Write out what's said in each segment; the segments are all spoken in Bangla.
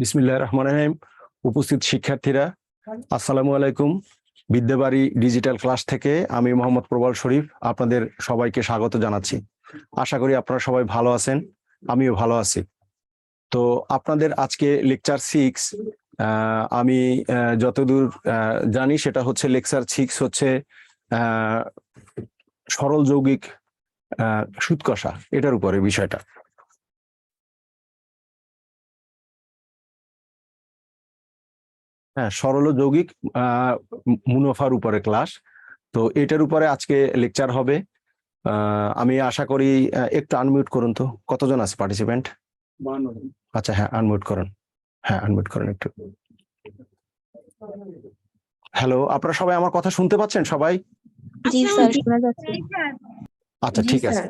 বিসমিল্লাহির রহমানির রহিম। উপস্থিত শিক্ষার্থীরা, আসসালামু আলাইকুম। বিদ্যাবাড়ি ডিজিটাল ক্লাস থেকে আমি মোহাম্মদ প্রবাল শরীফ আপনাদের সবাইকে স্বাগত জানাচ্ছি। আশা করি আপনারা সবাই ভালো আছেন, আমিও ভালো আছি। তো আপনাদের আজকে লেকচার 6, আমি যতদূর জানি সেটা হচ্ছে লেকচার 6 হচ্ছে সরল যৌগিক সুদ কষা, এটার উপরে বিষয়টা। হ্যাঁ, সরল ও যৌগিক মুনাফার উপরে ক্লাস। তো এটার উপরে আজকে লেকচার হবে। আমি আশা করি একটু আনমিউট করুন তো, কতজন আছে পার্টিসিপেন্ট? আচ্ছা, হ্যাঁ আনমিউট করুন, হ্যাঁ আনমিউট করুন একটু। হ্যালো, আপনারা সবাই আমার কথা শুনতে পাচ্ছেন সবাই? জি স্যার, শোনা যাচ্ছে। আচ্ছা, ঠিক আছে।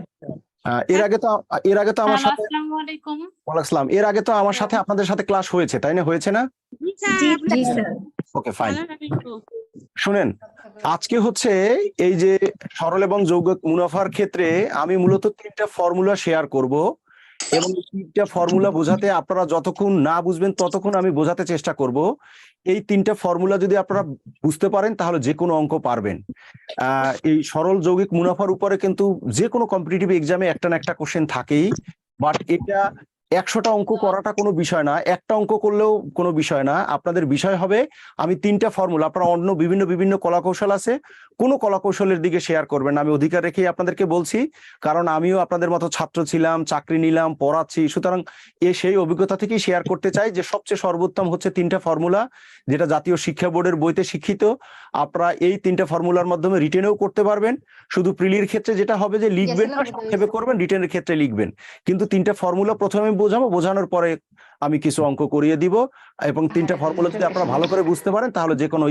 এর আগে তো আমার সাথে ওয়ালাইকুম আসসালাম, এর আগে তো আমার সাথে আপনাদের সাথে ক্লাস হয়েছে, তাই না? হয়েছে না? জি স্যার। Okay, fine. শুনেন, আজকে হচ্ছে এই যে সরল এবং যৌগিক মুনাফার ক্ষেত্রে আমি মূলত 3টা ফর্মুলা শেয়ার করব, এবং 3টা ফর্মুলা বোঝাতে আপনারা যতক্ষণ না বুঝবেন ততক্ষণ আমি বোঝাতে চেষ্টা করব। এই 3টা ফর্মুলা যদি আপনারা বুঝতে পারেন তাহলে যে কোনো অঙ্ক পারবেন। এই সরল যৌগিক মুনাফার উপরে কিন্তু যে কোনো কম্পিটিটিভ এক্সামে একটা না একটা কোশ্চেন থাকেই, বাট এটা 100টা অঙ্ক করাটা কোনো বিষয় না, একটা অঙ্ক করলেও কোনো বিষয় না। আপনাদের বিষয় হবে আমি 3টা ফর্মুলা, আপনারা অন্য বিভিন্ন বিভিন্ন কলাকৌশল আছে, কোনো কলাকৌশলের দিকে শেয়ার করবেন না, আমি অধিকার রেখেই আপনাদেরকে বলছি। কারণ আমিও আপনাদের মতো ছাত্র ছিলাম, চাকরি নিলাম, পড়াচ্ছি, সুতরাং সেই অভিজ্ঞতা থেকেই শেয়ার করতে চাই যে সবচেয়ে সর্বোত্তম হচ্ছে 3টা ফর্মুলা, যেটা জাতীয় শিক্ষা বোর্ডের বইতে শিক্ষিত। আপনারা এই 3টা ফর্মুলার মাধ্যমে রিটেনেও করতে পারবেন। শুধু প্রিলির ক্ষেত্রে যেটা হবে যে লিখবেন না, সংক্ষেপে করবেন, রিটেনের ক্ষেত্রে লিখবেন। কিন্তু 3টা ফর্মুলা প্রথমে বোঝাবো, বোঝানোর পরে আমি কিছু অঙ্ক করিয়ে দিব, এবং 3টা ফর্মুলা যদি আপনারা ভালো করে বুঝতে পারেন তাহলে যে কোনো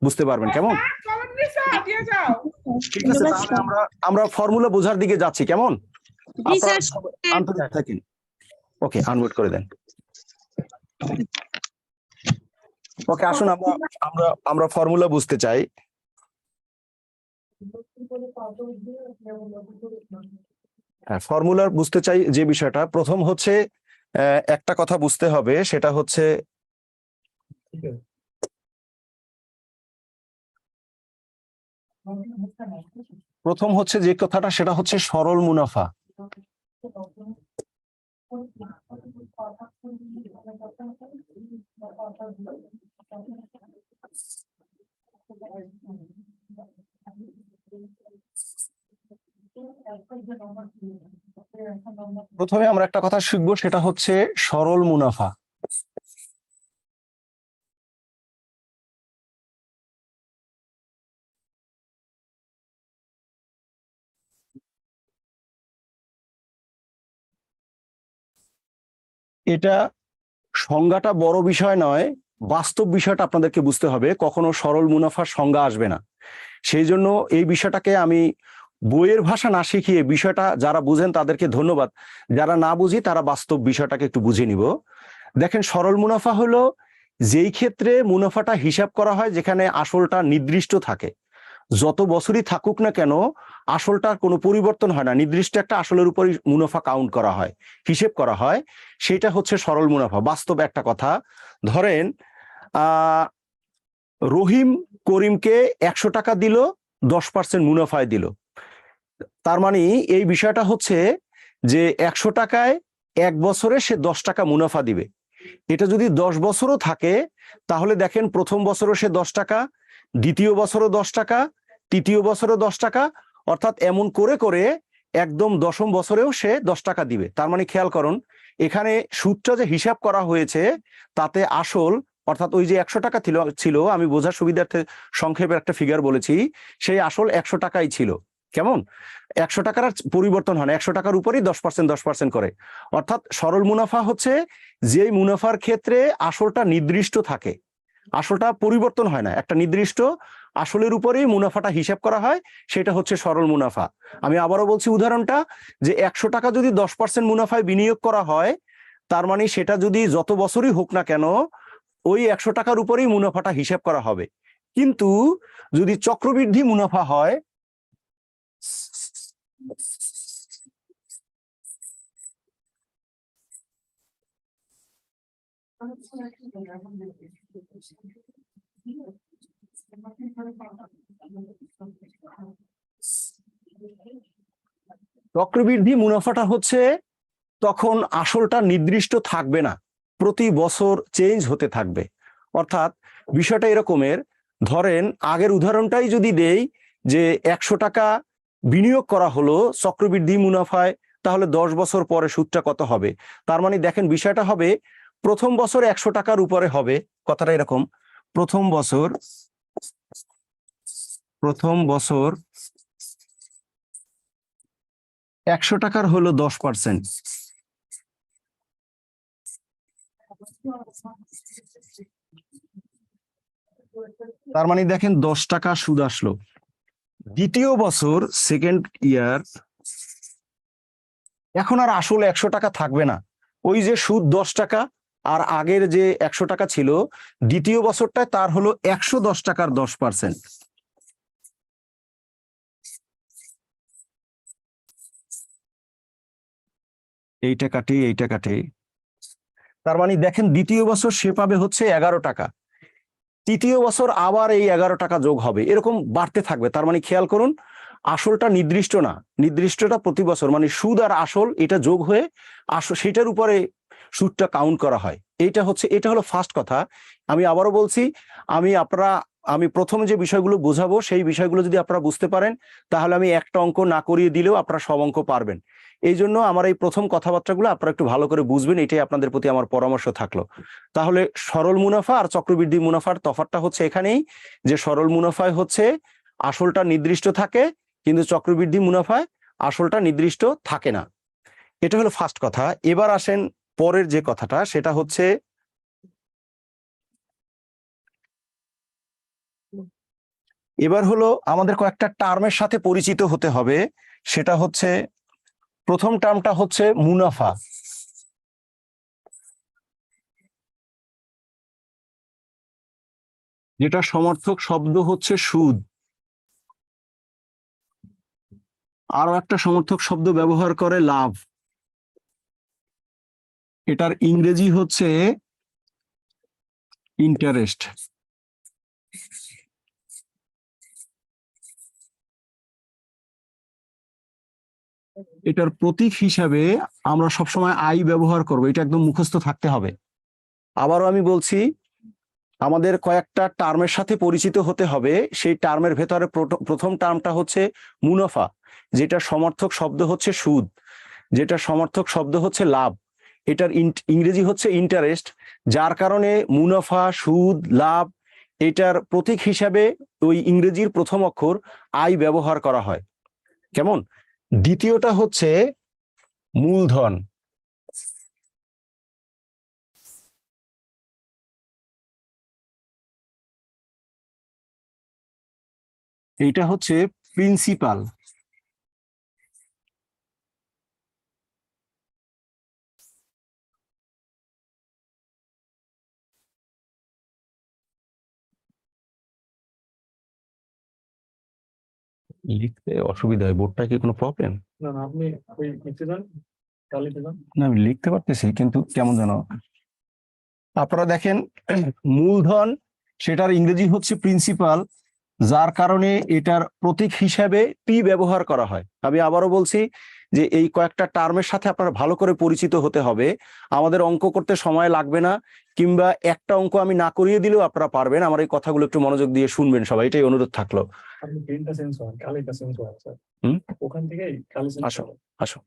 বুঝতে পারবেন। কেমন? ঠিক আছে, তাহলে আমরা ফর্মুলা বোঝার দিকে যাচ্ছি। কেমন? আপনারা আন্তরিক থাকেন। ওকে, আনমিউট করে দেন। ওকে, আসুন আমরা ফর্মুলা বুঝতে চাই। হ্যাঁ, ফর্মুলা বুঝতে চাই যে বিষয়টা, প্রথম হচ্ছে একটা কথা বুঝতে হবে, সেটা হচ্ছে প্রথম হচ্ছে যে কথাটা, সেটা হচ্ছে সরল মুনাফা। প্রথমে আমরা একটা কথা শিখবো, সেটা হচ্ছে সরল মুনাফা। এটা সংজ্ঞাটা বড় বিষয় নয়, বাস্তব বিষয়টা আপনাদেরকে বুঝতে হবে, কখনো সরল মুনাফার সংজ্ঞা আসবে না। সেই জন্য এই বিষয়টাকে আমি বইয়ের ভাষা না শিখিয়ে, বিষয়টা যারা বুঝেন তাদেরকে ধন্যবাদ, যারা না বুঝি তারা বাস্তব বিষয়টাকে একটু বুঝে নিব। দেখেন, সরল মুনাফা হলো যেই ক্ষেত্রে মুনাফাটা হিসাব করা হয় যেখানে আসলটা নির্দিষ্ট থাকে। যত বছরই থাকুক না কেন, আসলটার কোনো পরিবর্তন হয় না, নির্দিষ্ট একটা আসলের উপরই মুনাফা কাউন্ট করা হয়, হিসেব করা হয়, সেটা হচ্ছে সরল মুনাফা। বাস্তব একটা কথা, ধরেন রহিম করিমকে 100 টাকা দিল, 10% মুনাফায় দিল। তার মানে এই বিষয়টা হচ্ছে যে 100 টাকায় 1 বছরে সে 10 টাকা মুনাফা দিবে। এটা যদি 10 বছরও থাকে, তাহলে দেখেন প্রথম বছরও সে 10 টাকা, দ্বিতীয় বছরও 10 টাকা, তৃতীয় বছরও 10 টাকা, অর্থাৎ এমন করে করে একদম 10ম বছরেও সে 10 টাকা দিবে। তার মানে খেয়াল করুন, এখানে সুদটা যে হিসাব করা হয়েছে তাতে আসল, অর্থাৎ ওই যে 100 টাকা ছিল, আমি বোঝার সুবিধার্থে সংক্ষেপে একটা ফিগার বলেছি, সেই আসল 100 টাকাই ছিল। কেমন? 100 টাকার আর পরিবর্তন হয় না, 100 টাকার উপরই 10% করে। অর্থাৎ সরল মুনাফা হচ্ছে যেই মুনাফার ক্ষেত্রে আসলটা নির্দিষ্ট থাকে, আসলটা পরিবর্তন হয় না, একটা নির্দিষ্ট আসলের উপরেই মুনাফাটা হিসাব করা হয়, সেটা হচ্ছে সরল মুনাফা। আমি আবারও বলছি উদাহরণটা, যে 100 টাকা যদি 10% মুনাফায় বিনিয়োগ করা হয়, তার মানে সেটা যদি যত বছরই হোক না কেন, ওই 100 টাকার উপরেই মুনাফাটা হিসাব করা হবে। কিন্তু যদি চক্রবৃদ্ধি মুনাফা হয়, চক্রবৃদ্ধি মুনাফাটা হচ্ছে তখন আসলটা নির্দিষ্ট থাকবে না, প্রতি বছর চেঞ্জ হতে থাকবে। অর্থাৎ বিষয়টা এরকমের, ধরেন আগের উদাহরণটাই যদি দেই যে 100 টাকা বিনিয়োগ করা হলো চক্রবৃদ্ধি মুনাফায়, তাহলে 10 বছর পরে সুদটা কত হবে? তার মানে দেখেন বিষয়টা হবে প্রথম বছর 100 টাকার উপরে হবে, কথাটা এরকম। প্রথম বছর 100 টাকার হলো 10%। তার মানে দেখেন 10 টাকা সুদ আসলো। দ্বিতীয় বছর সেকেন্ড ইয়ার, এখন আর আসল 100 টাকা থাকবে না, ওই যে সুদ 10 টাকা আর আগের যে 100 টাকা ছিল, দ্বিতীয় বছরটায় তার হলো 110 টাকার 10%। এইটা কাটি এইটা কাটি, তার মানে দেখেন দ্বিতীয় বছর সে পাবে হচ্ছে 11 টাকা, তৃতীয় বছর আবার এই 11 টাকা যোগ হবে, এরকম বাড়তে থাকবে। তার মানে খেয়াল করুন, আসলটা নির্দিষ্ট না, নির্দিষ্টটা প্রতি বছর, মানে সুদ আর আসল এটা যোগ হয়ে সেটার উপরে সুদটা কাউন্ট করা হয়। এটা হলো ফার্স্ট কথা। আমি আবারও বলছি, আমি প্রথমে যে বিষয়গুলো বোঝাবো সেই বিষয়গুলো যদি আপনারা বুঝতে পারেন, তাহলে আমি একটা অঙ্ক না করিয়ে দিলেও আপনারা সব অঙ্ক পারবেন। এই জন্য আমার এই প্রথম কথাবার্তাগুলো আপনারা একটু ভালো করে বুঝবেন, এটাই আপনাদের প্রতি আমার পরামর্শ থাকলো। তাহলে সরল মুনাফা আর চক্রবৃদ্ধি মুনাফার তফাৎটা হচ্ছে এখানেই, যে সরল মুনাফায় হচ্ছে আসলটা নির্দিষ্ট থাকে, কিন্তু চক্রবৃদ্ধি মুনাফায় আসলটা নির্দিষ্ট থাকে না। এটা হলো ফার্স্ট কথা। এবার আসেন পরের যে কথাটা, সেটা হচ্ছে এবার হলো আমাদের কয়েকটা টার্মের সাথে পরিচিত হতে হবে। সেটা হচ্ছে প্রথম টার্মটা হচ্ছে মুনাফা, যেটা সমর্থক শব্দ হচ্ছে সুদ। আরো একটা সমর্থক শব্দ ব্যবহার করে লাভ, এটার ইংরেজি হচ্ছে ইন্টারেস্ট। এটার প্রতীক হিসাবে আমরা সবসময় আই ব্যবহার করব, এটা একদম মুখস্থ থাকতে হবে। আবারও আমি বলছি, আমাদের কয়েকটা টার্মের সাথে পরিচিত হতে হবে। সেই টার্মের ভেতরে প্রথম টার্মটা হচ্ছে মুনাফা, যেটা সমর্থক শব্দ হচ্ছে সুদ, যেটা সমর্থক শব্দ হচ্ছে লাভ, এটার ইংরেজি হচ্ছে ইন্টারেস্ট। যার কারণে মুনাফা, সুদ, লাভ এটার প্রতীক হিসাবে ওই ইংরেজির প্রথম অক্ষর আই ব্যবহার করা হয়। কেমন? দ্বিতীয়টা হচ্ছে মূলধন, এইটা হচ্ছে প্রিন্সিপাল। লিখতে অসুবিধা হয়, বোর্ডটা কি কোনো প্রবলেম? না না, আপনি ওই লিখতে যান, কালি দেন। না আমি লিখতে পারতেছি কিন্তু কেমন যেন। আপনারা দেখেন মূলধন, সেটার ইংরেজি হচ্ছে প্রিন্সিপাল, যার কারণে এটার প্রতীক হিসাবে পি ব্যবহার করা হয়। আমি আবারও বলছি যে এই কয়েকটা টার্মের সাথে আপনারা ভালো করে পরিচিত হতে হবে। আমাদের অঙ্ক করতে সময় লাগবে না, কিংবা একটা অঙ্ক আমি না করিয়ে দিলেও আপনারা পারবেন। আমার এই কথাগুলো একটু মনোযোগ দিয়ে শুনবেন সবাই, এটাই অনুরোধ থাকলো। আপনি পেনটা চেঞ্জ করেন, কালিটা চেঞ্জ করেন স্যার। হুম? ওখান থেকেই কালি চেঞ্জ আসো করেন। আসো।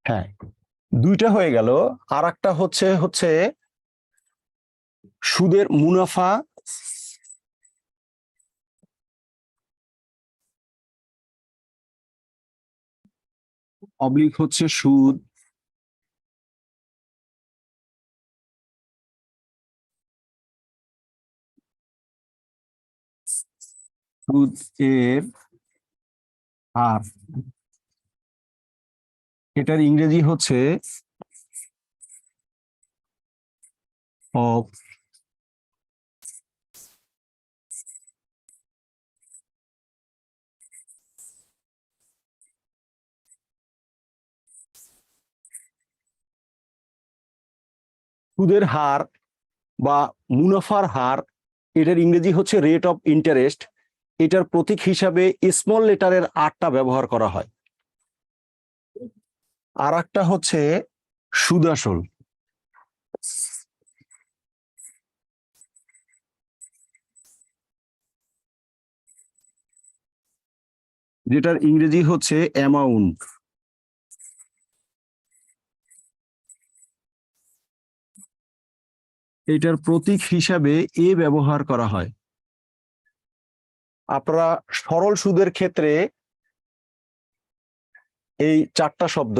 হ্যাঁ, দুইটা হয়ে গেল। আর একটা হচ্ছে হচ্ছে সুদের মুনাফা অবলিক হচ্ছে সুদ, সুদ এর হার, এটার ইংরেজি হচ্ছে অফ সুদের হার বা মুনাফার হার, এটার ইংরেজি হচ্ছে রেট অফ ইন্টারেস্ট। এটার প্রতীক হিসাবে স্মল লেটারের আরটা ব্যবহার করা হয়। আর একটা হচ্ছে সুদাসল, যেটার ইংরেজি হচ্ছে অ্যামাউন্ট। এটার প্রতীক হিসাবে এ ব্যবহার করা হয়। আপনারা সরল সুদের ক্ষেত্রে এই চারটা শব্দ,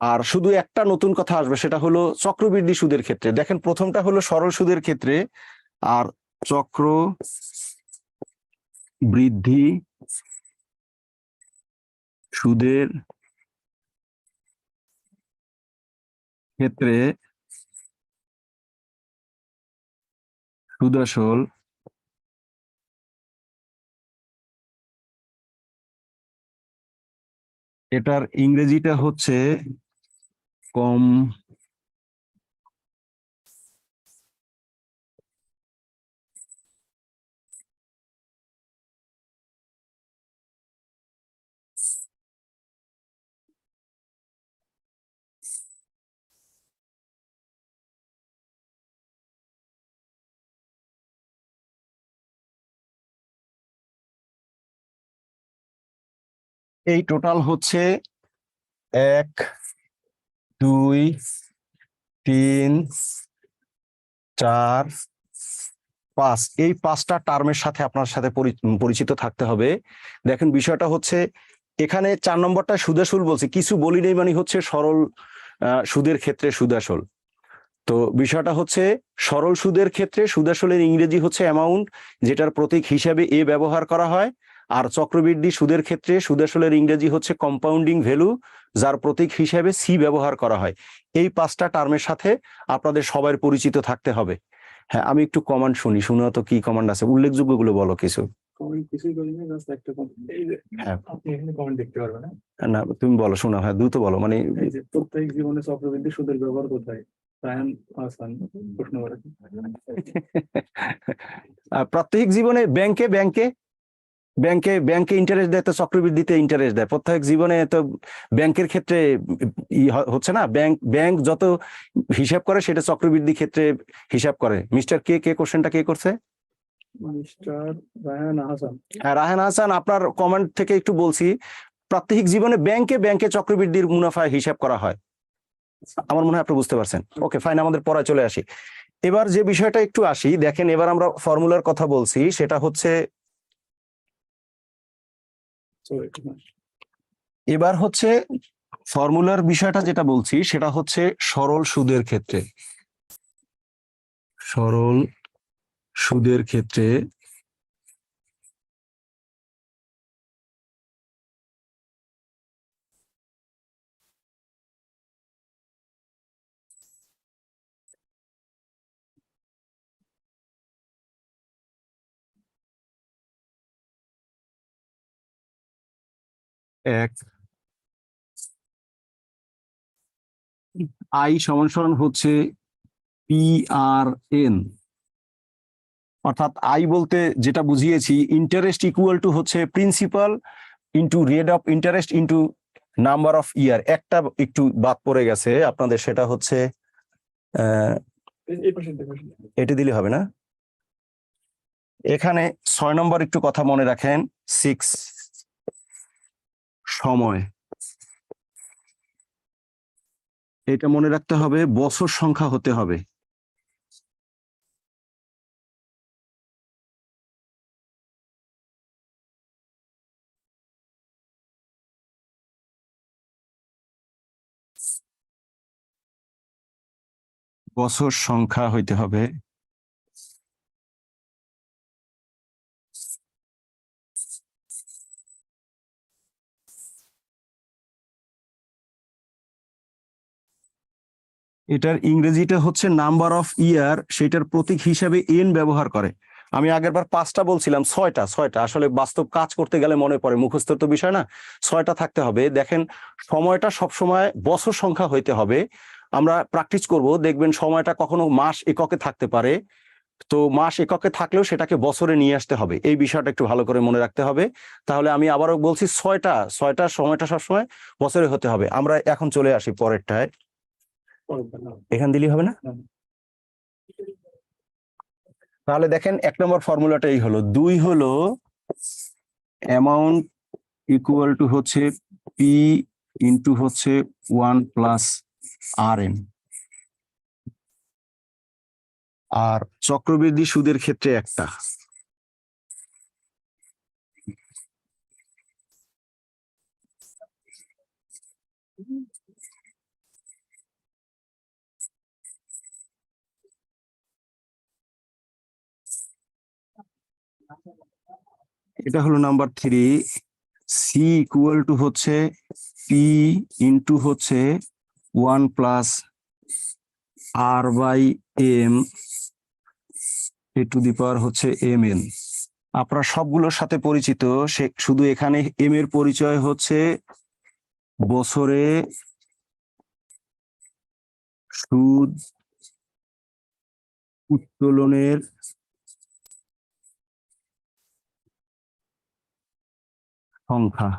আর শুধু একটা নতুন কথা আসবে, সেটা হলো চক্রবৃদ্ধি সুদের ক্ষেত্রে। দেখেন, প্রথমটা হলো সরল সুদের ক্ষেত্রে, আর চক্র বৃদ্ধি সুদের ক্ষেত্রে সুদাসল এটার ইংরেজিটা হচ্ছে কম এই টোটাল হচ্ছে 1 2 3 4 5, এই 5টা টার্মের সাথে আপনার সাথে পরিচিত থাকতে হবে। দেখেন, বিষয়টা হচ্ছে এখানে 4 নম্বরটা সুদাসল বলছে, কিছু বলি নেই, মানে হচ্ছে সরল সুদের ক্ষেত্রে সুদাসল। তো বিষয়টা হচ্ছে সরল সুদের ক্ষেত্রে সুদাসলের ইংরেজি হচ্ছে অ্যামাউন্ট, যেটার প্রতীক হিসাবে এ ব্যবহার করা হয়। আর চক্রবৃদ্ধি সুদের ক্ষেত্রে সুদাসলের ইংরেজি হচ্ছে কম্পাউন্ডিং ভ্যালু, যার প্রতীক হিসাবে সি ব্যবহার করা হয়। এই 5টা টার্মের সাথে আপনাদের সবার পরিচিত থাকতে হবে। হ্যাঁ, আমি একটু কমান্ড শুনি, শুনে তো কি কমান্ড আছে, উল্লেখযোগ্য গুলো বলো কিছু। কমেন্ট কিছুই করি না, জাস্ট একটা comment। এই যে হ্যাঁ, আপনি এখানে কমেন্ট দেখতে পারবেন না? না তুমি বলো, শোনা, হ্যাঁ দ্রুত বলো, মানে এই যে প্রত্যেক জীবনে চক্রবৃদ্ধি সুদের ব্যবহার কোথায়? রায়ান হাসান প্রশ্ন করেছেন। প্রত্যেক জীবনে ব্যাংকে ব্যাংকে ব্যাংকে ব্যাংকে ইন্টারেস্ট দেয়, তো চক্রবৃদ্ধিতে ইন্টারেস্ট দেয় প্রত্যেক জীবনে। তো ব্যাংকের ক্ষেত্রে হচ্ছে না, ব্যাংক যত হিসাব করে সেটা চক্রবৃদ্ধি ক্ষেত্রে হিসাব করে। মিস্টার কে কোশ্চেনটা কে করছে? মিস্টার রায়ান হাসান। হ্যাঁ, রাহান হাসান, আপনার কমেন্ট থেকে একটু বলছি, প্রাত্যহিক জীবনে ব্যাংকে ব্যাংকে চক্রবৃদ্ধির মুনাফা হিসাব করা হয়। আমার মনে হয় আপনি বুঝতে পারছেন। ওকে ফাইন, আমাদের পড়ায় চলে আসি। এবার যে বিষয়টা একটু আসি, দেখেন এবার আমরা ফর্মুলার কথা বলছি, সেটা হচ্ছে এবার হচ্ছে ফর্মুলার বিষয়টা যেটা বলছি সেটা হচ্ছে সরল সুদের ক্ষেত্রে। সরল সুদের ক্ষেত্রে এক আই সমান সমান হচ্ছে PRN, অর্থাৎ আই বলতে যেটা বুঝিয়েছি, ইন্টারেস্ট ইকুয়াল টু হচ্ছে principal into rate of interest into number of year. একটা একটু বাদ পড়ে গেছে আপনাদের, সেটা হচ্ছে এটা দিলে হবে না। এখানে 6 নম্বর একটু কথা মনে রাখেন, 6 সময়, এটা মনে রাখতে হবে, বছর সংখ্যা হতে হবে। বছর সংখ্যা হইতে হবে। এটার ইংরেজিটা হচ্ছে নাম্বার অফ ইয়ার, সেটার প্রতীক হিসাবে এন ব্যবহার করে। আমি আগেরবার 5টা বলছিলাম, 6টা আসলে বাস্তব কাজ করতে গেলে মনে পড়ে, মুখস্থ তো বিষয় না, 6টা থাকতে হবে। দেখেন সময়টা সবসময় বছর সংখ্যা হইতে হবে। আমরা প্র্যাকটিস করব, দেখবেন সময়টা কখনো মাস এককে থাকতে পারে, তো মাস এককে থাকলেও সেটাকে বছরে নিয়ে আসতে হবে, এই বিষয়টা একটু ভালো করে মনে রাখতে হবে। তাহলে আমি আবারও বলছি, ছয়টার সময়টা সবসময় বছরে হতে হবে। আমরা এখন চলে আসি পরেরটায়, এখান দিলেই হবে না? তাহলে দেখেন 1 নম্বর ফর্মুলাটা এই হলো, 2 হলো অ্যামাউন্ট ইকুয়াল টু হচ্ছে পি ইন্টু হচ্ছে 1 প্লাস আর এন। আর চক্রবৃদ্ধি সুদের ক্ষেত্রে একটা। এটা হলো নাম্বার 3, সি ইকুয়াল টু হচ্ছে পি ইন্টু হচ্ছে 1 plus R by M A to the power হচ্ছে এম এন। আপনারা সবগুলোর সাথে পরিচিত, সে শুধু এখানে এম এর পরিচয় হচ্ছে বছরে সুদ উত্তোলনের সংখ্যা।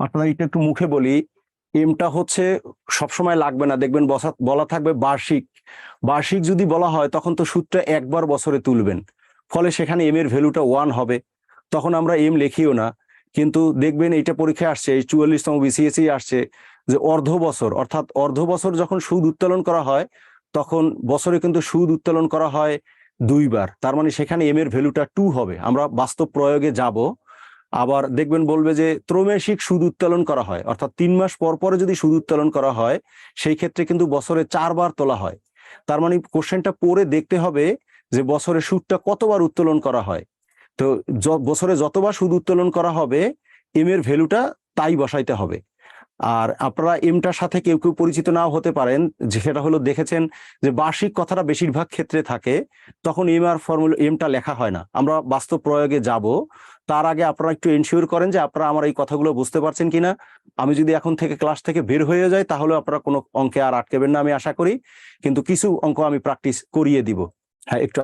আপনারা এটা একটু মুখে বলি, এমটা হচ্ছে সবসময় লাগবে না, দেখবেন বলা থাকবে বার্ষিক। বার্ষিক যদি বলা হয় তখন তো সুদটা একবার বছরে তুলবেন, ফলে সেখানে এম এর ভ্যালুটা 1 হবে, তখন আমরা এম লিখিও না। কিন্তু দেখবেন এইটা পরীক্ষায় আসছে, এই 44তম বিসিএসই আসছে, যে অর্ধ বছর, অর্থাৎ অর্ধ বছর যখন সুদ উত্তোলন করা হয় তখন বছরে কিন্তু সুদ উত্তোলন করা হয় 2 বার, তার মানে সেখানে এম এর ভ্যালুটা 2 হবে। আমরা বাস্তব প্রয়োগে যাব, আবার দেখবেন বলবে যে ত্রৈমাসিক সুদ উত্তোলন করা হয়, অর্থাৎ 3 মাস পর পরে যদি সুদ উত্তোলন করা হয় সেই ক্ষেত্রে কিন্তু বছরে 4 বার তোলা হয়। তার মানে কোশ্চেনটা পড়ে দেখতে হবে যে বছরে সুদটা কতবার উত্তোলন করা হয়। তো বছরে যতবার সুদ উত্তোলন করা হবে এম এর ভ্যালুটা তাই বসাইতে হবে। আর আপনারা এমটার সাথে কেউ কেউ পরিচিত নাও হতে পারেন, যে সেটা হলো দেখেছেন যে বার্ষিক কথাটা বেশিরভাগ ক্ষেত্রে থাকে, তখন এম আর ফর্মুলা এমটা লেখা হয় না। আমরা বাস্তব প্রয়োগে যাব, তার আগে আপনারা একটু এনশিওর করেন যে আপনারা আমার এই কথাগুলো বুঝতে পারছেন কিনা। আমি যদি এখন থেকে ক্লাস থেকে বের হয়ে যাই তাহলে আপনারা কোনো অঙ্কে আর আটকেবেন না আমি আশা করি, কিন্তু কিছু অঙ্ক আমি প্র্যাকটিস করিয়ে দিব। হ্যাঁ, একটু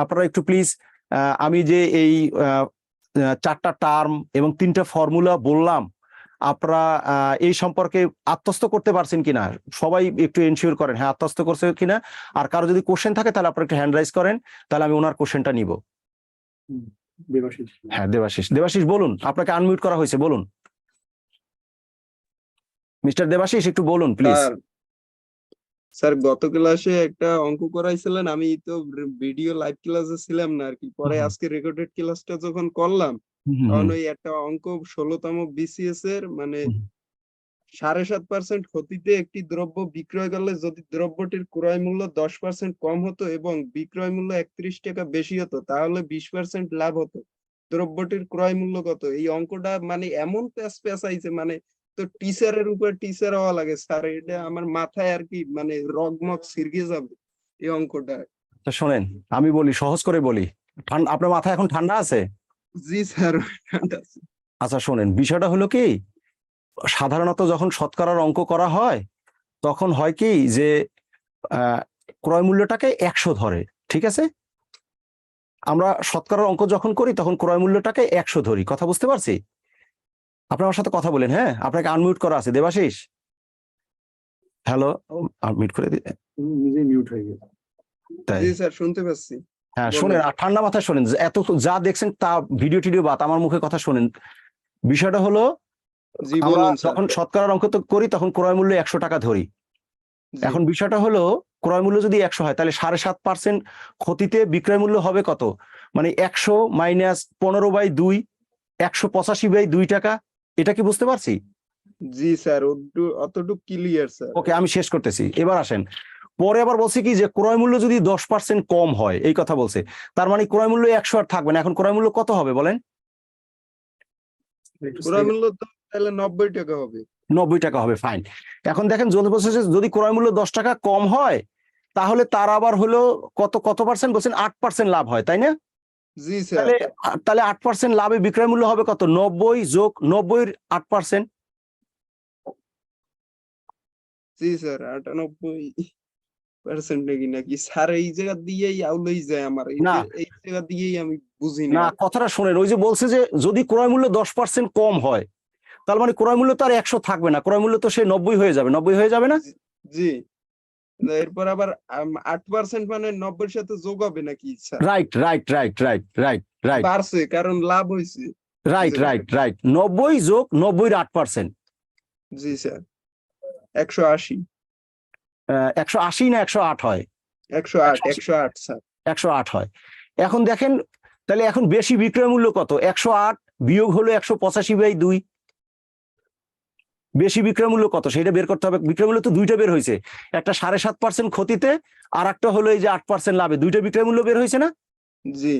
আপনারা একটু প্লিজ, আমি যে এই 4টা টার্ম এবং 3টা ফর্মুলা বললাম, আপনারা এই সম্পর্কে আত্মস্থ করতে পারছেন কিনা সবাই একটু এনশিওর করেন, হ্যাঁ আত্মস্থ করছে কিনা। আর কারো যদি কোশ্চেন থাকে তাহলে আপনারা একটু হ্যান্ড রাইজ করেন, তাহলে আমি ওনার কোশ্চেনটা নিব। দেবাশিস। হ্যাঁ, দেবাশিস বলুন, আপনাকে আনমিউট করা হয়েছে, বলুন মিস্টার দেবাশিস, একটু বলুন প্লিজ। স্যার গত ক্লাসে একটা অঙ্ক করাইছিলেন, আমি তো ভিডিও লাইভ ক্লাসে ছিলাম না আর কি, পরে আজকে রেকর্ডেড ক্লাসটা যখন করলাম তখন ওই একটা অঙ্ক 16তম বিসিএস এর মানে 7.5% ক্ষতিতে একটি দ্রব্য বিক্রয় করলে যদি দ্রব্যটির ক্রয় মূল্য 10% কম হতো এবং বিক্রয় মূল্য 31 টাকা বেশি হতো তাহলে 20% লাভ হতো, দ্রব্যটির ক্রয় মূল্য কত? এই অঙ্কটা মানে এমন প্যাচ আইছে, মানে তো টিচারের উপর টিচার হওয়া লাগে স্যার, এটা আমার মাথায় আর কি মানে রগমগ ছিড়কে যাবে এই অঙ্কটা। শোনেন, আমি বলি, সহজ করে বলি, আপনার মাথা এখন ঠান্ডা আছে? জি স্যার। আচ্ছা শোনেন, বিষয়টা হলো কি, সাধারণত যখন শতকরার অঙ্ক করা হয় তখন হয় কি যে ক্রয় মূল্যটাকে 100 ধরে, ঠিক আছে? আমরা শতকরার অঙ্ক যখন করি তখন ক্রয় মূল্যটাকে 100 ধরি, কথা বুঝতে পারছি? আপনি আমার সাথে কথা বলেন, হ্যাঁ আপনাকে আনমিউট করা আছে দেবাশিস। হ্যালো, আনমিউট করে দিই। নিজে মিউট হয়ে গেছে। তাই? জি স্যার শুনতে পাচ্ছি। হ্যাঁ শোনেন, আর ঠান্ডা মাথায় শোনেন, এত যা দেখছেন তা ভিডিও টিডিও বাদ, আমার মুখে কথা শোনেন। বিষয়টা হলো, জি আমরা বলুন স্যার। যখন শতকরার অঙ্ক তো করি তখন ক্রয় মূল্য 100 টাকা ধরি। জি। এখন বিষয়টা হলো, ক্রয় মূল্য যদি 100 হয় তাহলে 7.5% ক্ষতিতে বিক্রয় মূল্য হবে কত? মানে 100 মাইনাস 15/2, 185/2 টাকা। এটা কি বুঝতে পারছি? জি স্যার, অতটুকু ক্লিয়ার স্যার। ওকে, আমি শেষ করতেছি, এবার আসেন। পরে আবার বলছি কি যে ক্রয় মূল্য যদি 10% কম হয়, এই কথা বলছে, তার মানে ক্রয় মূল্য 100 আর থাকবে না। এখন ক্রয় মূল্য কত হবে বলেন? ক্রয় মূল্য তো তাহলে 90 টাকা হবে। 90 টাকা হবে, ফাইন। এখন দেখেন যদি বলছে যে যদি ক্রয় মূল্য 10 টাকা কম হয় তাহলে তার আবার হলো কত কত পার্সেন্ট বলছেন, 8% লাভ হয়, তাই না? জি স্যার। তাহলে তাহলে 8% লাভে বিক্রয় মূল্য হবে কত? 90 যোগ 90 এর 8%। জি স্যার, 98% নাকি স্যার? এই জায়গা দিয়েই আউলেই যায় আমার, না। এই জায়গা দিয়েই আমি বুঝি না, না। কথাটা শোনেন, ওই যে বলছে যে যদি ক্রয় মূল্য 10% কম হয় তার মানে ক্রয় মূল্য তো আর 100 থাকবে না, ক্রয় মূল্য তো সে 90 হয়ে যাবে, 90 হয়ে যাবে না? জি। এরপর আবার 8% মানে 90-এর সাথে যোগ হবে নাকি sir? Right right right right right right বাড়ছে কারণ লাভ হয়েছে। রাইট রাইট রাইট 90 যোগ 90 এর 8%। জি স্যার, 180। 180 না 108 হয়? 108 108 স্যার। 108 হয়। এখন দেখেন তাহলে এখন বেশি বিক্রয় মূল্য কত? 108 বিয়োগ হলো 185/2। বেশি বিক্রয় মূল্য কত সেটা বের করতে হবে। বিক্রয় মূল্য তো দুইটা বের হয়েছে, একটা 7.5% ক্ষতিতে আর একটা হলো এই যে 8% লাভে, দুইটা বিক্রয় মূল্য বের হয়েছে না? জি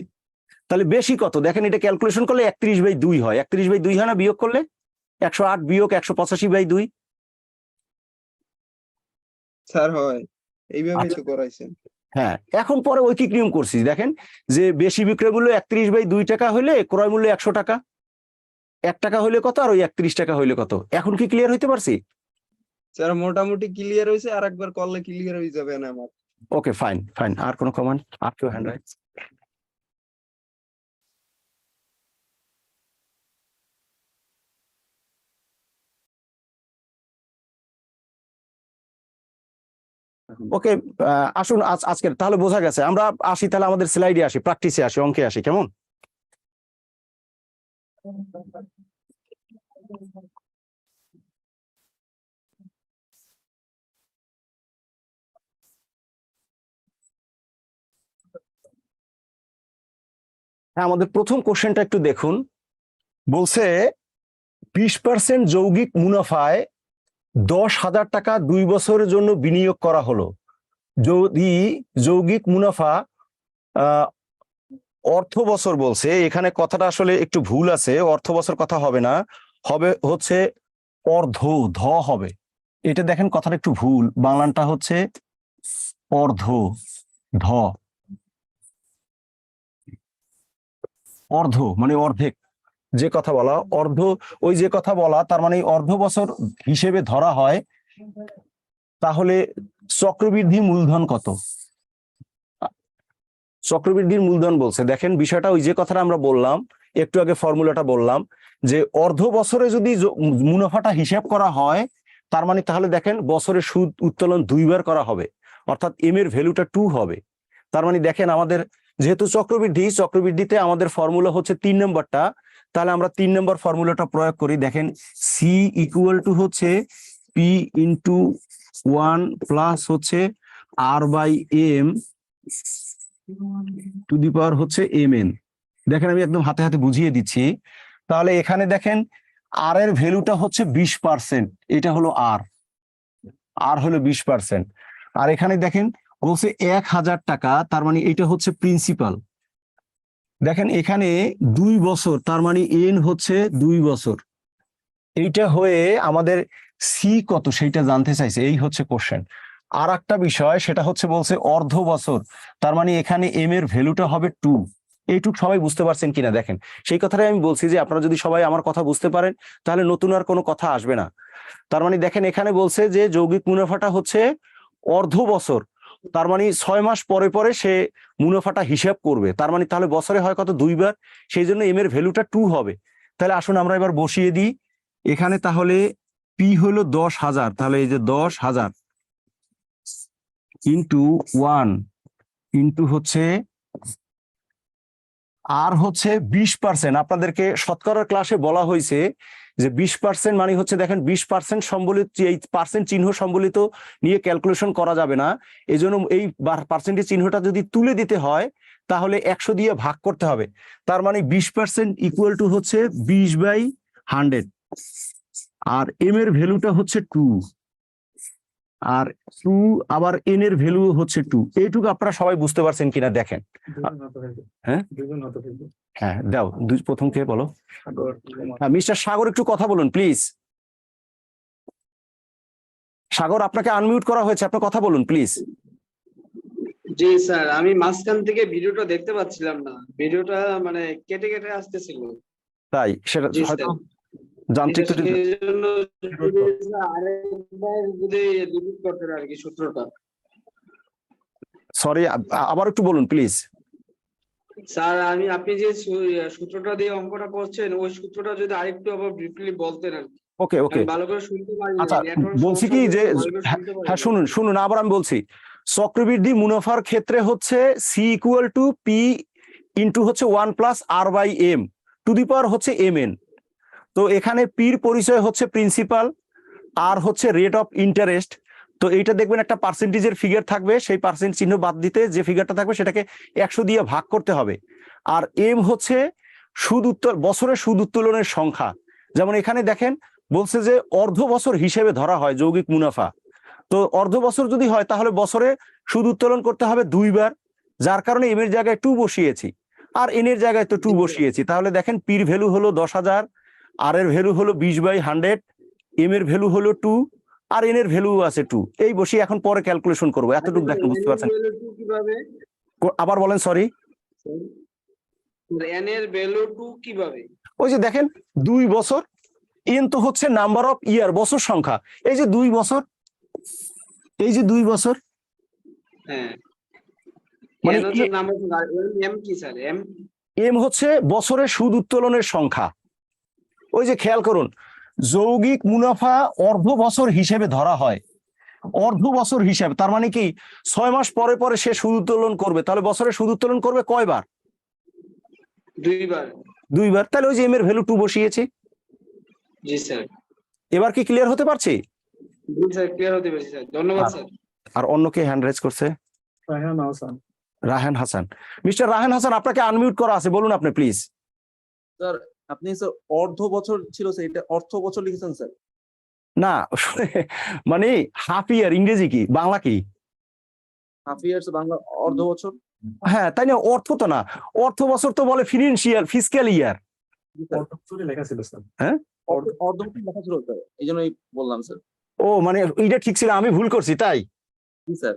তাহলে বেশি কত দেখেন, এটা ক্যালকুলেশন করলে 31/2 হয়। 31/2 হয় না বিয়োগ করলে? 108 বিয়োগ 185/2। স্যার, হয় এইভাবেই আচ্ছা। তো করাইছেন। হ্যাঁ, এখন পরে ঐকিক নিয়ম করছি, দেখেন যে বেশি বিক্রয় মূল্য 31/2 টাকা হলে ক্রয় মূল্য 100 টাকা, 1 টাকা হইলে কত আর ওই 31 টাকা হইলে কত। এখন কি ক্লিয়ার হইতে পারছি? স্যার মোটামুটি ক্লিয়ার হয়েছে, আর একবার করলে ক্লিয়ার হয়ে যাবে না আমার। ওকে, ফাইন ফাইন। আর কোনো কমেন্ট? আর কেউ হ্যান্ড রাইজ? ওকে, আসুন আজকের তাহলে বোঝা গেছে। আমরা আসি তাহলে আমাদের স্লাইডে আসি, প্র্যাকটিসে আসি, অঙ্কে আসি, কেমন? হ্যাঁ, আমাদের প্রথম কোশ্চেনটা একটু দেখুন। বলছে 20% যৌগিক মুনাফায় 10,000 টাকা 2 বছরের জন্য বিনিয়োগ করা হলো। যদি যৌগিক মুনাফা অর্থ বছর বলছে, এখানে কথাটা আসলে একটু ভুল আছে, অর্থ বছর কথা হবে না, হবে হচ্ছে অর্ধ ধ হবে। এটা দেখেন কথাটা একটু ভুল, বাংলাটা হচ্ছে অর্ধ ধ, অর্ধ মানে অর্ধেক, যে কথা বলা অর্ধ, ওই যে কথা বলা তার মানে অর্ধ বছর হিসেবে ধরা হয়। তাহলে চক্রবৃদ্ধি মূলধন কত? চক্রবৃদ্ধির মূলধন বলছে, দেখেন বিষয়টা ওই যে কথাটা আমরা বললাম একটু আগে, ফর্মুলাটা বললাম যে অর্ধ বছরে যদি মুনাফাটা হিসাব করা হয় তার মানে তাহলে দেখেন বছরে সুদ উত্তোলন 2 বার করা হবে, অর্থাৎ এম এর ভ্যালুটা 2 হবে। তার মানে দেখেন আমাদের যেহেতু চক্রবৃদ্ধিতে আমাদের ফর্মুলা হচ্ছে 3 নম্বরটা, তাহলে আমরা 3 নম্বর ফর্মুলাটা প্রয়োগ করি। দেখেন সি ইকুয়াল টু হচ্ছে পি ইন্টু 1 প্লাস হচ্ছে আর by M two the power হচ্ছে এম এন। দেখেন আমি একদম হাতে হাতে বুঝিয়ে দিচ্ছি। তাহলে এখানে দেখেন আর এর ভ্যালুটা হচ্ছে 20%, এটা হলো আর হলো 20%। আর এখানে দেখেন বলছে 1,000 টাকা, তার মানে এটা হচ্ছে প্রিন্সিপাল। দেখেন এখানে 2 বছর, তার মানে এন হচ্ছে 2 বছর। এইটা হয়ে আমাদের সি কত সেইটা জানতে চাইছে, এই হচ্ছে কোশ্চেন। আর একটা বিষয় সেটা হচ্ছে বলছে অর্ধ বছর, তার মানে এখানে এম এর ভ্যালুটা হবে 2। এইটুক সবাই বুঝতে পারছেন কিনা দেখেন, সেই কথাটাই আমি বলছি যে আপনারা যদি সবাই আমার কথা বুঝতে পারেন তাহলে নতুন আর কোনো কথা আসবে না। তার মানে দেখেন এখানে বলছে যে যৌগিক মুনাফাটা হচ্ছে অর্ধ বছর, তার মানে 6 মাস পরে পরে সে মুনাফাটা হিসাব করবে, তার মানে তাহলে বছরে হয় কত 2 বার, সেই জন্য এম এর ভ্যালুটা 2 হবে। তাহলে আসুন আমরা এবার বসিয়ে দিই এখানে। তাহলে পি হলো 10,000, তাহলে এই যে 10,000 ইন্টু 1 ইন্টু হচ্ছে আর হচ্ছে 20%। আপনাদেরকে শতকরার ক্লাসে বলা হয়েছে যে 20% মানে হচ্ছে দেখেন 20% সম্বলিত, এই পার্সেন্ট চিহ্ন সম্বলিত নিয়ে ক্যালকুলেশন করা যাবে না, এই জন্য এই পার্সেন্টেজ চিহ্নটা যদি তুলে দিতে হয় তাহলে 100 দিয়ে ভাগ করতে হবে। তার মানে 20% ইকুয়াল টু হচ্ছে 20/100, আর এম এর ভ্যালুটা হচ্ছে 2, আর 2 আবার এন এর ভ্যালু হচ্ছে 2। এইটুকু আপনারা সবাই বুঝতে পারছেন কিনা দেখেন। হ্যাঁ? হ্যাঁ দাও, প্রথম কে বলো? সাগর কুমার। হ্যাঁ, মিস্টার সাগর একটু কথা বলুন প্লিজ। সাগর, আপনাকে আনমিউট করা হয়েছে, আপনি কথা বলুন প্লিজ। জি স্যার, আমি মাঝখান থেকে ভিডিওটা দেখতে পাচ্ছিলাম না, ভিডিওটা মানে কেটে কেটে আসতেছিল। তাই সেটা জি হয়তো স্যার, যান্ত্রিক ত্রুটি। সেই জন্য আরেকবার যদি রিপিট করতেন আর কি সূত্রটা। সরি, আবার একটু বলুন প্লিজ। স্যার আপনি যে সূত্রটা দিয়ে অঙ্কটা করছেন, ওই সূত্রটা যদি আরেকটু আবার ব্রিফলি বলতেন আর কি। ওকে ওকে, আমি ভালো করে শুনতে পারি না, আচ্ছা নেটওয়ার্ক বলছি সমস্যা কি হচ্ছে, যে ভালো করে শুনতে পারি হ্যাঁ না। শুনুন শুনুন, আবার আমি বলছি, চক্রবৃদ্ধি মুনাফার ক্ষেত্রে হচ্ছে C equal to P into হচ্ছে 1+r/m টু দি পাওয়ার হচ্ছে mn। তো এখানে পির পরিচয় হচ্ছে প্রিন্সিপাল, আর হচ্ছে রেট অফ ইন্টারেস্ট। তো এইটা দেখবেন একটা পার্সেন্টেজের ফিগার থাকবে, সেই পার্সেন্ট চিহ্ন বাদ দিতে যে ফিগারটা থাকবে সেটাকে 100 দিয়ে ভাগ করতে হবে। আর এম হচ্ছে বছরের সুদ উত্তোলনের সংখ্যা। যেমন এখানে দেখেন বলছে যে অর্ধ বছর হিসেবে ধরা হয় যৌগিক মুনাফা। তো অর্ধ বছর যদি হয় তাহলে বছরে সুদ উত্তোলন করতে হবে 2 বার, যার কারণে এম এর জায়গায় 2 বসিয়েছি, আর এন এর জায়গায় তো 2 বসিয়েছি। তাহলে দেখেন পির ভ্যালু হলো 10,000, আর এর ভ্যালু হলো 20/100, এম এর ভ্যালু হলো 2, আর এন এর ভ্যালু আছে 2। এই বসিয়ে এখন পরে ক্যালকুলেশন করবো, এতটুকু দেখেন, বুঝতে পারছেন? কিভাবে আবার বলেন, সরি। এন এর ভ্যালু টু কিভাবে? ওই যে দেখেন 2 বছর, এন তো হচ্ছে নাম্বার অফ ইয়ার, বছর সংখ্যা। এই যে 2 বছর, এই যে 2 বছর, হ্যাঁ, মানে এন হচ্ছে নাম হচ্ছে, আর এম কি স্যার? এম এম হচ্ছে বছরের সুদ উত্তোলনের সংখ্যা। ওই যে খেয়াল করুন, যৌগিক মুনাফা অর্ধ বছর হিসেবে ধরা হয়, অর্ধ বছর হিসাবে। তার মানে কি 6 মাস পরে পরে সে সুদ উত্তোলন করবে, তাহলে বছরে সুদ উত্তোলন করবে কয়বার? 2 বার। 2 বার। তাহলে ওই যে এম এর ভ্যালু 2 বসিয়েছি। জি স্যার। এবার কি ক্লিয়ার হতে পারছি? জি স্যার, ক্লিয়ার হতে পেরেছি স্যার, ধন্যবাদ স্যার। আর অন্য কে হ্যান্ড রেজ করছে? রায়হান হাসান। রায়হান হাসান। মিস্টার রায়হান হাসান, আপনাকে আনমিউট করা আছে, বলুন আপনি প্লিজ। স্যার আপনি স্যার অর্ধ বছর ছিল স্যার, এটা অর্থ বছর লিখেছেন স্যার। না মানে হাফ ইয়ার ইংরেজি কি, বাংলা কি? হাফ ইয়ার্স বাংলা অর্ধ বছর। হ্যাঁ, তাই না, অর্থ তো না, অর্থ বছর তো বলে ফিনান্সিয়াল ফিসক্যাল ইয়ার। অর্থসূত্রে লেখা ছিল স্যার। হ্যাঁ, অর্ধ বছর লেখা ছিল স্যার, এই জন্যই বললাম স্যার। ও মানে এইটা ঠিক ছিল, আমি ভুল করছি তাই। জি স্যার।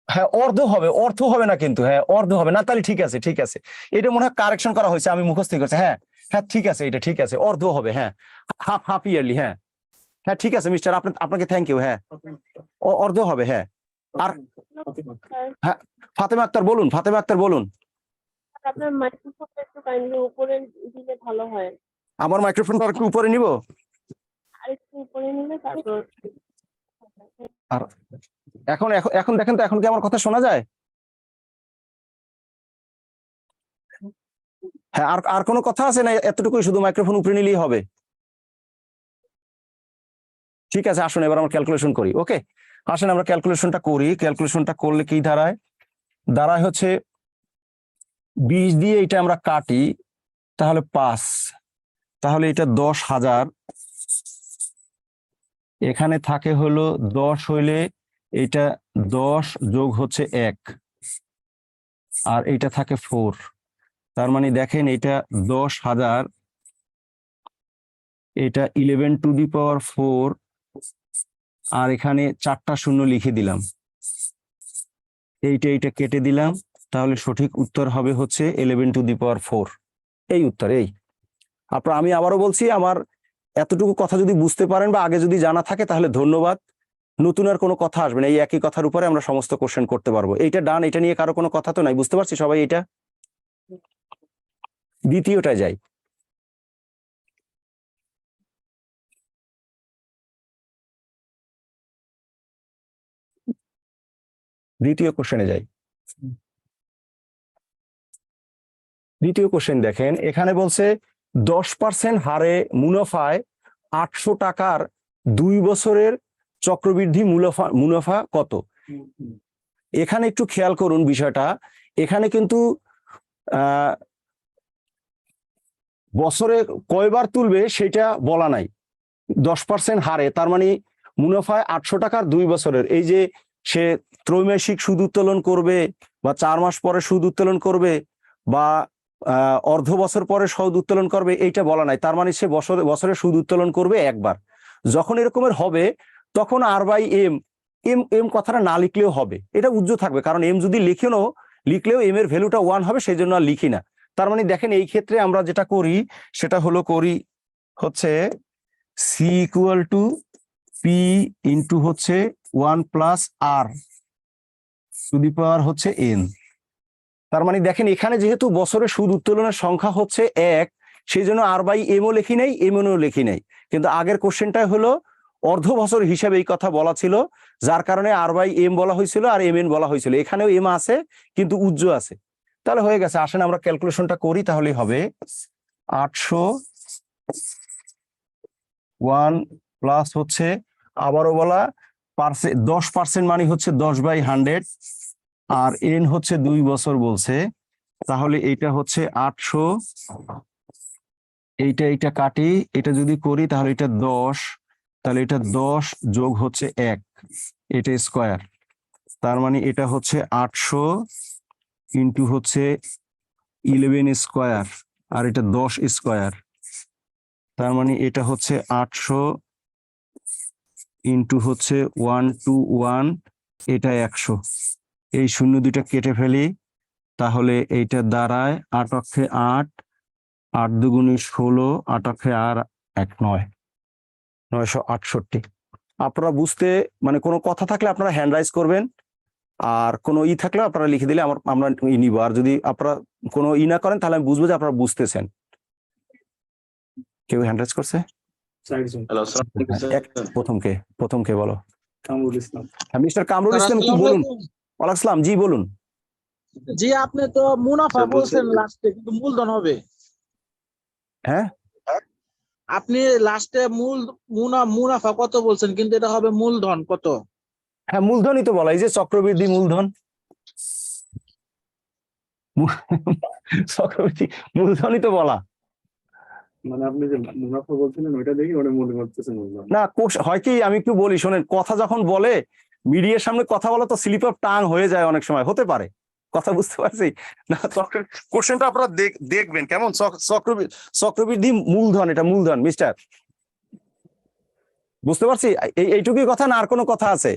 হ্যাঁ অর্ধ হবে, অর্থ হবে না কিন্তু, হ্যাঁ অর্ধ হবে না। তাহলে ঠিক আছে, ঠিক আছে, এটা মনে হয় কারেকশন করা হয়েছে, আমি মুখস্থ করছি। হ্যাঁ হ্যাঁ ঠিক আছে, এটা ঠিক আছে, অর্ধ হবে। হ্যাঁ, হাফ হাফ ইয়ারলি। হ্যাঁ হ্যাঁ ঠিক আছে মিস্টার, আপনাকে থ্যাংক ইউ। হ্যাঁ অর্ধ হবে। হ্যাঁ, আর হ্যাঁ ফাতেমা আক্তার বলুন, ফাতেমা আক্তার বলুন। আপনার মাইক্রোফোনটা একটু কাইন্ডলি উপরে দিলে ভালো হয়। আমার মাইক্রোফোনটা একটু উপরে নিব, আর একটু উপরে নিলে তারপর। আর এখন এখন এখন দেখেন তো, এখন কি আমার কথা শোনা যায়? হ্যাঁ, আর আর কোনো কথা আছে না? এতটুকুই, শুধু মাইক্রোফোন উপরে নিলেই হবে? ঠিক আছে, আসুন এবার আমরা ক্যালকুলেশন করি। ওকে, আসেন আমরা ক্যালকুলেশনটা করি। ক্যালকুলেশনটা করলে কি দাঁড়ায়? দাঁড়ায় হচ্ছে 20 দিয়ে এটা আমরা কাটি, তাহলে 5, তাহলে এটা 10,000। এখানে থাকে হলো 10 হইলে এটা 10 যোগ হচ্ছে 1, আর এটা থাকে 4। তার মানে দেখেন এটা 10,000, এটা 11 টু দি পাওয়ার 4, আর এখানে 4টা শূন্য লিখে দিলাম, এইটা কেটে দিলাম। তাহলে সঠিক উত্তর হবে হচ্ছে 11 টু দি পাওয়ার 4। এই উত্তর। এই আমি আবারও বলছি, আমার এতটুকু কথা যদি বুঝতে পারেন বা আগে যদি জানা থাকে তাহলে ধন্যবাদ। নতুন আর কোনো কথা আসবে না, এই একই কথার উপরে আমরা সমস্ত কোশ্চেন করতে পারবো। এইটা ডান, এটা নিয়ে কারো কোনো কথা তো নাই, বুঝতে পারছি সবাই? এটা দ্বিতীয়টায় যাই। দ্বিতীয় কোশ্চেনে যাই। দ্বিতীয় কোশ্চেন দেখেন, এখানে বলছে 10% হারে মুনাফায় 800 টাকার 2 বছরের চক্রবৃদ্ধি মুনাফা কত? এখানে একটু খেয়াল করুন বিষয়টা, এখানে কিন্তু বছরে কয়বার তুলবে সেটা বলা নাই। 10% হারে, তার মানে মুনাফায় 800 টাকার 2 বছরের। এই যে সে ত্রৈমাসিক সুদ উত্তোলন করবে, বা 4 মাস পরে সুদ উত্তোলন করবে, বা অর্ধ বছর পরে সুদ উত্তোলন করবে এইটা বলা নাই, তার মানে সে বছরে সুদ উত্তোলন করবে একবার। যখন এরকমের হবে তখন আর বাই এম, এম এম কথাটা না লিখলেও হবে, এটা উজ্জ্ব থাকবে, কারণ এম যদি লিখলেও এম এর ভ্যালুটা 1 হবে, সেই জন্য আর লিখি না। তার মানে দেখেন এই ক্ষেত্রে আমরা যেটা করি সেটা হলো হচ্ছে C equal to P into হচ্ছে 1 plus R two the power হচ্ছে এন। তার মানে দেখেন এখানে যেহেতু বছরে সুদ উত্তোলনের সংখ্যা হচ্ছে 1, সেই জন্য আর বাই এমও লিখি নাই, এমও লিখি নাই। কিন্তু আগের কোশ্চেনটাই হলো অর্ধ বছর হিসাবে এই কথা বলা ছিল, যার কারণে আর বাই এম বলা হয়েছিল আর এম এন বলা হয়েছিল। এখানেও এম আছে কিন্তু উজ্জ্ব আছে, তাহলে হয়ে গেছে। আসেন আমরা ক্যালকুলেশনটা করি, তাহলে হবে 801 প্লাস হচ্ছে আবারও বলা 10% মানে হচ্ছে 10/100, আর এন হচ্ছে 2 বছর বলছে, তাহলে এটা হচ্ছে 800, এইটা কাটি, এটা যদি করি তাহলে এটা 10, তাহলে এটা 10 যোগ হচ্ছে 1, এটা স্কয়ার। তার মানে এটা হচ্ছে 800 ইন্টু হচ্ছে 11 স্কয়ার, আর এটা 10 স্কয়ার। তার মানে এটা হচ্ছে 800 ইন্টু হচ্ছে 121, এটা 100। এই 0 দুইটা কেটে ফেলি, তাহলে এইটা দাঁড়ায় 8 অক্ষে 8, 8 দুগুণে 16, 8 অক্ষে আর 1 9, 968। আপনারা বুঝতে মানে কোনো কথা থাকলে আপনারা হ্যান্ড রাইজ করবেন, আর কোনো থাকলে আপনারা লিখে দিলে আমরা নিব। আর যদি আপনারা কোনো না করেন তাহলে আমি বুঝবো যে আপনারা বুঝতেছেন। কেউ হ্যান্ড রাইজ করছে? হ্যালো প্রথম কে বলো? কামরুল ইসলাম। হ্যাঁ, মিস্টার কামরুল ইসলাম, কি বলুন? ওয়ালাইকুম আসসালাম, জি বলুন। জি, আপনি তো মুনাফা স্যার, বলছেন লাস্টে, কিন্তু মূলধন হবে। হ্যাঁ, আপনি লাস্টে মুনাফা কত বলছেন, কিন্তু এটা হবে মূলধন কত? হ্যাঁ মূলধনই তো বলা, এই যে চক্রবৃদ্ধি মূলধন, চক্রবৃদ্ধি মূলধনই তো বলা। মানে আপনি যে মুনাফা বলছিলেন ওইটা দেখি ওটা মনে করতেছে মূলধন। না হয় কি, আমি একটু বলি শোনেন, কথা যখন বলে মিডিয়ার সামনে কথা বলা তো স্লিপ অফ টাং হয়ে যায়, অনেক সময় হতে পারে, কথা বুঝতে পারছি না। কোশ্চেনটা আপনারা দেখবেন কেমন, চক্রবৃদ্ধি মূলধন, এটা মূলধন মিস্টার, বুঝতে পারছি। এইটুকুই কথা না আর কোনো কথা আছে?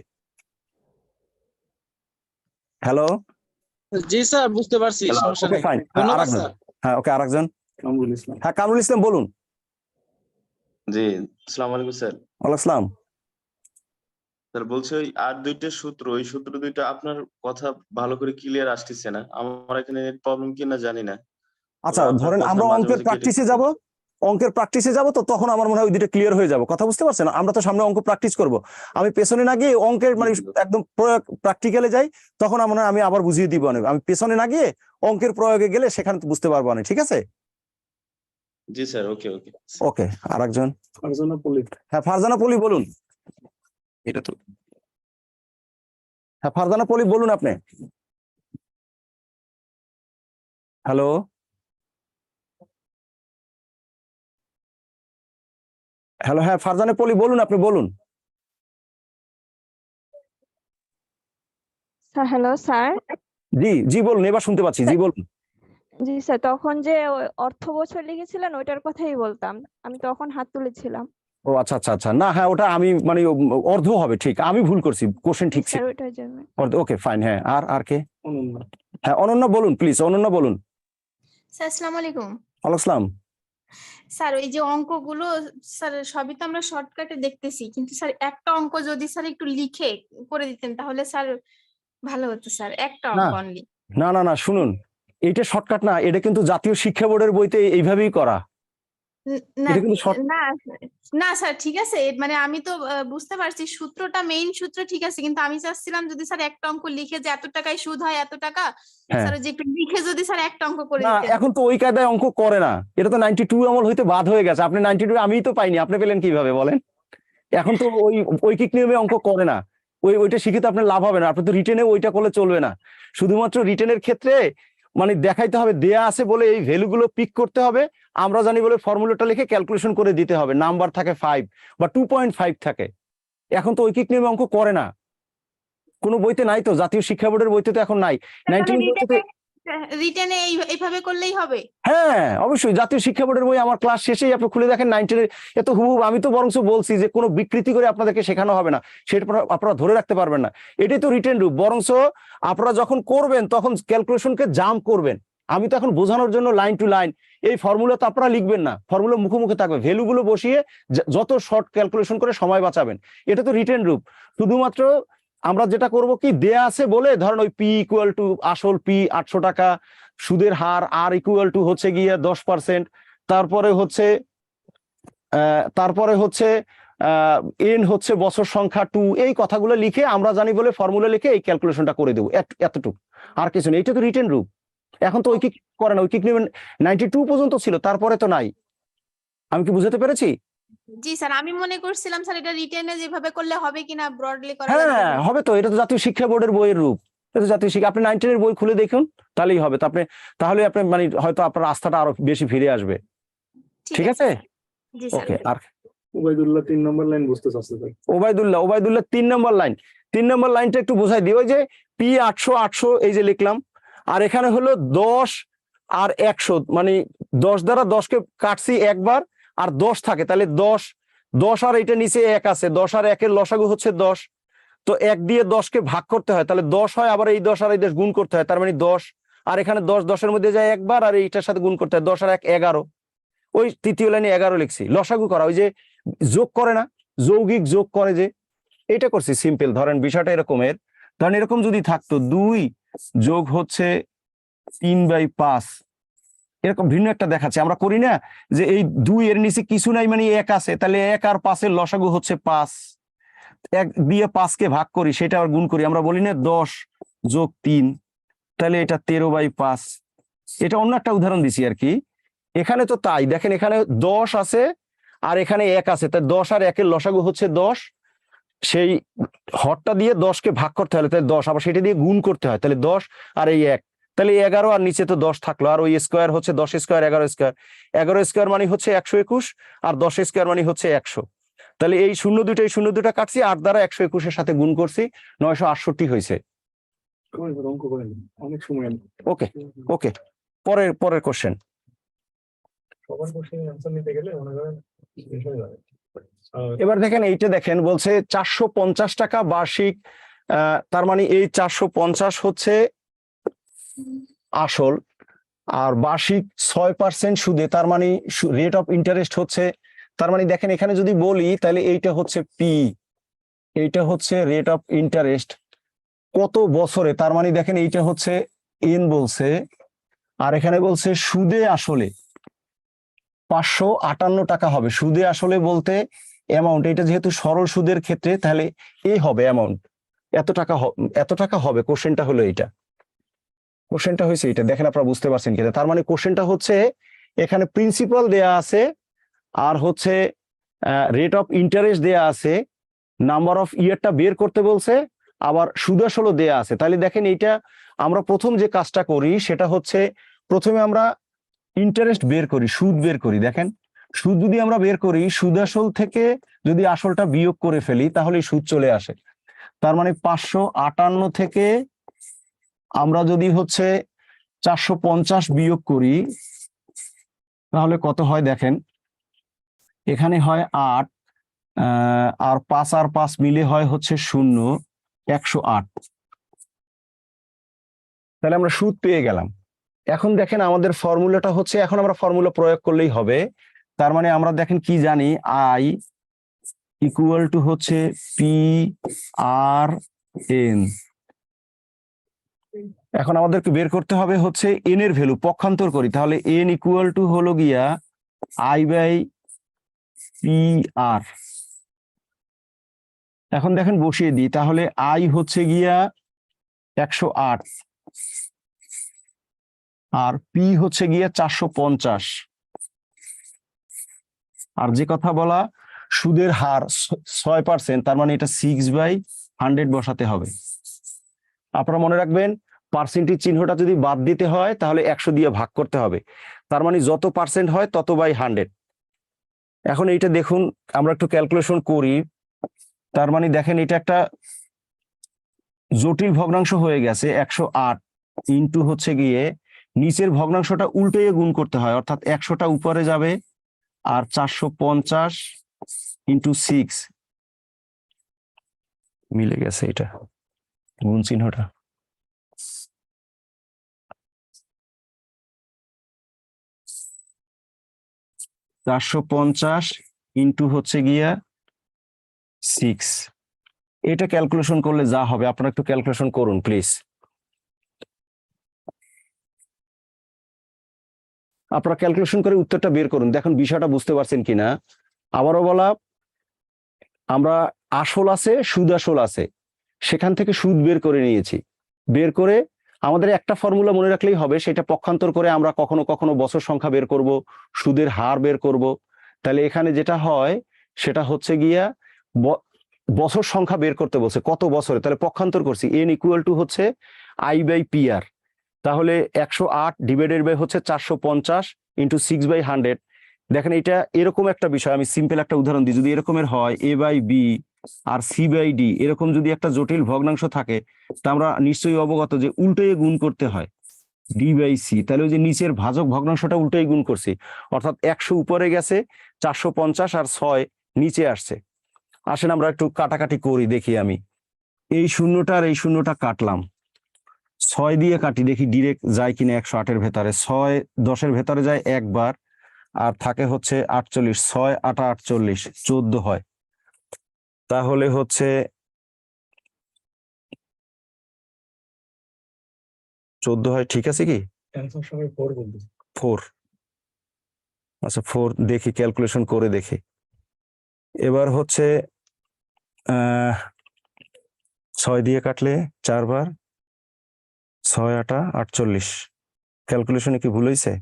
হ্যালো, জি স্যার, বুঝতে পারছি, সমস্যা ওকে নেই। ফাইন। ধন্যবাদ আরেকজন, স্যার। হ্যাঁ ওকে আরেকজন। কামরুল ইসলাম। হ্যাঁ কামরুল ইসলাম বলুন। জি, আসসালামু আলাইকুম স্যার। ওয়ালাইকুম আসসালাম। স্যার বলছি ওই আর দুইটা সূত্র, ওই সূত্র দুইটা আপনার কথা ভালো করে ক্লিয়ার আসতেছে না। আমার এখানে নেট প্রবলেম কিনা জানি না। আচ্ছা আপনার ধরেন কথা আমরা মাঝে অঙ্কের মাঝে প্র্যাকটিসে যাব, তো তখন আমার মনে হয় ওই দুটো ক্লিয়ার হয়ে যাবো, কথা বুঝতে পারছেন? আমরা তো সামনে অঙ্ক প্র্যাকটিস করব, আমি পেছনে না গিয়ে অঙ্কের মানে একদম প্রয়োগ প্র্যাকটিক্যালে যাই, তখন আমি আবার বুঝিয়ে দিব না। আমি পেছনে না গিয়ে অঙ্কের প্রয়োগে গেলে সেখানে তো বুঝতে পারবো না, ঠিক আছে? জি স্যার, ওকে। ওকে, আরেকজন। ফারজানা পল্লী। হ্যাঁ ফারজানা পলি বলুন। এটা তো হ্যাঁ ফারজানা পলি বলুন আপনি। হ্যালো, হ্যাঁ ফারজানা পলি বলুন, আপনি বলুন। Sir hello sir. জি বলুন, এবার শুনতে পাচ্ছি, জি বলুন। জি স্যার, তখন যে ওই অর্থ বছর লিখেছিলেন ওইটার কথাই বলতাম, আমি তখন হাত তুলেছিলাম। ও আচ্ছা, না হ্যাঁ ওটা আমি মানে অর্ধ হবে, ঠিক, আমি ভুল করছি, কোশ্চেন ঠিক ছিল। স্যার ওইটার জন্য। Okay fine. হ্যাঁ আর কে? অনন্য। হ্যাঁ অনন্য বলুন প্লিজ, অনন্য বলুন। স্যার আসসালামু আলাইকুম। ওয়ালাইকুম আসসালাম। স্যার ওই যে অঙ্কগুলো স্যার সবই তো আমরা শর্টকাটে দেখতেছি, কিন্তু স্যার একটা অঙ্ক যদি স্যার একটু লিখে করে দিতেন তাহলে স্যার ভালো হতো স্যার, একটা না অঙ্ক অনলি। না শুনুন, এইটা শর্টকাট না, এটা কিন্তু জাতীয় শিক্ষা বোর্ডের বইতে এইভাবেই করা। না এটা কিন্তু না না স্যার, ঠিক আছে, মানে আমি তো বুঝতে পারছি সূত্রটা, মেইন সূত্র ঠিক আছে, কিন্তু আমি চাচ্ছিলাম যদি স্যার একটা অঙ্ক লিখে যে এত টাকায় সুদ হয় এত টাকা, হ্যাঁ। স্যার যে একটু লিখে যদি স্যার একটা অঙ্ক করে না দিতেন। এখন তো ওই কায়দায় অঙ্ক করে না, এটা তো 92 আমল হইতে বাদ হয়ে গেছে। আপনি 92 আমিই তো পাইনি, আপনি পেলেন কিভাবে বলেন? এখন তো ওই ঐকিক নিয়মে অঙ্ক করে না, ওইটা শিখে তো আপনার লাভ হবে না, আপনি তো রিটেনে ওইটা করলে চলবে না। শুধুমাত্র রিটেনের ক্ষেত্রে মানে দেখাইতে হবে দেয়া আছে বলে এই ভ্যালুগুলো পিক করতে হবে, আমরা জানি বলে ফর্মুলাটা লিখে ক্যালকুলেশন করে দিতে হবে, নাম্বার থাকে 5 বা 2.5 থাকে। এখন তো ঐকিক নিয়মে অঙ্ক করে না, কোনো বইতে নাই তো, জাতীয় শিক্ষা বোর্ডের বইতে তো এখন নাই। 91 বইতে রিটেনে এইভাবে করলেই হবে? হ্যাঁ অবশ্যই, জাতীয় শিক্ষা বোর্ডের বই আমার ক্লাস শেষেই আপনি খুলে দেখেন 9-10 এত হুবহু। আমি তো বরঞ্চ বলছি যে কোনো বিকৃতি করে আপনাদেরকে শেখানো হবে না, সেটা আপনারা ধরে রাখতে পারবেন না। এটাই তো রিটেন রূপ। বরঞ্চ আপনারা যখন করবেন তখন ক্যালকুলেশনকে জাম্প করবেন। আমি তো এখন বোঝানোর জন্য লাইন টু লাইন এই ফর্মুলা তো আপনারা লিখবেন না, ফর্মুলা মুখে মুখে থাকবে, ভ্যালুগুলো বসিয়ে যত শর্ট ক্যালকুলেশন করে সময় বাঁচাবেন। এটা তো রিটেন রূপ। শুধুমাত্র আমরা যেটা করব কি, দেয়া আছে বলে ধরেন ওই পি ইকুয়াল টু আসল পি 800 টাকা, সুদের হার আর ইকুয়াল টু হচ্ছে গিয়ে 10%, তারপরে হচ্ছে এন হচ্ছে বছর সংখ্যা 2, এই কথাগুলো লিখে আমরা জানি বলে ফর্মুলা লিখে এই ক্যালকুলেশনটা করে দেবো, এতটুকু, আর কিছু নেই। এটা তো রিটেন রূপ। এখন তো ঐকিক করে না, ঐকিক নেবেন 92 পর্যন্ত ছিল, তারপরে তো নাই। আমি কি বুঝাতে পেরেছি? জি স্যার, আমি মনে করছিলাম স্যার এটা রিটেনে যেভাবে করলে হবে কিনা, ব্রডলি করা লাগবে হ্যাঁ কিনা। হবে তো, এটা তো জাতীয় শিক্ষা বোর্ডের বইয়ের রূপ। এটা তো জাতীয় শিক্ষা, আপনি 9-10 এর বই খুলে দেখুন, তাহলেই হবে। তো তাহলে আপনি মানে হয়তো আপনার আস্থাটা আরো বেশি ফিরে আসবে। ঠিক আছে, জি স্যার। ওকে। আর ওবায়দুল্লাহ 3 নম্বর লাইন বুঝতে চাচ্ছে স্যার। ওবায়দুল্লাহ 3 নম্বর লাইন, 3 নম্বর লাইনটা একটু বোঝাই দিই। ওই যে পি 800 এই যে লিখলাম, আর এখানে হলো 10 আর 100, মানে 10 দ্বারা 10কে কাটছি একবার, আর 10 থাকে, তাহলে 10 আর এটা নিচে 1 আছে, 10 আর 1 এর লসাগু হচ্ছে 10। তো 1 দিয়ে 10কে ভাগ করতে হয়, তাহলে 10 হয়, আবার এই 10 আর এই 10 গুণ করতে হয়, তার মানে 10, আর এখানে 10 এর মধ্যে যায় একবার, আর এইটার সাথে গুণ করতে হয়, 10 আর 1 11। ওই তৃতীয় লাইনে 11 লিখছি। লসাগু করা, ওই যে যোগ করে না, যৌগিক যোগ করে যে, এটা করছি সিম্পল। ধরেন বিষয়টা এরকমের, ধরেন এরকম যদি থাকতো 2 যোগ হচ্ছে 3/5, এরকম ভিন্ন একটা দেখাচ্ছে, আমরা করি না যে এই 2 এর নিচে কিছু নাই মানে 1 আছে, তাহলে 1 আর 5 এর লসাগু হচ্ছে 5, 1 দিয়ে 5কে ভাগ করি, সেটা আবার গুণ করি, আমরা বলি না 10 যোগ 3, তাহলে এটা 13/5। এটা অন্য একটা উদাহরণ দিছি আর কি। এখানে তো তাই, দেখেন এখানে 10 আছে আর এখানে 1 আছে, তাই 10 আর 1 এর লসাগু হচ্ছে 10, সেই হরটা দিয়ে 10কে ভাগ করতে হলে তাহলে 10, আবার সেটা দিয়ে গুণ করতে হয়, তাহলে 10 আর এই 1, তাহলে 11, আর নিচে তো 10 থাকলো, আর ওই স্কোয়ার হচ্ছে 10 স্কোয়ার 11 স্কোয়ার, 11 স্কোয়ার মানে হচ্ছে 121, আর 10 স্কোয়ার মানে হচ্ছে 100। তাহলে এই 0 দুটা কাটছি, 8 দ্বারা 121 এর সাথে গুণ করছি, 968 হয়েছে। অঙ্ক করেন, অনেক সময় ওকে ওকে, পরের কোশ্চেন। সবার কোশ্চেনের অ্যান্সার নিতে গেলে মনে করেন শেষ হয়ে যাবে। এবার দেখেন এইটা দেখেন, বলছে 450 টাকা বার্ষিক, তার মানে এই 450 হচ্ছে আসল, আর বার্ষিক 6% সুদে, তার মানে রেট অফ ইন্টারেস্ট হচ্ছে, তার মানে দেখেন এখানে যদি বলি তাহলে এইটা হচ্ছে পি, এইটা হচ্ছে রেট অফ ইন্টারেস্ট কত বছরে, তার মানে দেখেন এইটা হচ্ছে এন বলছে, আর এখানে বলছে সুদে আসলে 558 টাকা হবে। সুদে আসলে বলতে অ্যামাউন্ট, এটা যেহেতু সরল সুদের ক্ষেত্রে তাহলে এই হবে অ্যামাউন্ট, এত টাকা হবে। কোশ্চেনটা হলো এইটা, কোশ্চেনটা হয়েছে এটা, দেখেন আপনারা বুঝতে পারছেন কিনা। তার মানে কোশ্চেনটা হচ্ছে এখানে প্রিন্সিপাল দেয়া আছে, আর হচ্ছে রেট অফ ইন্টারেস্ট দেয়া আছে, নাম্বার অফ ইয়ারটা বের করতে বলছে, আবার সুদ আসলও দেয়া আছে। তাহলে দেখেন এইটা আমরা প্রথম যে কাজটা করি সেটা হচ্ছে প্রথমে আমরা ইন্টারেস্ট বের করি, সুদ বের করি। দেখেন সুদ যদি আমরা বের করি, সুদ আসল থেকে যদি আসলটা বিয়োগ করে ফেলি তাহলে সুদ চলে আসে। তার মানে 558 থেকে আমরা যদি হচ্ছে 450 বিয়োগ করি তাহলে কত হয় দেখেন, এখানে হয় 8, আর 5 আর 5 মিলে হয় হচ্ছে 0, 108। তাহলে আমরা সুদ পেয়ে গেলাম। এখন দেখেন আমাদের ফর্মুলাটা হচ্ছে, এখন আমরা ফর্মুলা প্রয়োগ করলেই হবে। তার মানে আমরা দেখেন কি জানি, আই ইকুয়াল টু হচ্ছে পি আর এন। এখন আমাদেরকে বের করতে হবে হচ্ছে এন এর ভ্যালু, পক্ষান্তর করি, তাহলে এন ইকুয়াল টু হলো গিয়া আই বাই পি আর। এখন দেখেন বসিয়ে দিই, তাহলে আই হচ্ছে গিয়া 108, আর পি হচ্ছে গিয়া 450, আর যে কথা বলা সুদের হার 6%, তার মানে এটা 6/100 বসাতে হবে। আপনারা মনে রাখবেন পার্সেন্টেজ চিহ্নটা যদি বাদ দিতে হয় তাহলে 100 দিয়ে ভাগ করতে হবে, তার মানে যত পার্সেন্ট হয় তত বাই 100। এখন এইটা দেখুন আমরা একটু ক্যালকুলেশন করি, তার মানে দেখেন এটা একটা জটিল ভগ্নাংশ হয়ে গেছে, 108 ইন্টু হচ্ছে গিয়ে নিচের ভগ্নাংশটা উল্টে গুণ করতে হয়, অর্থাৎ 100টা উপরে যাবে আর 450 ইন্টু 6 মিলে গেছে, এটা গুণ চিহ্নটা। $450 ইন্টু হচ্ছে গিয়া 6, এটা ক্যালকুলেশন করলে যা হবে আপনারা একটু ক্যালকুলেশন করুন প্লিজ। আপনারা ক্যালকুলেশন করে উত্তরটা বের করুন, দেখুন বিষয়টা বুঝতে পারছেন কিনা। আবারও বলা, আমরা আসল আছে, সুদ আসল আছে, সেখান থেকে সুদ বের করে নিয়েছি। বের করে আমাদের একটা ফর্মুলা মনে রাখলেই হবে, সেটা পক্ষান্তর করে আমরা কখনো কখনো বছর সংখ্যা বের করব, সুদের হার বের করব। তাহলে এখানে যেটা হয় সেটা হচ্ছে গিয়া বছর সংখ্যা বের করতে বলছে, কত বছরে, তাহলে পক্ষান্তর করছি, n ইকুয়াল টু হচ্ছে I/PR। তাহলে 108 ডিভাইডেড বাই হচ্ছে 450 ইন্টু 6/100। দেখেন এটা এরকম একটা বিষয়, আমি সিম্পল একটা উদাহরণ দিই, যদি এরকমের হয় A/B আর C/D, এরকম যদি একটা জটিল ভগ্নাংশ থাকে, তা আমরা নিশ্চয়ই অবগত যে উল্টে গুণ করতে হয়, D/C। তাহলে ওই যে নিচের ভাজক ভগ্নাংশটা উল্টে গুণ করছি, অর্থাৎ 100 উপরে গেছে, 450 আর 6 নিচে আসছে। আসেন আমরা একটু কাটাকাটি করি, দেখি আমি এই শূন্যটা আর এই শূন্যটা কাটলাম, 6 দিয়ে কাটি, দেখি ডিরেক্ট যায় কিনা 108-এর ভেতরে। 6 10-এর ভেতরে যায় একবার, আর থাকে হচ্ছে 48, 6 8 48, 14 হয়। তাহলে হচ্ছে 14 হয়, ঠিক আছে কি? অ্যান্সার সবাই 4 বলতে। 4, আচ্ছা 4 দেখি, ক্যালকুলেশন করে দেখি। এবার হচ্ছে 6 দিয়ে কাটলে 4 বার, 6 8 48, ক্যালকুলেশনে কি ভুল হয়েছে?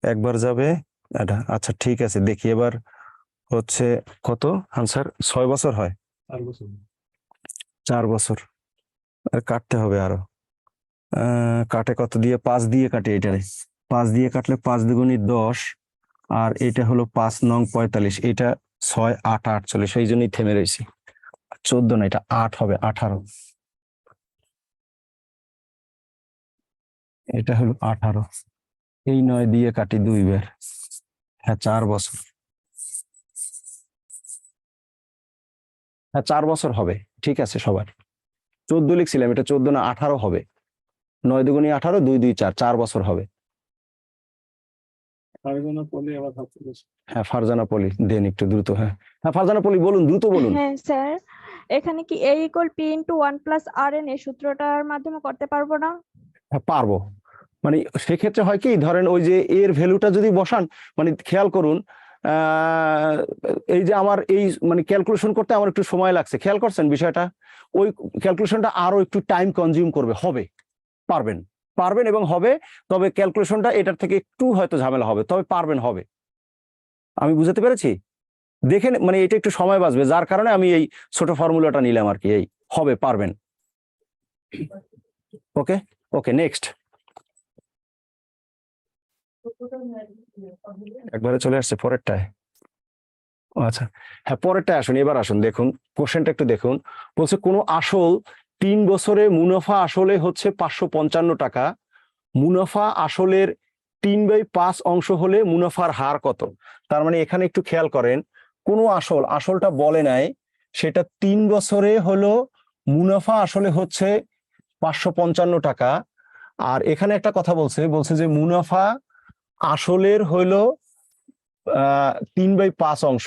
একবার যাবে এটা, আচ্ছা ঠিক আছে, দেখি এবার হচ্ছে কত আনসার। 6 বছর হয়, 4 বছর। 4 বছর, আর কাটতে হবে আরো। কাটে কত দিয়ে? 5 দিয়ে কাটে এটারে, 5 দিয়ে কাটলে 5 দুগুণী 10, আর এটা হলো 5 নং 45, এটা 6 8 48, এই জন্যই থেমে রয়েছি। 14 না, এটা 8 হবে, 18, এটা হলো 18। এই 9 দিয়ে কাটি 2 বার, হ্যাঁ 4 বছর, হ্যাঁ 4 বছর হবে, ঠিক আছে সবার। 14 লিখছিলাম, এটা 14 না 18 হবে, 9 দুগুণী 18, 2 2 4, 4 বছর হবে। ফারজানা পলি আবার ভাবতে বসে। হ্যাঁ ফারজানা পলি দেন একটু দ্রুত, হ্যাঁ হ্যাঁ ফারজানা পলি বলুন, দ্রুত বলুন। হ্যাঁ স্যার, এখানে কি A = P × 1 + Rn এই সূত্রটার মাধ্যমে করতে পারবো না? হ্যাঁ পারবো, মানে সেক্ষেত্রে হয় কি, ধরেন ওই যে এর ভ্যালুটা যদি বসান, মানে খেয়াল করুন, এই যে আমার এই মানে ক্যালকুলেশন করতে আমার একটু সময় লাগছে, খেয়াল করছেন বিষয়টা, ওই ক্যালকুলেশনটা আরো একটু টাইম কনজিউম করবে, হবে, পারবেন পারবেন এবং হবে, তবে ক্যালকুলেশনটা এটার থেকে একটু হয়তো ঝামেলা হবে, তবে পারবেন, হবে। আমি বুঝাতে পেরেছি? দেখেন মানে এটা একটু সময় বাঁচবে, যার কারণে আমি এই ছোট ফর্মুলাটা নিলাম আর কি, এই হবে, পারবেন। ওকে ওকে, নেক্সট। একবারে চলে আসছে পরেরটায়, আচ্ছা হ্যাঁ পরেরটায় আসুন, এবার আসুন, দেখুন কোশ্চেনটা একটু দেখুন। বলছে কোনো আসল 3 বছরে মুনাফা আসলে হচ্ছে 555 টাকা, মুনাফা আসলের 3/5 অংশ হলে মুনাফার হার কত? তার মানে এখানে একটু খেয়াল করেন, কোনো আসলটা বলে নাই, সেটা 3 বছরে হলো মুনাফা আসলে হচ্ছে 555 টাকা। আর এখানে একটা কথা বলছে যে মুনাফা আসলের হইলো 3/5 অংশ,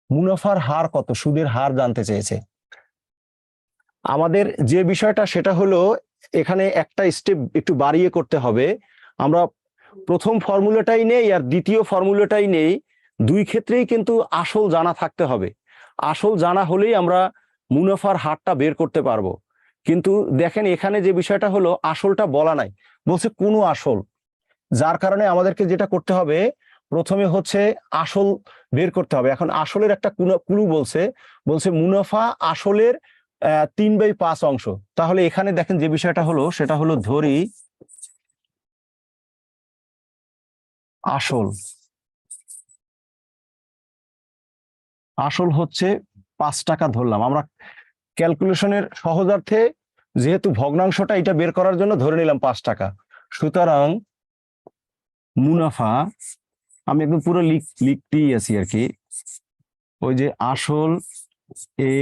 মুনাফার হার কত, সুদের হার জানতে চেয়েছে। আমাদের যে বিষয়টা সেটা হলো এখানে একটা স্টেপ একটু বাড়িয়ে করতে হবে, আমরা প্রথম ফর্মুলাটাই নেই আর দ্বিতীয় ফর্মুলাটাই নেই, দুই ক্ষেত্রেই কিন্তু আসল জানা থাকতে হবে। আসল জানা হলেই আমরা মুনাফার হারটা বের করতে পারবো। কিন্তু দেখেন এখানে যে বিষয়টা হলো আসলটা বলা নাই, বলছে কোনো আসল, যার কারণে আমাদেরকে যেটা করতে হবে প্রথমে হচ্ছে আসল বের করতে হবে। এখন আসলের একটা ক্লু বলছে মুনাফা আসলের 3/5 অংশ। তাহলে এখানে দেখেন যে বিষয়টা হলো সেটা হলো, ধরি আসল হচ্ছে 5 টাকা ধরলাম, আমরা ক্যালকুলেশনের সহজার্থে যেহেতু ভগ্নাংশটা এটা বের করার জন্য ধরে নিলাম 5 টাকা, সুতরাং মুনাফা আমি একদম পুরো লিখতেই আছি আর কি, ওই যে আসল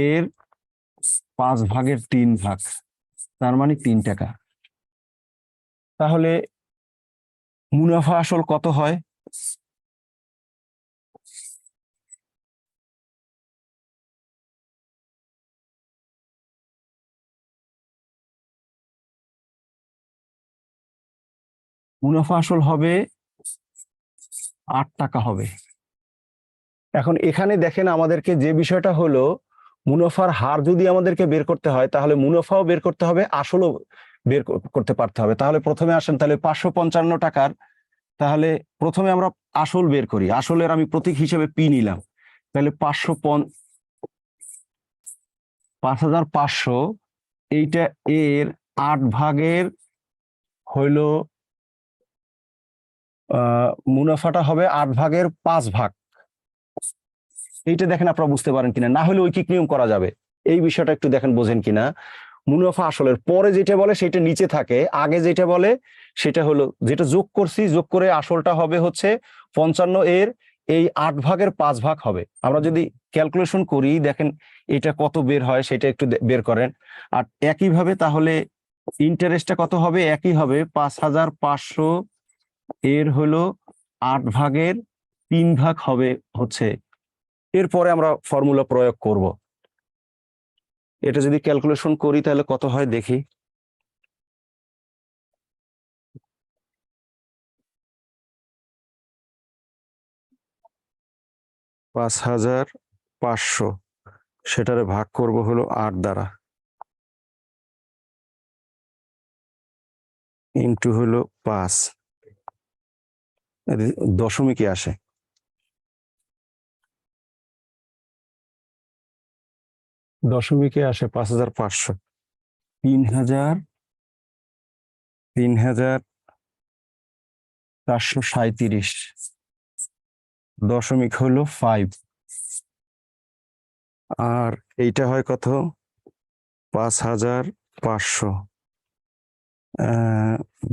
এর 5/3 তার মানে 3 টাকা। তাহলে মুনাফা আসল কত হয়? মুনাফা আসল হবে 8 টাকা হবে। এখন এখানে দেখেন আমাদেরকে যে বিষয়টা হলো, মুনাফার হার যদি আমাদেরকে বের করতে হয় তাহলে মুনাফাও বের করতে হবে, আসলও বের করতে পারতে হবে। তাহলে প্রথমে আসেন, তাহলে 555 টাকার, তাহলে প্রথমে আমরা আসল বের করি। আসলের আমি প্রতীক হিসেবে পি নিলাম, তাহলে 5500, এইটা এর 8 ভাগের হইল মুনাফাটা হবে 8/5 এইটা দেখেন আপনারা বুঝতে পারেন কিনা, না হলে ঐকিক নিয়ম করা যাবে। এই বিষয়টা একটু দেখেন বোঝেন কিনা। মুনাফা আসলের পরে যেটা বলে সেটা নিচে থাকে, আগে যেটা বলে সেটা হলো যেটা যোগ করছি, যোগ করে আসলটা হবে হচ্ছে 55 এর এই 8/5 হবে। আমরা যদি ক্যালকুলেশন করি দেখেন এটা কত বের হয় সেটা একটু বের করেন। আর একইভাবে তাহলে ইন্টারেস্টটা কত হবে? একই হবে, 5500 এর হলো 8/3 হবে হচ্ছে। এরপরে আমরা ফর্মুলা প্রয়োগ করব। এটা যদি ক্যালকুলেশন করি তাহলে কত হয় দেখি। $5500 সেটারে ভাগ করব হলো 8 দ্বারা, ইন্টু হলো 5, দশমিকে আসে। দশমিকে আসে 5500, 3437, দশমিক হলো 5, আর এইটা হয় কত? 5500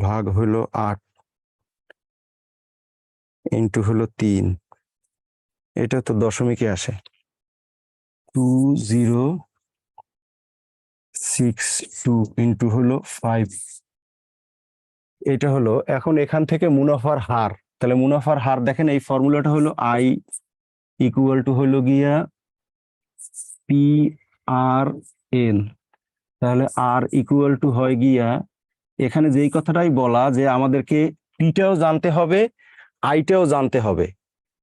ভাগ হলো 8 ইন্টু হলো 3, এটা তো দশমিকে আসে, 2062 ইন্টু হলো 5। এটা হলো, এখন এখান থেকে মুনাফার হার, তাহলে মুনাফার হার দেখেন এই ফর্মুলাটা হলো আই ইকুয়াল টু হলো গিয়া PRN। তাহলে আর ইকুয়াল টু হয় গিয়া, এখানে যেই কথাটাই বলা যে আমাদেরকে পিটাও জানতে হবে, আইটাও জানতে হবে।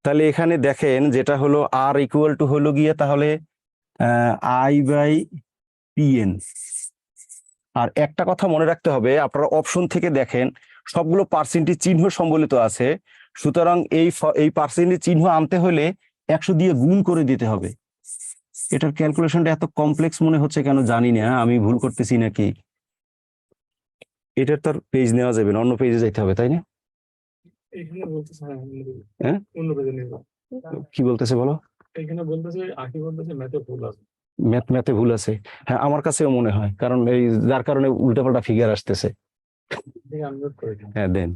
তাহলে এখানে দেখেন যেটা হলো আর ইকুয়াল টু হলো গিয়া তাহলে I/PN। আর একটা কথা মনে রাখতে হবে, আপনারা অপশন থেকে দেখেন সবগুলো পার্সেন্টেজ চিহ্ন সম্বলিত আছে, সুতরাং এই পার্সেন্টেজ চিহ্ন আনতে হলে 100 দিয়ে গুণ করে দিতে হবে। এটার ক্যালকুলেশনটা এত কমপ্লেক্স মনে হচ্ছে কেন জানি না, আমি ভুল করতেছি নাকি। এটার তার পেজ নেওয়া যাবে না, অন্য পেজে যাইতে হবে, তাই না? এখানে বলতেছে হ্যাঁ? অন্য পেজে নিয়ে যাও। কি বলতেছে বলো? এখানে বলতেছে আকি বলতেছে ম্যাথে ভুল আছে। ম্যাথে ভুল আছে, হ্যাঁ আমার কাছেও মনে হয়, কারণ এই যার কারণে উল্টাপাল্টা ফিগার আসতেছে। আমি নোট করে দিই। হ্যাঁ দেন।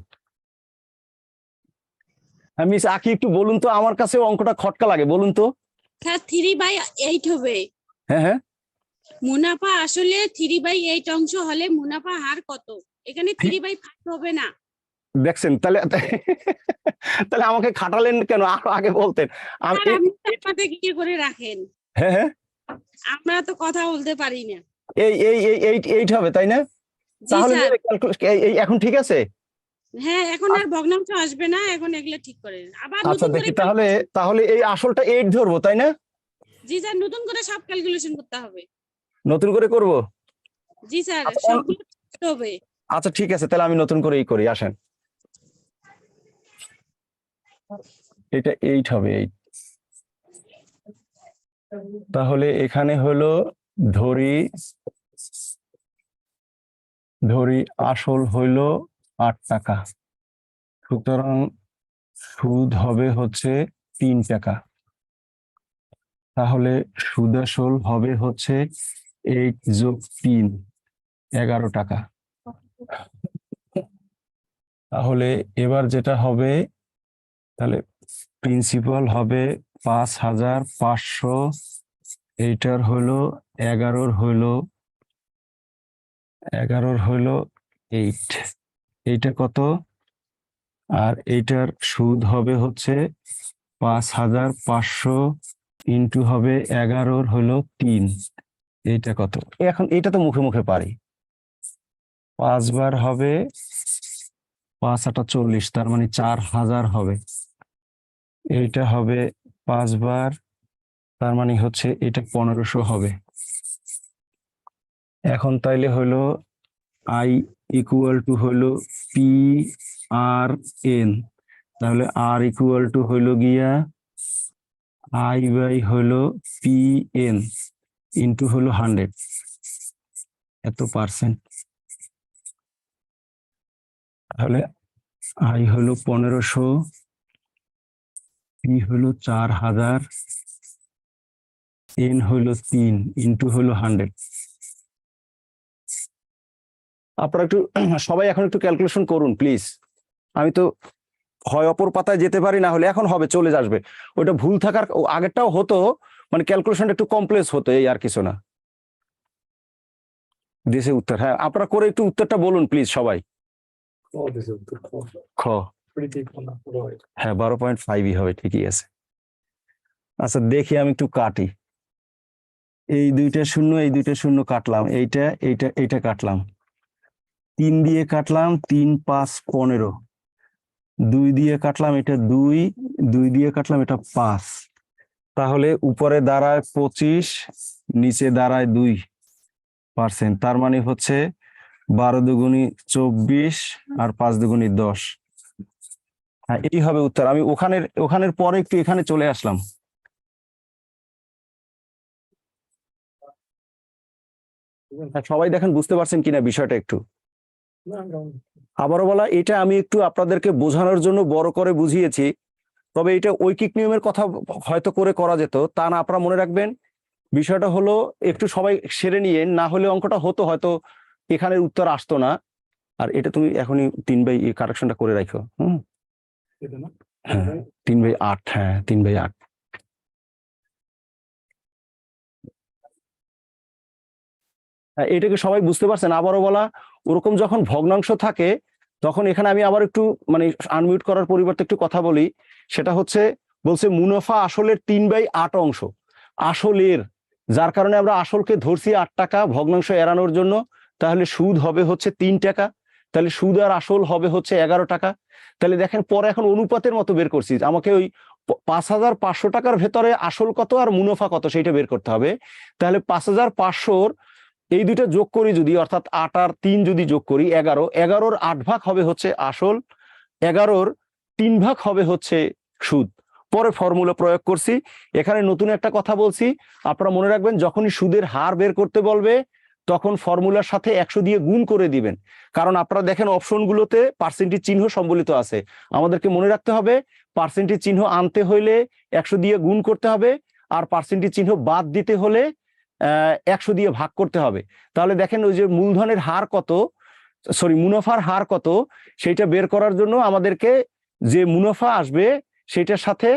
আমি আকি একটু বলুন তো, আমার কাছে অঙ্কটা খটকা লাগে, বলুন তো। স্যার 3/8 হবে। হ্যাঁ হ্যাঁ, মুনাফা আসলে 3/8 অংশ হলে মুনাফা হার কত? এখানে 3/5 হবে না। দেখছেন তাহলে তাহলে আমাকে খাটালেন কেন, আরো আগে বলতেন। আমি আর আপনি তারপরে কি করে রাখেন? হ্যাঁ হ্যাঁ, আমরা তো কথা বলতে পারি না। এইট হবে তাই না? জি তাহলে স্যার। এখন ঠিক আছে। হ্যাঁ, এখন আর ভগ্নাংশ আসবে না, এখন এগুলো ঠিক করে আবার আচ্ছা নতুন করে দেখি, তাহলে এই আসলটা 8 ধরবো তাই না? জি স্যার, নতুন করে সব ক্যালকুলেশন করতে হবে। নতুন করে করব? জি স্যার, আচ্ছা, সবগুলো করতে হবে। আচ্ছা ঠিক আছে, তাহলে আমি নতুন করেই করি, আসেন। এটা 8 হবে, 8। তাহলে এখানে হলো ধরি আসল হইল 8 টাকা, সুতরাং সুদ হবে হচ্ছে 3 টাকা। তাহলে সুদ আসল হবে হচ্ছে 8 + 3, 11 টাকা। তাহলে এবার যেটা হবে, তাহলে প্রিন্সিপাল হবে 5,500, এইটার হলো 11 হলো 8, এইটা কত? আর এইটার সুদ হবে হচ্ছে 5,500 ইন্টু হবে 11 হলো 3, এইটা কত? এখন এটা তো মুখে মুখে পারি, 5 বার হবে 5 8 40, তার মানে 4,000 হবে। এইটা হবে 5 বার, তার মানে হচ্ছে এটা 1500 হবে। এখন তাইলে হলো আই ইকুয়াল টু হলো পি আর এন, তাহলে আর ইকুয়াল টু হলো গিয়া আই বাই হলো পি এন ইন্টু হলো 100, এত পার্সেন্ট। তাহলে আই হলো 1500, পি হলো 4000, এন হলো 3 ইন্টু হলো 100। আপনারা একটু সবাই এখন একটু ক্যালকুলেশন করুন প্লিজ। আমি তো হয় অপর পাতায় যেতে পারি, না হলে এখন হবে চলে আসবে। ওইটা ভুল থাকার আগেরটাও হতো, মানে ক্যালকুলেশনটা একটু কমপ্লেক্স হতো, এই আর কিছু না। দেশে উত্তর, হ্যাঁ আপনারা করে একটু উত্তরটা বলুন প্লিজ সবাই। খ, হ্যাঁ 12.5 হবে, ঠিকই আছে। আচ্ছা দেখি আমি একটু কাটি, এই দুইটা শূন্য এই দুইটা শূন্য কাটলাম, এইটা কাটলাম, 3 দিয়ে কাটলাম, 3 5 15, 2 দিয়ে কাটলাম, এটা 2 দিয়ে কাটলাম, এটা 5, তাহলে উপরে দাঁড়ায় 25, নিচে দাঁড়ায় 2%, তার মানে হচ্ছে 12 দুগুণী 24 আর 5 দুগুণী 10। হ্যাঁ এই হবে উত্তর। আমি ওখানের পরে একটু এখানে চলে আসলাম। সবাই দেখেন বুঝতে পারছেন কিনা বিষয়টা একটু। আবারও বলা, এটা আমি একটু আপনাদেরকে বোঝানোর জন্য বড় করে বুঝিয়েছি, তবে এটা ঐকিক নিয়মের কথা হয়তো করে করা যেত, তা না। আপনারা মনে রাখবেন বিষয়টা হলো একটু সবাই সেরে নিয়ে, না হলে অঙ্কটা হতো হয়তো এখানের উত্তর আসতো না। আর এটা তুমি এখনই 3/, কারেকশনটা করে রাখো। হ্যাঁ 3/8, হ্যাঁ 3/8। হ্যাঁ এটাকে সবাই বুঝতে পারছেন? আবারও বলা, ওরকম যখন ভগ্নাংশ থাকে তখন এখানে আমি আবার একটু মানে আনমিউট করার পরিবর্তে একটু কথা বলি। সেটা হচ্ছে বলছে মুনাফা আসলের 3/8 অংশ, আসলের, যার কারণে আমরা আসলকে ধরছি 8 টাকা ভগ্নাংশ এড়ানোর জন্য। তাহলে সুদ হবে হচ্ছে 3 টাকা, তাহলে সুদ আর আসল হবে হচ্ছে 11 টাকা। তাহলে দেখেন পরে এখন অনুপাতের মতো বের করছি, আমাকে ওই 5,500 টাকার ভেতরে আসল কত আর মুনাফা কত সেইটা বের করতে হবে। তাহলে 5,500 এই দুইটা যোগ করি যদি, অর্থাৎ 8 আর 3 যদি যোগ করি 11, 11-র 8 ভাগ হবে হচ্ছে আসল, 11-র 3 ভাগ হবে হচ্ছে সুদ। পরে ফর্মুলা প্রয়োগ করছি। এখানে নতুন একটা কথা বলছি, আপনারা মনে রাখবেন যখনই সুদের হার বের করতে বলবে তখন ফর্মুলার সাথে 100 দিয়ে গুণ করে দিবেন। কারণ আপনারা দেখেন অপশনগুলোতে পার্সেন্টেজ চিহ্ন সম্বলিত আছে, আমাদেরকে মনে রাখতে হবে পার্সেন্টেজ চিহ্ন আনতে হইলে 100 দিয়ে গুণ করতে হবে, আর পার্সেন্টেজ চিহ্ন বাদ দিতে হলে 100 দিয়ে ভাগ করতে হবে। তাহলে দেখেন ওই যে মূলধনের হার কত, সরি মুনাফার হার কত, সেইটা বের করার জন্য আমাদেরকে যে মুনাফা আসবে সেটার সাথে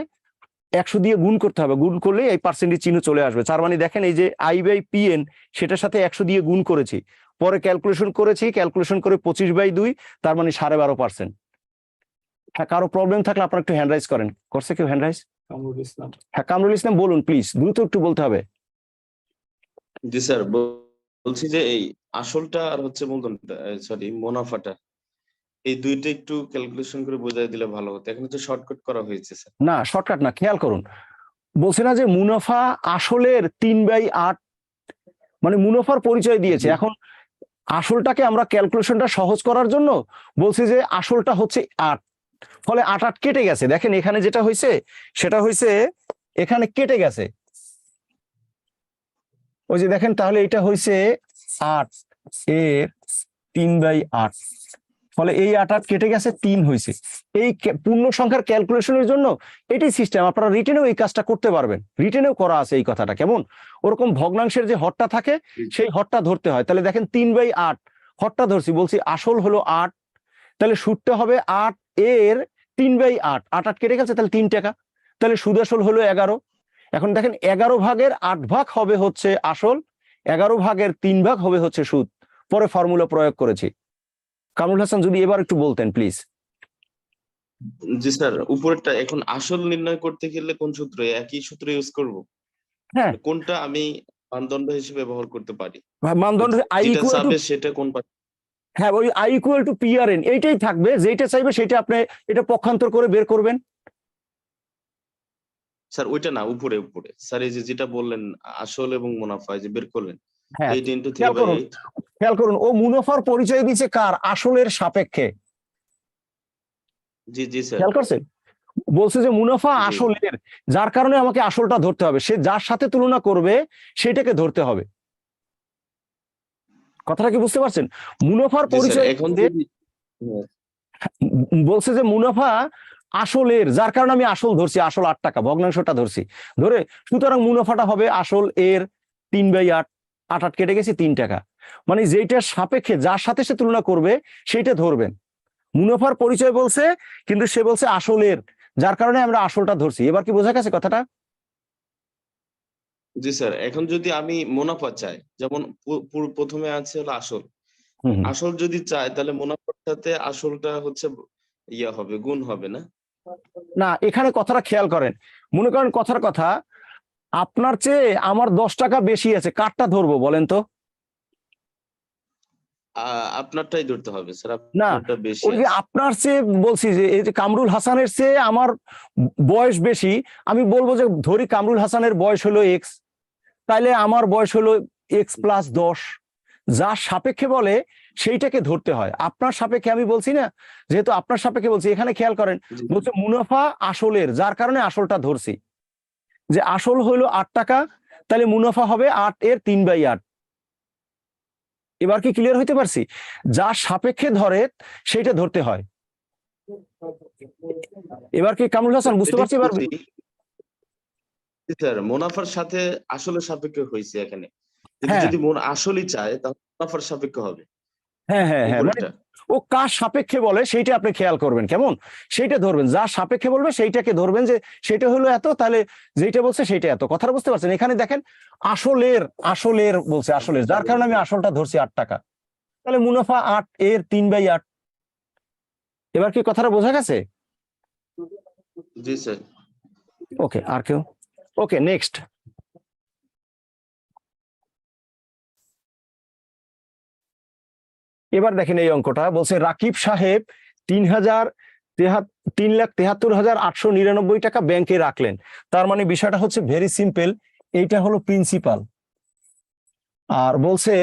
100 দিয়ে গুণ করতে হবে, গুণ করলে এই পার্সেন্টেজ চিহ্ন চলে আসবে। তার মানে দেখেন এই যে I/PN সেটার সাথে 100 দিয়ে গুণ করেছি, পরে ক্যালকুলেশন করেছি, ক্যালকুলেশন করে 25/2, তার মানে 12.5%। হ্যাঁ কারো প্রবলেম থাকলে আপনারা একটু হ্যান্ড রাইজ করেন। করছে কেউ হ্যান্ড রাইজ? কামরুল ইসলাম। হ্যাঁ কামরুল ইসলাম বলুন প্লিজ, দ্রুত একটু বলতে হবে। জি স্যার, বলছি যে এই আসলটা আর হচ্ছে মূলধনটা, সরি মুনাফাটা, এই দুইটা একটু ক্যালকুলেশন করে বোঝাই দিলে ভালো হতো। এখানে তো শর্টকাট করা হয়েছে স্যার। না শর্টকাট না, খেয়াল করুন, বলছে না যে মুনাফা আসলের 3/8, মানে মুনাফার পরিচয় দিয়েছে। এখন আসলটাকে আমরা ক্যালকুলেশনটা সহজ করার জন্য বলছি যে আসলটা হচ্ছে 8, ফলে 8 কেটে গেছে। দেখেন এখানে যেটা হয়েছে সেটা হয়েছে এখানে কেটে গেছে, ওই যে দেখেন, তাহলে এটা হয়েছে 8 এর 3/8, ফলে এই 8 কেটে গেছে 3 হয়েছে। এই পূর্ণ সংখ্যার ক্যালকুলেশনের জন্য এটাই সিস্টেম, আপনারা রিটেনেও এই কাজটা করতে পারবেন, রিটেনেও করা আছে এই কথাটা। কেমন ওরকম ভগ্নাংশের যে হরটা থাকে সেই হরটা ধরতে হয়। তাহলে দেখেন 3/8 হরটা ধরছি, বলছি আসল হলো 8, তাহলে সুদটা হবে 8 এর 3/8, 8 কেটে গেছে তাহলে 3 টাকা, তাহলে সুদ আসল হলো 11। এখন দেখেন 11 ভাগের 8 ভাগ হবে হচ্ছে আসল, 11 ভাগের 3 ভাগ হবে হচ্ছে সুদ। পরে ফর্মুলা প্রয়োগ করেছি। কামরুল হাসান যদি এবার একটু বলতেন প্লিজ। জি স্যার, উপরেরটা এখন আসল নির্ণয় করতে গেলে কোন সূত্র, একই সূত্র ইউজ করব? হ্যাঁ, কোনটা আমি মানদণ্ড হিসেবে ব্যবহার করতে পারি? মানদণ্ড আই যেটা ইকুয়াল টু, চাবে সেটা কোন হ্যাঁ ওই আই ইকুয়াল টু PRN এইটাই থাকবে, যেটা চাইবে সেটা আপনি এটা পক্ষান্তর করে বের করবেন। স্যার ওইটা না, উপরে উপরে স্যার, এই যে যেটা বললেন আসল এবং মুনাফা এই যে বের করলেন, হ্যাঁ 8 into খেয়াল করুন, 3/8। খেয়াল করুন, ও মুনাফার পরিচয় দিচ্ছে কার? আসলের সাপেক্ষে। জি জি স্যার। খেয়াল করছেন, বলছে যে মুনাফা জি। আসলের, যার কারণে আমাকে আসলটা ধরতে হবে, সে যার সাথে তুলনা করবে সেটাকে ধরতে হবে। কথাটা কি বুঝতে পারছেন? মুনাফার জি স্যার, পরিচয় এখন দিয়ে যদি বলছে যে মুনাফা আসলের, যার কারণে আমি আসল ধরছি, আসল 8 টাকা, ভগ্নাংশটা ধরছি ধরে, সুতরাং মুনাফাটা হবে আসল এর 3/8, 8 কেটে গেছি 3 টাকা। মানে যেটার সাপেক্ষে যার সাথে সে তুলনা করবে সেইটা ধরবেন। মুনাফার পরিচয় বলছে, কিন্তু সে বলছে আসলের, যার কারণে আমরা আসলটা ধরছি। এবার কি বোঝা গেছে কথাটা? জি স্যার, এখন যদি আমি মুনাফা চাই, যেমন প্রথমে আছে হলো আসল, হুম হুম। আসল যদি চাই তাহলে মুনাফার সাথে আসলটা হচ্ছে ইয়া হবে, গুণ হবে না? না, এখানে কথাটা খেয়াল করেন, মনে করেন কথার কথা, আপনার চেয়ে আমার 10 টাকা বেশি আছে, কারটা ধরবো বলেন তো? আপনারটাই ধরতে হবে স্যার, না, আপনারটা বেশি ওই যে আছে। আপনার চেয়ে বলছি যে এই যে কামরুল হাসানের চেয়ে আমার বয়স বেশি, আমি বলবো যে ধরি কামরুল হাসানের বয়স হলো X, তাইলে আমার বয়স হলো X+10, যার সাপেক্ষে বলে সেইটাকে ধরতে হয়। আপনার সাপেক্ষে আমি বলছি না, যেহেতু আপনার সাপেক্ষে বলছি, এখানে খেয়াল করেন, জি। বলছে মুনাফা আসলের, যার কারণে আসলটা ধরছি, যে আসল হইলো 8 টাকা, তাহলে মুনাফা হবে 8 এর 3/8। এবার কি ক্লিয়ার হইতে পারছি? যার সাপেক্ষে ধরে সেইটা ধরতে হয়। এবার কি কামরুল হাসান বুঝতে এটাই পারছি? এবার বলছি। জি স্যার, মুনাফার সাথে আসলের সাপেক্ষে হয়েছে এখানে, কিন্তু হ্যাঁ যদি আসলই চায় তাহলে মুনাফার সাপেক্ষে হবে হ্যাঁ হ্যাঁ হ্যাঁ, মানে উপরেরটা। ও কার সাপেক্ষে বলে সেইটা আপনি খেয়াল করবেন, কেমন সেইটা ধরবেন, যার সাপেক্ষে বলবে সেইটাকে ধরবেন, যে সেটা হলো এত, তাহলে যেটা বলছে সেইটা এত। কথাটা বুঝতে পারছেন? এখানে দেখেন আসলের, আসলের বলছে, আসলের, যার কারণে আমি আসলটা ধরছি 8 টাকা, তাহলে মুনাফা 8 এর 3/8। এবার কি কথাটা বোঝা গেছে? জি স্যার। ওকে, আর কেউ? ওকে, নেক্সট। এবার দেখেন এই অঙ্কটা, বলছে রাকিব সাহেব 3,73,899 টাকা ব্যাংকে রাখলেন। তার মানে বিষয়টা হচ্ছে ভেরি সিম্পল, এইটা হলো প্রিন্সিপাল, আর বলছে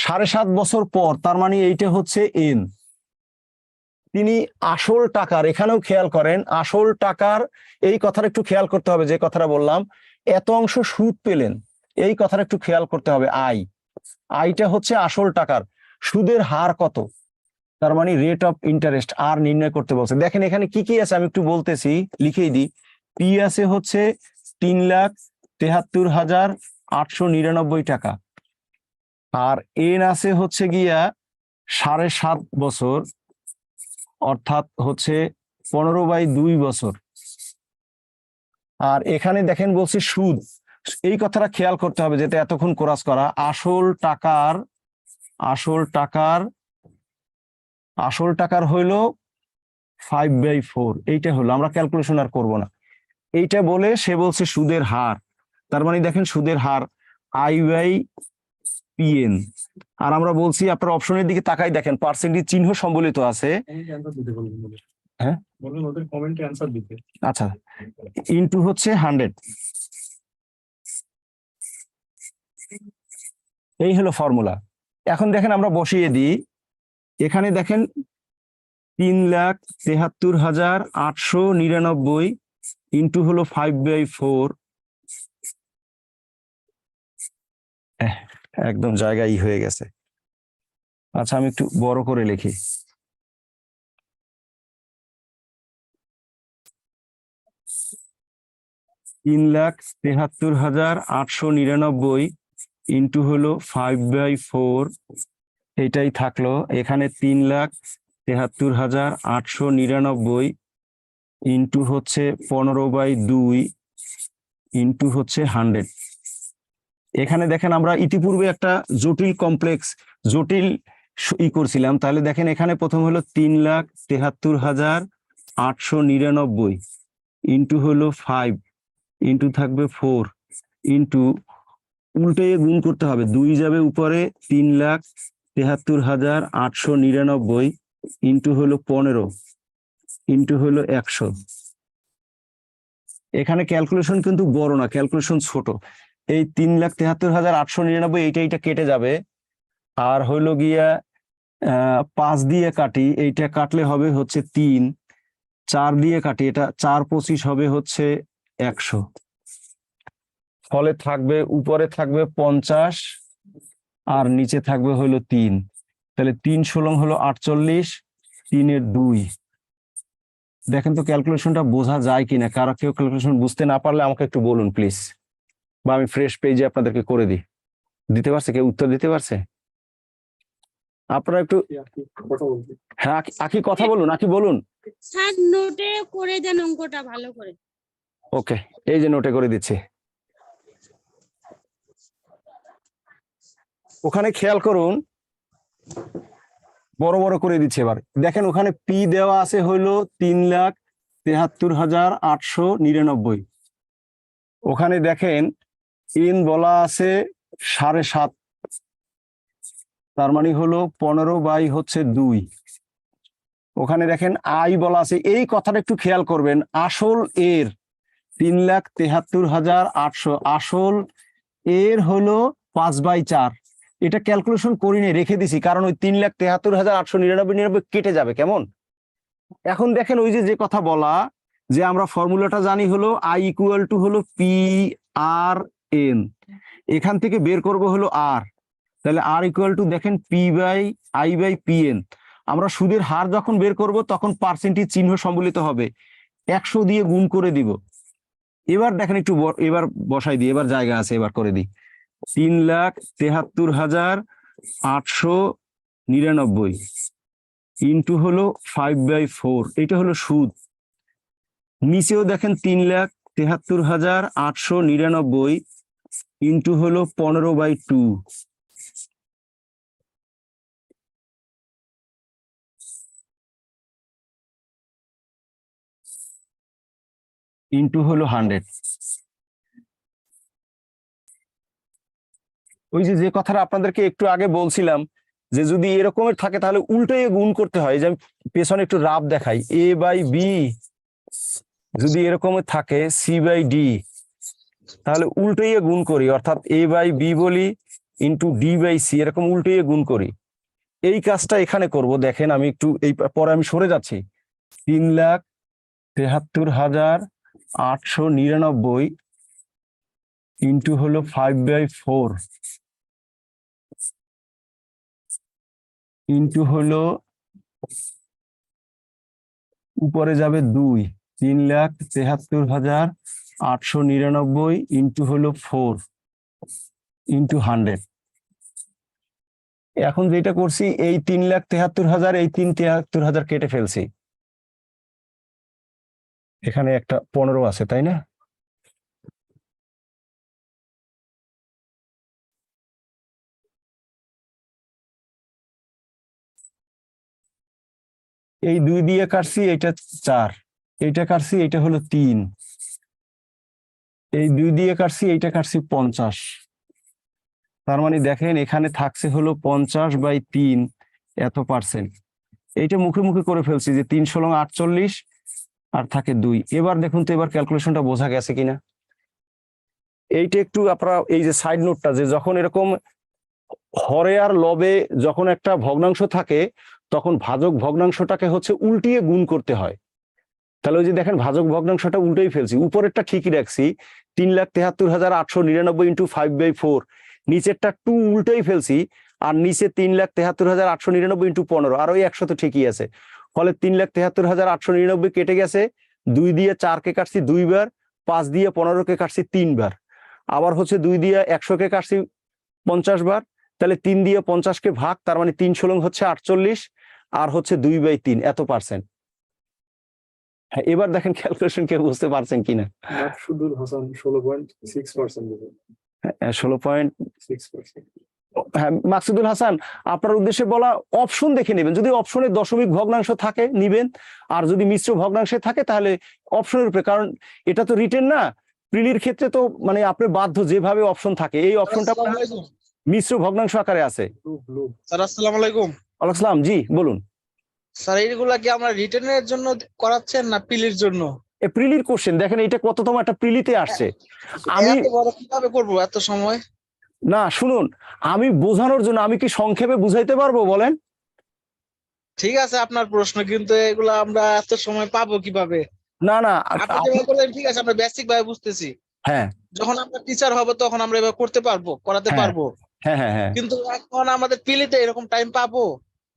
7.5 বছর পর, তার মানে এইটা হচ্ছে এন, তিনি আসল টাকার, এখানেও খেয়াল করেন আসল টাকার, এই কথাটা একটু খেয়াল করতে হবে, যে কথাটা বললাম এত অংশ সুদ পেলেন, এই কথাটা একটু খেয়াল করতে হবে। আইটা হচ্ছে আসল টাকার, সুদের হার কত, তার মানে রেট অফ ইন্টারেস্ট আর নির্ণয় করতে বলছে। দেখেন এখানে কি কি আছে আমি একটু বলতেছি, লিখেই দিই। পি আছে হচ্ছে 3,73,899 টাকা, আর এন আছে হচ্ছে গিয়া 7.5 বছর, অর্থাৎ হচ্ছে 15/2 বছর। আর এখানে দেখেন বলছে সুদ, এই কথাটা খেয়াল করতে হবে, যেটা এতক্ষণ কোরাস করা, আসল টাকার হইলো 5/4, এইটা হলো, আমরা ক্যালকুলেশন আর করবো না, এইটা বলে সে বলছে সুদের হার, তার মানে দেখেন সুদের হার I/PN, আর আমরা বলছি আপনার অপশনের দিকে তাকাই দেখেন পার্সেন্টেজ চিহ্ন সম্বলিত আছে। অ্যান্সার দিতে বলবেন ওদের। হ্যাঁ বলবেন ওদের কমেন্টে অ্যান্সার দিতে। আচ্ছা, ইনটু হচ্ছে 100, এই হলো ফর্মুলা। এখন দেখেন আমরা বসিয়ে দিই, এখানে দেখেন 3,73,899 ইনটু হলো 5/4, একদম জায়গায় হয়ে গেছে। আচ্ছা আমি একটু বড় করে লিখি, 3,73,899 ইন্টু হলো 5/4, এটাই থাকলো। এখানে 3,73,899 ইন্টু হচ্ছে 15/2 ইন্টু হচ্ছে 100। এখানে দেখেন আমরা ইতিপূর্বে একটা জটিল করছিলাম, তাহলে দেখেন এখানে প্রথম হলো 3,73,899 ইন্টু হলো 5 ইন্টু থাকবে 4 ইন্টু উল্টে গুণ করতে হবে, 2 যাবে উপরে, 3,73,899 ইন্টু হলো 15 ইন্টু হলো 100। এখানে ক্যালকুলেশন কিন্তু বড় না, ক্যালকুলেশন ছোট। এই 3,73,899 এইটা কেটে যাবে, আর হইলো গিয়া 5 দিয়ে কাটি, এইটা কাটলে হবে হচ্ছে 3, 4 দিয়ে কাটি, এটা 4×25 হবে হচ্ছে 100। ফলে থাকবে উপরে থাকবে 50 আর নিচে থাকবে হলো 3, তাহলে 3×16 হলো 48, 3-2। দেখেন তো ক্যালকুলেশনটা বোঝা যায় কিনা, কারো কেউ ক্যালকুলেশন বুঝতে না পারলে আমাকে একটু বলুন প্লিজ, বা আমি ফ্রেশ পেজে আপনাদেরকে করে দিই। দিতে পারছে কেউ? উত্তর দিতে পারছে? আপনারা একটু, কথা বলছি। হ্যাঁ আকি কথা বলুন, আকি বলুন। স্যার নোটে করে দেন অঙ্কটা ভালো করে। ওকে, এই যে নোটে করে দিচ্ছি। ওখানে খেয়াল করুন, বড় বড় করে দিচ্ছে। এবার দেখেন ওখানে পি দেওয়া আছে হইলো 3,73,899। ওখানে দেখেন ইন বলা আছে 7.5, তার মানে হলো 15/2। ওখানে দেখেন আই বলা আছে, এই কথাটা একটু খেয়াল করবেন। আসল এর 3,73,800, আসল এর হলো 5/4। এটা ক্যালকুলেশন করিনি, রেখে দিছি, কারণ ওই 3,73,899 কেটে যাবে কেমন। এখন দেখেন ওই যে কথা বলা, যে আমরা ফর্মুলাটা জানি হলো আই ইকুয়াল টু হলো PRN, এখান থেকে বের করব হলো আর, তাহলে আর ইকুয়াল টু দেখেন P/I/PN। আমরা সুদের হার যখন বের করব তখন পার্সেন্টেজ চিহ্ন সম্বলিত হবে, 100 দিয়ে গুণ করে দিব। এবার দেখেন একটু এবার বসাই দিই, এবার জায়গা আছে, এবার করে দিই। 3,73,899 ইন্টু হলো 5/4, এটা হলো সুদ। নিচেও দেখেন 3,73,899 ইন্টু হলো 15/2 ইন্টু হলো 100। ওই যে কথাটা আপনাদেরকে একটু আগে বলছিলাম, যে যদি এরকমের থাকে তাহলে উল্টে গুণ করতে হয়। যে আমি পেছনে একটু রাফ দেখাই, A/B যদি এরকমের থাকে C/D, তাহলে উল্টে গুণ করি, অর্থাৎ A/B বলি ইন্টু D/C, এরকম উল্টে গুণ করি। এই কাজটা এখানে করব। দেখেন আমি একটু এই পরে আমি সরে যাচ্ছি। 3,73,899 ইন্টু হলো 5/4 ইন্টু হলো উপরে যাবে 2, 3,73,899 ইন্টু হলো 4 ইন্টু 100। এখন যেটা করছি, এই 3,73,000 এই 3,73,000 কেটে ফেলছি, এখানে একটা 15 আছে তাই না? এই 2 দিয়ে কাটছি, এটা 4, এইটা কাটছি, এটা হলো 3, এই 2 দিয়ে কাটছি, এইটা কাটছি 50। তার মানে দেখেন এখানে থাকছে হলো 50/3 এত পার্সেন্ট। এইটা মুখে মুখে করে ফেলছি, যে 3×16 48 আর থাকে 2। এবার দেখুন তো, এবার ক্যালকুলেশনটা বোঝা গেছে কিনা। এইটা একটু আপনারা এই যে সাইড নোটটা, যে যখন এরকম হরে আর লবে যখন একটা ভগ্নাংশ থাকে, তখন ভাজক ভগ্নাংশটাকে হচ্ছে উল্টিয়ে গুণ করতে হয়। তাহলে ওই যে দেখেন ভাজক ভগ্নাংশটা উল্টেই ফেলছি, উপরেরটা ঠিকই রাখছি 3,73,899 ইন্টু 5/4, নিচেরটা 2 উল্টেই ফেলছি, আর নিচে 3,73,899 ইন্টু 15, আর ওই 100 তো ঠিকই আছে। ফলে 3,73,899 কেটে গেছে, 2 দিয়ে 4 কে কাটছি 2 বার, 5 দিয়ে 15-কে কাটছি 3 বার, আবার হচ্ছে 2 দিয়ে 100-কে কাটছি 50 বার, তাহলে 3 দিয়ে 50-কে ভাগ, তার মানে 3 ষোলং হচ্ছে 48, আর হচ্ছে 2/3 এত পার্সেন্ট। হ্যাঁ, এবার দেখেন ক্যালকুলেশন কেউ বুঝতে পারছেন কিনা। মাকসুদুল হাসান 16.6% দেবে। 16.6%। 6%। হ্যাঁ, মাকসুদুল হাসান, আপনার উদ্দেশ্যে বলা অপশন দেখে নেবেন, যদি অপশনে দশমিক ভগ্নাংশ থাকে নিবেন, আর যদি মিশ্র ভগ্নাংশে থাকে তাহলে অপশনের উপরে, কারণ এটা তো রিটেন না, প্রিলির ক্ষেত্রে তো মানে আপনি বাধ্য যেভাবে অপশন থাকে, এই অপশনটা আসসালামু আলাইকুম। মিশ্র ভগ্নাংশ আকারে আছে। ব্লু স্যার আসসালামু আলাইকুম। ওয়ালাইকুম আসসালাম, জি বলুন। স্যার এইগুলা কি আমরা রিটেনের জন্য করাচ্ছেন না পিলির জন্য? প্রিলির কোশ্চেন দেখেন, এটা কততম একটা প্রিলিতে আসছে। আমি এত বড় কিভাবে করবো এত সময়? না, শুনুন, আমি বোঝানোর জন্য, আমি কি সংক্ষেপে বুঝাইতে পারবো বলেন? ঠিক আছে আপনার প্রশ্ন, কিন্তু এগুলা আমরা এত সময় পাবো কিভাবে? না না, আপনি যেভাবে করলেন ঠিক আছে, আমরা বেসিক ভাবে বুঝতেছি। হ্যাঁ যখন আমরা টিচার হব তখন আমরা এবার করতে পারবো, করাতে হ্যাঁ পারবো, হ্যাঁ হ্যাঁ হ্যাঁ কিন্তু এখন আমাদের পিলিতে এরকম টাইম পাবো?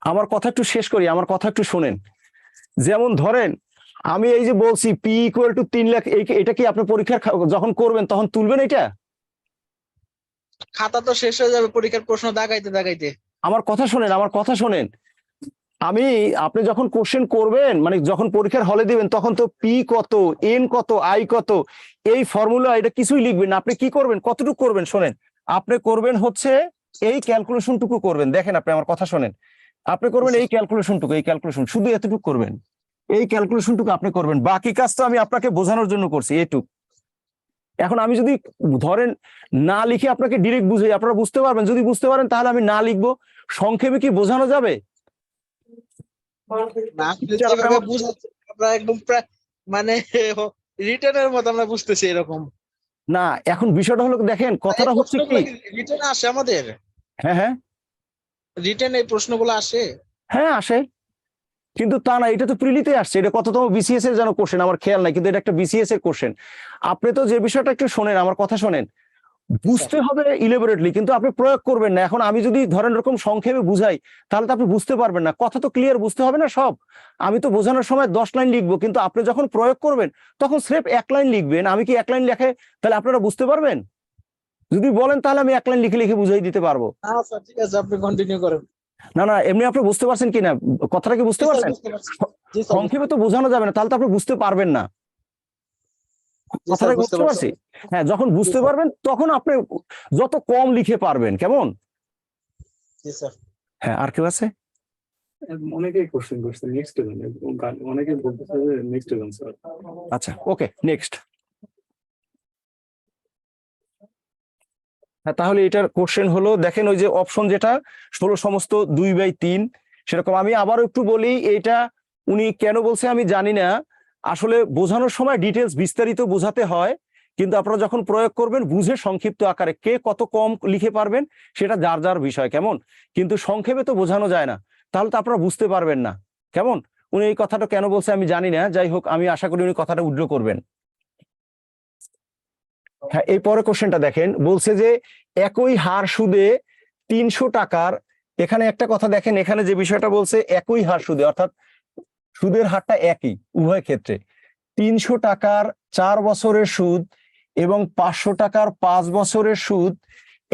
আমার কথা একটু শেষ করি, আমার কথা একটু শোনেন। যেমন ধরেন, আমি এই যে বলছি পি ইকুয়াল টু 3 লাখ, এটা কি আপনি পরীক্ষার যখন করবেন তখন তুলবেন এটা? খাতা তো শেষ হয়ে যাবে পরীক্ষার প্রশ্ন দাগাইতে দাগাইতে। আমার কথা শোনেন, আমার কথা শোনেন। আপনি যখন কোশ্চেন করবেন, মানে যখন পরীক্ষার হলে দিবেন, তখন তো পি কত, এন কত, আই কত, এই ফর্মুলা এটা কিছুই লিখবেন না। আপনি কি করবেন, কতটুকু করবেন শোনেন, আপনি করবেন হচ্ছে এই ক্যালকুলেশনটুকু করবেন। দেখেন, আপনি আমার কথা শোনেন, আপনি করবেন এই ক্যালকুলেশনটুকু, এই ক্যালকুলেশন শুধু এতটুকু করবেন, এই ক্যালকুলেশনটুকু আপনি করবেন, বাকি কাজটা আমি আপনাকে বোঝানোর জন্য করছি এইটুকু। এখন আমি যদি ধরেন না লিখে আপনাকে ডিরেক্ট বুঝাই, আপনারা বুঝতে পারবেন, যদি বুঝতে পারেন তাহলে আমি না লিখবো। সংক্ষেপে কি বোঝানো যাবে? না, আপনি যেভাবে বুঝাচ্ছেন আমরা একদম প্রায় মানে রিটেনের মতো আমরা বুঝতেছি এরকম। না, এখন বিষয়টা হলো দেখেন, কথাটা এই হচ্ছে কি, প্রশ্নগুলো রিটেনে আসে আমাদের? হ্যাঁ হ্যাঁ রিটেন এই প্রশ্নগুলো আসে? হ্যাঁ আসে, কিন্তু তা না, এটা তো প্রিলিতে আসছে। এটা কততম বিসিএস এর যেন কোশ্চেন আমার খেয়াল নাই, কিন্তু এটা একটা বিসিএস এর কোশ্চেন। আপনি তো যে বিষয়টা একটু শোনেন, আমার কথা শোনেন, বুঝতে হবে ইলেবোরেটলি, কিন্তু আপনি প্রয়োগ করবেন না। এখন আমি যদি ধরেন এরকম সংক্ষেপে বুঝাই, তাহলে তো আপনি বুঝতে পারবেন না, কথা তো ক্লিয়ার বুঝতে হবে না সব। আমি তো বোঝানোর সময় 10 লাইন লিখবো, কিন্তু আপনি যখন প্রয়োগ করবেন তখন স্রেফ 1 লাইন লিখবেন। আমি কি 1 লাইন লেখে তাহলে আপনারা বুঝতে পারবেন? যদি বলেন তাহলে আমি 1 লাইন লিখে লিখে বুঝাই দিতে পারবো। আচ্ছা ঠিক আছে, আপনি কন্টিনিউ করেন। না না, এমনি আপনি বুঝতে পারছেন কিনা, কথাটা কি বুঝতে জি স্যার, পারছেন? বুঝতে পারছি। জি স্যার, সংক্ষেপে তো বোঝানো যাবে না, তাহলে তো আপনি বুঝতে পারবেন না। জি কথাটা স্যার, বুঝতে বুঝতে পারছি। পারছি? হ্যাঁ, যখন বুঝতে স্যার। পারবেন তখন আপনি যত কম লিখে পারবেন, কেমন? জি স্যার। হ্যাঁ, আর কেউ আছে? অনেকেই কোশ্চেন করছে নেক্সট ইভেন্ট, অনেকে বলতেছে যে নেক্সট ইভেন্ট স্যার। আচ্ছা, ওকে, নেক্সট। হ্যাঁ, তাহলে এটার কোশ্চেন হলো, দেখেন ওই যে অপশন যেটা 16 সমস্ত 2/3, সেরকম আমি আবারও একটু বলি, এটা উনি কেন বলছে আমি জানি না। আসলে বোঝানোর সময় ডিটেলস বিস্তারিত বোঝাতে হয়, কিন্তু আপনারা যখন প্রয়োগ করবেন বুঝে সংক্ষিপ্ত আকারে কে কত কম লিখে পারবেন সেটা যার যার বিষয়, কেমন? কিন্তু সংক্ষেপে তো বোঝানো যায় না, তাহলে তো আপনারা বুঝতে পারবেন না, কেমন? উনি এই কথাটা কেন বলছে আমি জানি না, যাই হোক, আমি আশা করি উনি কথাটা উইথড্র করবেন। হ্যাঁ, এই পরের কোশ্চেনটা দেখেন, বলছে যে একই হার সুদে 300 টাকার, এখানে একটা কথা দেখেন, এখানে যে বিষয়টা বলছে একই হার সুদে, অর্থাৎ সুদের হারটা একই উভয় ক্ষেত্রে। 300 টাকার 4 বছরের সুদ এবং 500 টাকার 5 বছরের সুদ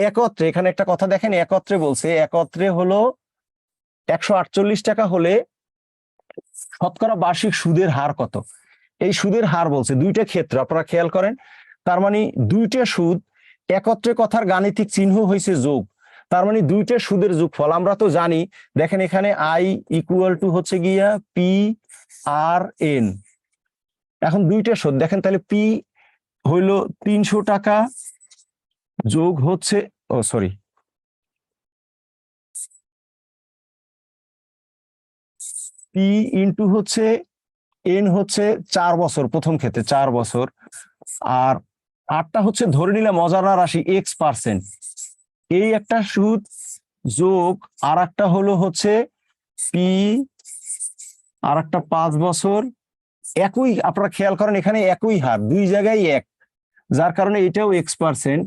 একত্রে, এখানে একটা কথা দেখেন, একত্রে বলছে, একত্রে হলো 148 টাকা হলে শতকরা বার্ষিক সুদের হার কত? এই সুদের হার বলছে দুইটা ক্ষেত্র, আপনারা খেয়াল করেন, তার মানে দুইটা সুদ একত্রে, কথার গাণিতিক চিহ্ন হয়েছে যোগ, তার মানে দুইটা সুদের যোগফল। আমরা তো জানি, দেখেন এখানে আই ইকুয়াল টু হচ্ছে গিয়া পি আর এন। এখন দুইটা সুদ দেখেন, তাহলে পি হইল 300 টাকা যোগ হচ্ছে, ও সরি, পি ইন্টু হচ্ছে এন হচ্ছে 4 বছর, প্রথম ক্ষেত্রে 4 বছর, আর আরটা হচ্ছে ধরে নিলাম অজানা রাশি x%, এই একটা সুদ যোগ আর একটা হলো হচ্ছে পি আর একটা 5 বছর, একই, আপনারা খেয়াল করেন এখানে একই হার, দুই জায়গায় এক, যার কারণে এটাও x%।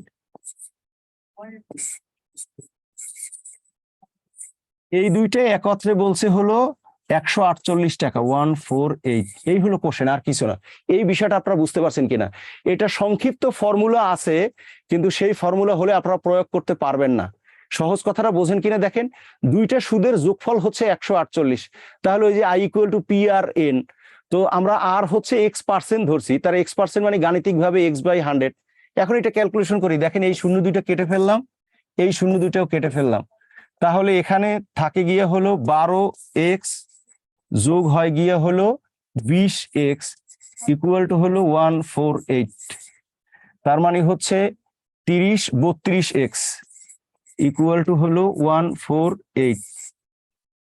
এই দুইটা একত্রে বলছে হলো 148 টাকা 148, এই হলো কোশ্চেন, আর কিছু না। এই বিষয়টা আপনারা বুঝতে পারছেন কিনা? এটা সংক্ষিপ্ত ফর্মুলা আছে, কিন্তু সেই ফর্মুলা হলে আপনারা প্রয়োগ করতে পারবেন না। সহজ কথাটা বোঝেন কিনা দেখেন, দুইটা সুদের যোগফল হচ্ছে 148, তাহলে ওই যে I equal to P R N, তো আমরা আর হচ্ছে x% ধরছি, তার x% মানে গাণিতিক ভাবে x/100। এখন এটা ক্যালকুলেশন করি, দেখেন এই 02টা কেটে ফেললাম, এই 02টাও কেটে ফেললাম, তাহলে এখানে থাকে গিয়ে হলো 12x যোগ হয় গিয়ে হলো 20x ইকুয়াল টু হলো 148, তার মানে হচ্ছে 32x ইকুয়াল টু হলো 148,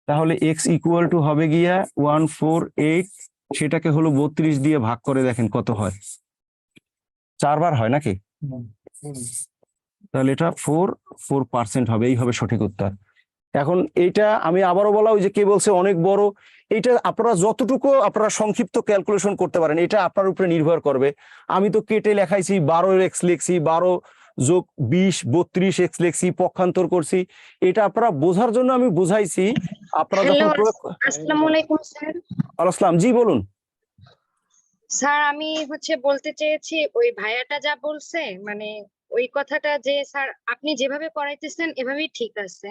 তাহলে x ইকুয়াল টু হবে গিয়া 148, সেটাকে হলো 32 দিয়ে ভাগ করে দেখেন কত হয়, 4 বার হয় নাকি? তাহলে এটা 4% হবে, এই হবে সঠিক উত্তর। এখন এইটা আমি আবারও বলা, ওই যে কে বলছে অনেক বড়, এটা আপনারা যতটুকু আপনারা সংক্ষিপ্ত ক্যালকুলেশন করতে পারেন, এটা আপনার উপরে নির্ভর করবে। আমি তো কেটে লেখাইছি, 12x লিখছি, 12 যোগ 20 32x লিখছি, পক্ষান্তর করছি, এটা আপনারা বোঝার জন্য আমি বুঝাইছি। আপনারা যখন আসসালামু আলাইকুম স্যার। আসসালাম, জি বলুন। স্যার আমি বলতে চেয়েছি, ওই ভাইয়াটা যা বলছে মানে ওই কথাটা, যে স্যার আপনি যেভাবে করাইতেছেন এভাবেই ঠিক আছে।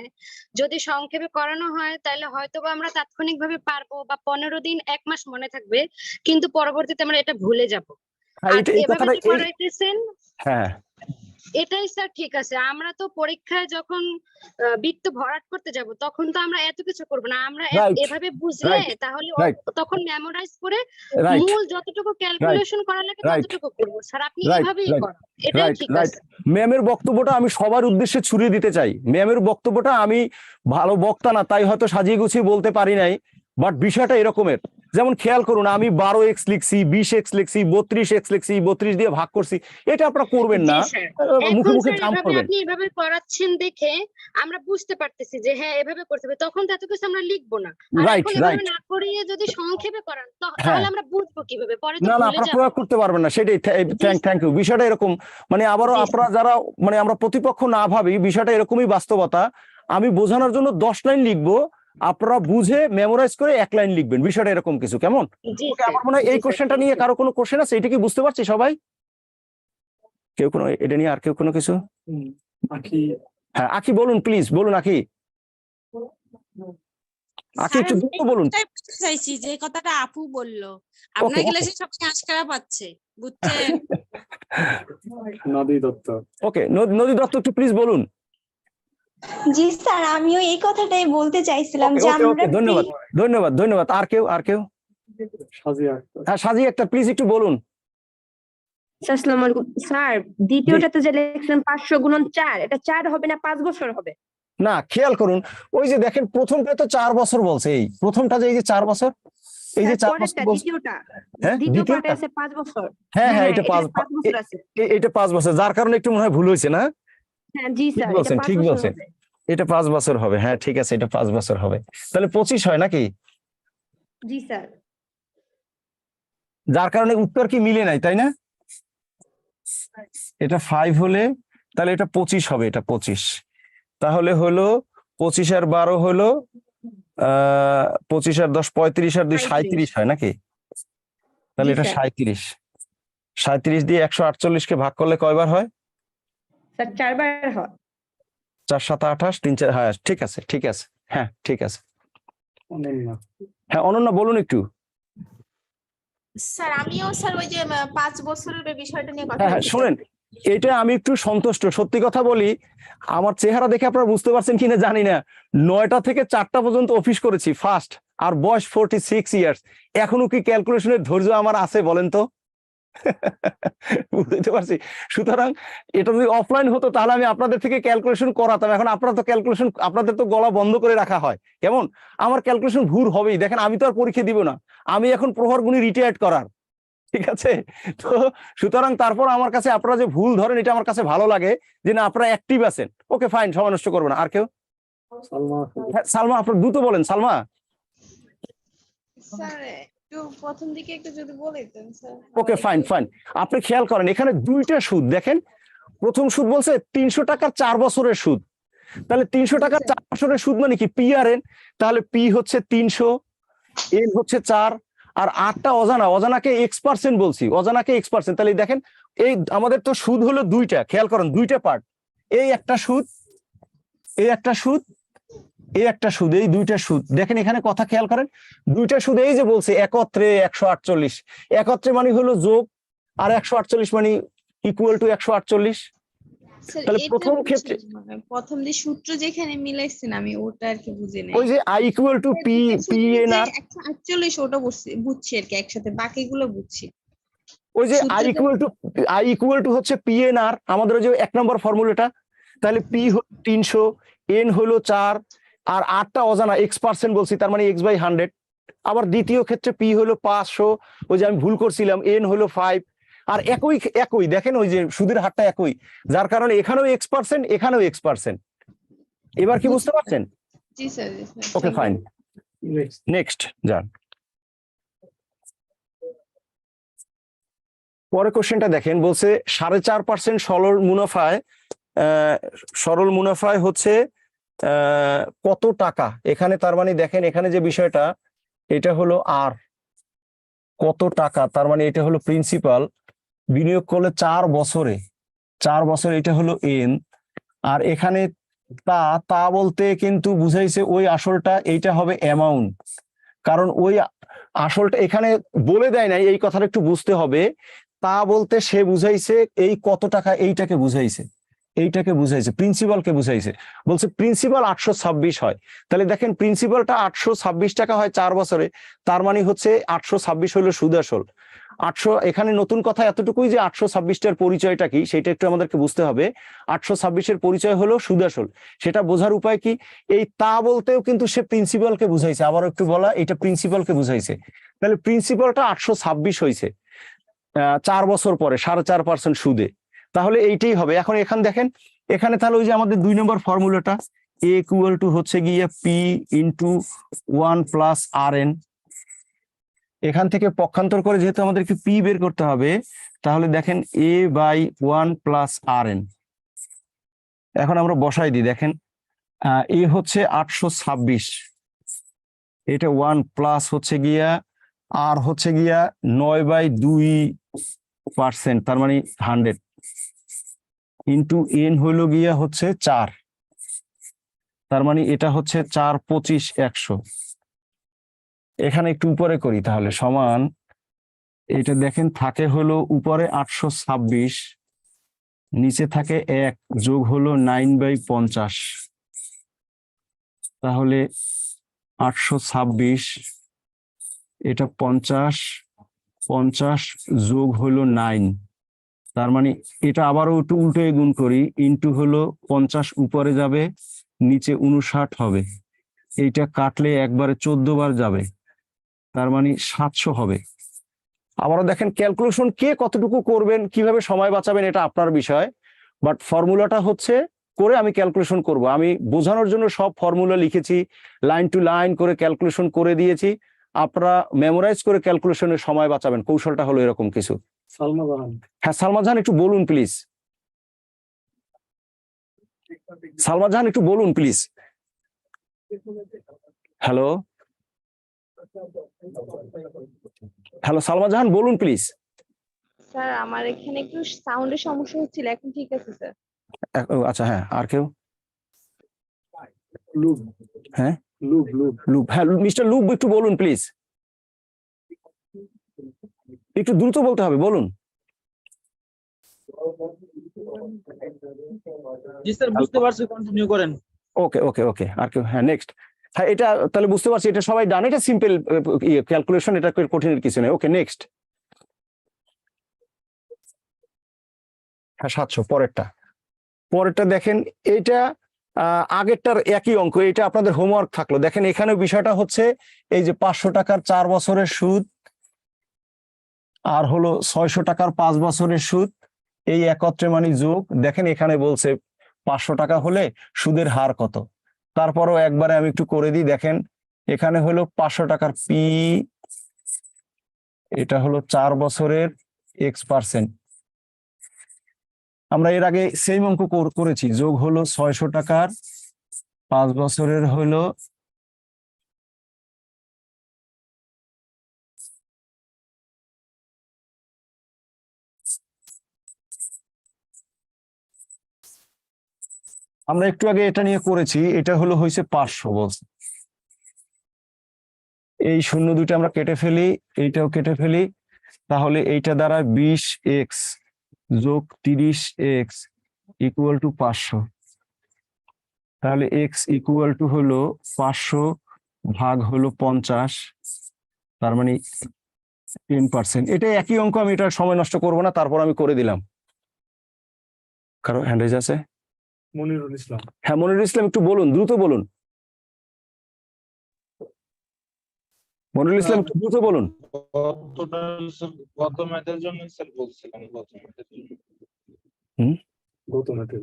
যদি সংক্ষেপে করানো হয় তাহলে হয়তোবা আমরা তাৎক্ষণিকভাবে পারবো, বা 15 দিন 1 মাস মনে থাকবে, কিন্তু পরবর্তীতে আমরা এটা ভুলে যাব। হ্যাঁ, আর এই এভাবে কথাটা যে করাইতেছেন হ্যাঁ এটাই স্যার ঠিক আছে। আমরা তো পরীক্ষায় যখন বৃত্ত ভরাট করতে যাব তখন তো আমরা এত কিছু করব না, আমরা Right, এভাবে বুঝলে right, তাহলে right. তখন মেমোরাইজ করে রাইট মূল যতটুকু ক্যালকুলেশন করা লাগে right, ততটুকু করব। স্যার আপনি right, এভাবেই right, করেন, এটাই রাইট ঠিক রাইট আছে। ম্যামের বক্তব্যটা আমি সবার উদ্দেশ্যে ছড়িয়ে দিতে চাই। ম্যামের বক্তব্যটা আমি ভালো বক্তা না, তাই হয়তো সাজিয়ে গুছিয়ে বলতে পারি নাই, বাট বিষয়টা এরকমের। যেমন খেয়াল করুন, আমি 12x লিখছি, 20x লিখছি, 32x লিখছি, 32 দিয়ে ভাগ করছি, এটা আপনারা করবেন না, জি স্যার। মুখে এখন মুখে স্যার জাম্প এভাবে করবেন। আপনি এভাবে করাচ্ছেন দেখে আমরা বুঝতে পারতেছি যে হ্যাঁ এভাবে করতে হবে, তখন তো এত কিছু আমরা লিখবো না। আর রাইট এখন এভাবে রাইট না করিয়ে যদি সংক্ষেপে করান হ্যাঁ, তাহলে আমরা বুঝবো কিভাবে, পরে তো না না ভুলে আপনারা যাবো। প্রয়োগ করতে পারবেন না, সেটাই। জি স্যার। Thank you. বিষয়টা এরকম, মানে আবারও জি আপনারা যারা মানে আমরা প্রতিপক্ষ না ভাবি, বিষয়টা এরকমই বাস্তবতা। আমি বোঝানোর জন্য 10 লাইন লিখবো, আপনারা বুঝে মেমোরাইজ করে 1 লাইন লিখবেন, বিষয়টা এরকম কিছু, কেমন? জি ওকে, স্যার। আমার মনে হয় এই জি স্যার, কোশ্চেনটা thank নিয়ে you। কারো কোনো কোশ্চেন আছে? এটা কি বুঝতে পারছি সবাই? কেউ কোনো এটা নিয়ে আর কেউ কোনো কিছু? আখি হ্যাঁ আখি বলুন, প্লিজ বলুন আখি। আখি স্যার একটু আমি দ্রুত এই বলুন। কথাটাই বলতে চাইছি যে কথাটা আপু বললো, ওকে আপনার ওকে ক্লাসে সবচেয়ে আশকারা পাচ্ছে, বুঝছেন? নদী দত্ত। ওকে, নদী দত্ত একটু প্লিজ বলুন। জি স্যার, আমিও এই কথাটাই বলতে চাইছিলাম ওকে যে ওকে আমরা ওকে, ধন্যবাদ ধন্যবাদ ধন্যবাদ। আর কেউ আর কেউ? সাজিয়া আক্তার। হ্যাঁ সাজি একটা প্লিজ একটু বলুন। আসসালামু আলাইকুম স্যার, দ্বিতীয়টাতে যে লিখছেন 500 গুণন 4, এটা 4 হবে না 5 বছর হবে? না, খেয়াল করুন, ওই যে দেখেন প্রথমটা তো 4 বছর বলছে, এই প্রথমটা যে এই যে 4 বছর, এই যে 4 বছর পরেরটা বলছে। দ্বিতীয়টা, হ্যাঁ দ্বিতীয় পার্টে দ্বিতীয়টা, আছে 5 বছর। হ্যাঁ হ্যাঁ, হ্যাঁ এটা এটা 5 5 বছর আছে। এটা 5 বছর, যার কারণে একটু মনে হয় ভুল হয়েছে না? হ্যাঁ জি ঠিক স্যার, এটা বলছেন, 5 ঠিক বছর বলছেন, হবে। এটা 5 বছর হবে। হ্যাঁ ঠিক আছে, এটা 5 বছর হবে, তাহলে 25 হয় নাকি? জি স্যার। যার কারণে উত্তর কি মিলে নাই, তাই না? এটা 5 হলে তাহলে এটা 25 হবে, এটা 25, তাহলে হলো 25 আর 12 হলো 25 আর 10 35 আর 2 37 হয় নাকি? তাহলে জি এটা স্যার। 37 দিয়ে 148 কে ভাগ করলে কয়বার হয়? স্যার 4 বার হয়। 4 7 28 3 4, হ্যাঁ ঠিক আছে ঠিক আছে, হ্যাঁ ঠিক আছে। অনন্যা। হ্যাঁ অনন্যা বলুন একটু। স্যার আমিও স্যার ওই যে 5 বছরের বিষয়টা নিয়ে কথা হ্যাঁ হ্যাঁ বলতে শোনেন, এটা আমি একটু সন্তুষ্ট, সত্যি কথা বলি, আমার চেহারা দেখে আপনারা বুঝতে পারছেন কিনা জানি না, 9টা থেকে 4টা পর্যন্ত অফিস করেছি ফার্স্ট, আর বয়স 46 ইয়ার্স, এখনো কি ক্যালকুলেশনের ধৈর্য আমার আছে বলেন তো? বুঝতে পারছি। সুতরাং এটা যদি অফলাইন হতো তাহলে আমি আপনাদের থেকে ক্যালকুলেশন করাতাম, এখন আপনারা তো ক্যালকুলেশন, আপনাদের তো গলা বন্ধ করে রাখা হয়, কেমন? আমার ক্যালকুলেশন ভুল হবেই, দেখেন আমি তো আর পরীক্ষা দিব না, আমি এখন প্রহর গুণী রিটায়ার্ড করার, ঠিক আছে? তো সুতরাং তারপর আমার কাছে আপনারা যে ভুল ধরেন, এটা আমার কাছে ভালো লাগে যে না আপনারা অ্যাক্টিভ আছেন। ওকে ফাইন, সময় নষ্ট করবে না। আর কেউ? সালমা। হ্যাঁ সালমা, আপনার দ্রুত বলেন সালমা। স্যার একটু প্রথম দিকে একটু যদি বলেন স্যার। ওকে ফাইন ফাইন, আপনি খেয়াল করেন এখানে 2টা সুদ দেখেন। প্রথম সুদ বলছে 300 টাকার 4 বছরের সুদ, তাহলে 300 টাকার 4 বছরের সুদ মানে কি? পি আর এন, তাহলে পি হচ্ছে 300, এন হচ্ছে 4 আর 8টা অজানা, অজানাকে X% বলছি, অজানাকে X%। তাহলে দেখেন এই আমাদের তো সুদ হলো দুইটা, খেয়াল করেন দুইটা পার্ট, এই একটা সুদ, এই একটা সুদ, এই একটা সুদ, এই দুইটা সুদ। দেখেন এখানে কথা খেয়াল করেন, দুইটা সুদ এই যে বলছে একত্রে 148, একত্রে মানে হলো যোগ, আর 148 মানে ইকুয়াল টু 148। স্যার তাহলে এটা প্রথম ক্ষেত্রে প্রথম যে সূত্র যেখানে মিলাইছেন আমি ওটা আর কি বুঝি নাই। ওই যে I equal to P N R, 148 ওটা বুঝছি আর কি একসাথে, বাকিগুলো বুঝছি। ওই যে সূত্রটা- I ইকুয়াল টু হচ্ছে পি এন আর, আমাদের ওই যে 1 নম্বর ফর্মুলাটা। তাহলে পি হলো 300, এন হলো 4, আর 8টা অজানা X% বলছি, তার মানে X/100। আবার দ্বিতীয় ক্ষেত্রে পি হলো 500, ওই যে আমি ভুল করছিলাম, এন হলো 5, আর একই দেখেন ওই যে সুদের হারটা একই, যার কারণে এখানেও X%, এখানেও X%। এবার কি বুঝতে পারছেন? জি স্যার, জি sir. Okay fine, Next. Next যান। পরের কোশ্চেনটা দেখেন, বলছে 4.5% সরল মুনাফায় হচ্ছে কত টাকা। এখানে তার মানে দেখেন এখানে যে বিষয়টা, এটা হলো আর কত টাকা, তার মানে এটা হলো প্রিন্সিপাল, বিনিয়োগ করলে 4 বছরে, 4 বছর, এটা হলো এন। আর এখানে তা বলতে কিন্তু বুঝাইছে ওই আসলটা, এইটা হবে অ্যামাউন্ট, কারণ ওই আসলটা এখানে বলে দেয় নাই, এই কথাটা একটু বুঝতে হবে। তা বলতে সে বুঝাইছে এই কত টাকা, এইটাকে বুঝাইছে, এইটাকে বুঝাইছে, প্রিন্সিপালকে বুঝাইছে। বলছে প্রিন্সিপাল 826 হয়, তাহলে দেখেন প্রিন্সিপালটা 826 টাকা হয় 4 বছরে, তার মানে হচ্ছে 826 হলো সুদ আসল। 800, এখানে নতুন কথা এতটুকুই যে 826টার পরিচয়টা কি সেটা একটু আমাদেরকে বুঝতে হবে। 826-এর পরিচয় হলো সুদ আসল। সেটা বোঝার উপায় কি, এই তা বলতেও কিন্তু সে প্রিন্সিপালকে বুঝাইছে, আবার একটু বলা, এটা প্রিন্সিপালকে বুঝাইছে। তাহলে প্রিন্সিপালটা 826 হয়েছে 4 বছর পরে 4.5% সুদে, তাহলে এইটাই হবে। এখন এখানে দেখেন, এখানে তাহলে ওই যে আমাদের 2 নম্বর ফর্মুলাটা, এ ইকুয়াল টু হচ্ছে গিয়ে পি ইন্টু 1 প্লাস আর এন। এখান থেকে পক্ষান্তর করে যেহেতু আমাদেরকে পি বের করতে হবে, তাহলে দেখেন A/1 প্লাস আর এন। এখন আমরা বসাই দিই, দেখেন এ হচ্ছে 826, এটা 1 প্লাস হচ্ছে গিয়া আর হচ্ছে গিয়া 9/2%, তার মানে 100, ইন্টু এন হইল গিয়া হচ্ছে 4, তার মানে এটা হচ্ছে 4 25 100। এখানে একটু উপরে করি, তাহলে সমান, এটা দেখেন থাকে হলো উপরে 826, নিচে থাকে 1, যোগ হলো 9/50, তাহলে 826, এটা 50 যোগ হলো 9, তার মানে এটা আবারও একটু উল্টো গুণ করি, ইন্টু হলো 50 উপরে যাবে, নিচে 59 হবে, এইটা কাটলে একবারে 14 বার যাবে, তার মানে 700 হবে। আবারও দেখেন ক্যালকুলেশন কে কতটুকু করবেন, কিভাবে সময় বাঁচাবেন, এটা আপনার বিষয়, বাট ফর্মুলাটা হচ্ছে করে আমি ক্যালকুলেশন করব। আমি বোঝানোর জন্য সব ফর্মুলা লিখেছি, লাইন টু লাইন করে ক্যালকুলেশন করে দিয়েছি। আপনারা মেমোরাইজ করে ক্যালকুলেশনের সময় বাঁচাবেন, কৌশলটা হলো এরকম কিছু। সালমা জাহান। হ্যাঁ সালমা জাহান একটু বলুন প্লিজ, সালমা জাহান একটু বলুন প্লিজ। হ্যালো হ্যালো সালমা জাহান বলুন প্লিজ। স্যার আমার এখানে একটু সাউন্ডের সমস্যা হচ্ছিল, এখন ঠিক আছে স্যার। আচ্ছা হ্যাঁ, আর কেউ? লুব। হ্যাঁ লুব। লুব, হ্যাঁ মিস্টার লুব একটু বলুন প্লিজ, একটু দ্রুত বলতে হবে, বলুন। জি স্যার, বুঝতে পারছি, কন্টিনিউ করেন। ওকে ওকে ওকে, আর কেউ? হ্যাঁ নেক্সট। হ্যাঁ এটা তাহলে বুঝতে পারছি, এটা সবাই ডান, এটা সিম্পল ক্যালকুলেশন, এটা কঠিনের কিছু নেই। Okay next. হ্যাঁ 700, পরেরটা দেখেন, এইটা আগেরটার একই অঙ্ক, এটা আপনাদের হোমওয়ার্ক থাকলো। দেখেন এখানে বিষয়টা হচ্ছে এই যে 500 টাকার 4 বছরের সুদ, আর হলো 600 টাকার 5 বছরের সুদ, এই একত্রে মানে যোগ। দেখেন এখানে বলছে 500 টাকা হলে সুদের হার কত, তারপরও একবারে আমি একটু করে দিই। দেখেন এখানে হলো 500 টাকার পি, এটা হলো 4 বছরের X%। আমরা এর আগে সেম অঙ্ক করেছি, যোগ হলো 600 টাকার 5 বছরের হলো আমরা একটু আগে এটা নিয়ে করেছি, এটা হয়েছে 500 বলছে। এই 0 দুইটা আমরা কেটে ফেলি, এইটাও কেটে ফেলি, তাহলে এইটা দ্বারা 20x যোগ 30x ইকুয়াল টু 500। তাহলে x ইকুয়াল টু হলো 500 ভাগ হলো 50, তার মানে 10%। এটা একই অঙ্ক, আমি এটা সময় নষ্ট করব না, তারপর আমি করে দিলাম। কারো হ্যান্ড রেজ আছে? মনিরুল ইসলাম। হ্যাঁ মনিরুল ইসলাম, একটু বলুন, দ্রুত বলুন। মনিরুল ইসলাম একটু দ্রুত বলুন। গত ম্যাথের জন্য স্যার বলছিলাম, গত ম্যাথের জন্য। গৌতম ম্যাথের।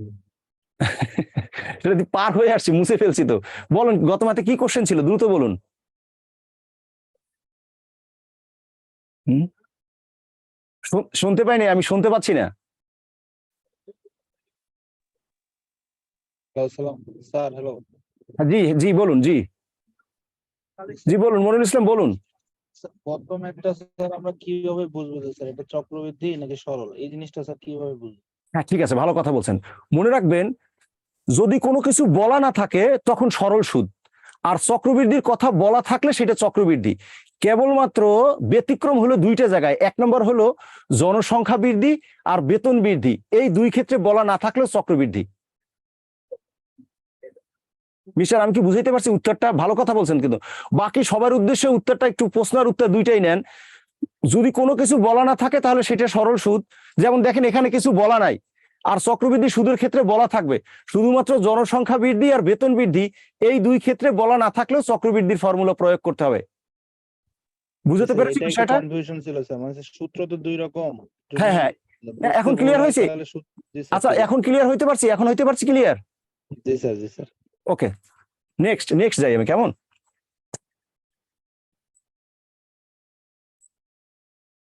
সেটা দিয়ে পার হয়ে আসছি, মুছে ফেলছি তো। বলুন গত ম্যাথে কি কোশ্চেন ছিল, দ্রুত বলুন। শুনতে পাইনি, আমি শুনতে পাচ্ছি না। Sir hello. জি জি বলুন, জি জি বলুন মনিরুল ইসলাম বলুন। গত ম্যাথটা স্যার আমরা কিভাবে বুঝবো যে স্যার এটা চক্রবৃদ্ধি নাকি সরল, এই জিনিসটা স্যার কিভাবে বুঝবো? হ্যাঁ ঠিক আছে, ভালো কথা বলছেন। মনে রাখবেন, যদি কোনো কিছু বলা না থাকে তখন সরল সুদ, আর চক্রবৃদ্ধির কথা বলা থাকলে সেটা চক্রবৃদ্ধি। কেবলমাত্র ব্যতিক্রম হলো দুইটা জায়গায়, এক নম্বর হলো জনসংখ্যা বৃদ্ধি আর বেতন বৃদ্ধি, এই দুই ক্ষেত্রে বলা না থাকলেও চক্রবৃদ্ধি। মিস্টার আমি কি বুঝাইতে পারছি উত্তরটা? ভালো কথা বলছেন, কিন্তু বাকি সবার উদ্দেশ্যে উত্তরটা একটু, প্রশ্নের উত্তর দুইটাই নেন। যদি কোনো কিছু বলা না থাকে তাহলে সেটা সরল সুদ। যেমন দেখেন এখানে কিছু বলা নাই, আর চক্রবৃদ্ধি সুদের ক্ষেত্রে বলা থাকবে। শুধুমাত্র জনসংখ্যা বৃদ্ধি আর বেতন বৃদ্ধি, এই দুই ক্ষেত্রে বলা না থাকলেও চক্রবৃদ্ধির ফর্মুলা প্রয়োগ করতে হবে। বুঝতে পেরেছি বিষয়টা? কনফিউশন ছিল স্যার, মানে সূত্র তো দুই রকম। হ্যাঁ হ্যাঁ, এখন ক্লিয়ার হয়েছে? আচ্ছা এখন ক্লিয়ার হইতে পারছি, এখন হইতে পারছি ক্লিয়ার? জি স্যার, জি স্যার। ওকে, নেক্সট যাই আমি, কেমন?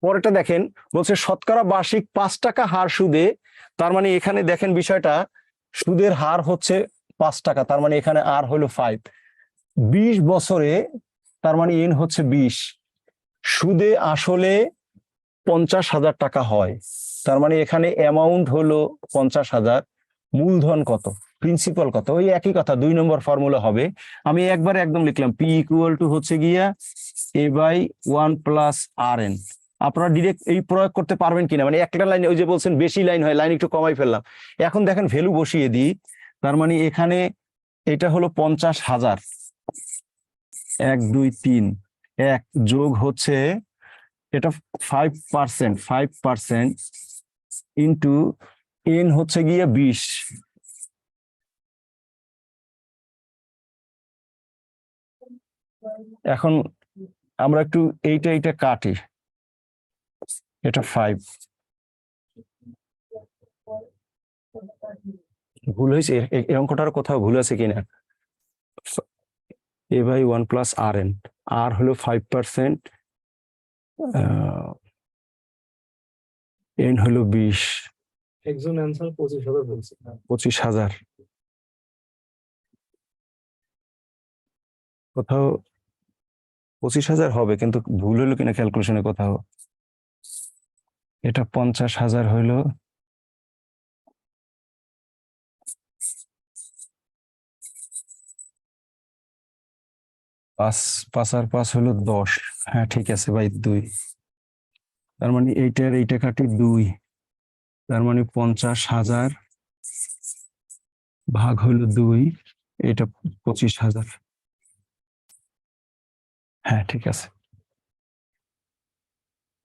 পরেরটা দেখেন, বলছে শতকরা বার্ষিক 5 টাকা হার সুদে, তার মানে এখানে দেখেন বিষয়টা, সুদের হার হচ্ছে 5 টাকা, তার মানে এখানে আর হলো 5। 20 বছরে, তার মানে এন হচ্ছে 20, সুদে আসলে 50,000 টাকা হয়, তার মানে এখানে অ্যামাউন্ট হলো 50,000, মূলধন কত, প্রিন্সিপাল কত, ওই একই কথা, 2 নম্বর ফর্মুলা হবে। আমি একবার একদম লিখলাম, পি ইকুয়াল টু হচ্ছে গিয়া A/1 প্লাস RN। আপনারা ডিরেক্ট এই প্রয়োগ করতে পারবেন কিনা, মানে একটা লাইনে, ওই যে বলছেন বেশি লাইন হয়, লাইন একটু কমাই ফেললাম। এখন দেখেন ভ্যালু বসিয়ে দিই, তার মানে এখানে এটা হলো 50,000, 1 2 3 1 যোগ হচ্ছে এটা 5% ইন্টু এন হচ্ছে গিয়ে 20। এখন আমরা একটু এইটা কাটি, এটা 5, ভুল হয়েছে এই অঙ্কটার কোথাও ভুল আছে কিনা। A/1 প্লাস RN, আর হলো 5%, এন হলো 20, একজন অ্যান্সার 25,000 বলছে। 25,000। কোথাও 25,000 হবে, কিন্তু ভুল হলো কিনা ক্যালকুলেশনে কোথাও। এটা 50,000 হইলো, পাঁচ আর 5 হলো 10। হ্যাঁ ঠিক আছে ভাই, 2, তার মানে এইটা কাটি 2, তার মানে 50,000 ভাগ হলো 2, এটা 25,000। হ্যাঁ ঠিক আছে,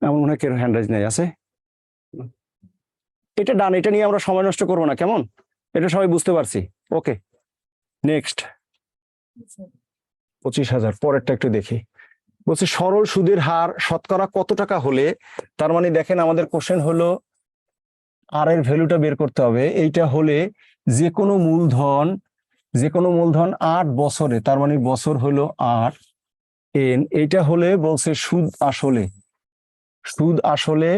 আমার মনে হয় কেউ হ্যান্ড রাইজ নাই, আছে? এটা ডান, এটা নিয়ে আমরা সময় নষ্ট করবো না, কেমন? এটা সবাই বুঝতে পারছি। Okay next, 25,000। পরেরটা একটু দেখি, বলছে সরল সুদের হার শতকরা কত টাকা হলে, তার মানে দেখেন আমাদের কোশ্চেন হলো আর এর ভ্যালুটা বের করতে হবে। এইটা হলে যে কোনো মূলধন 8 বছরে, তার মানে বছর হলো 8, এন, এইটা হলে বলছে সুদ আসলে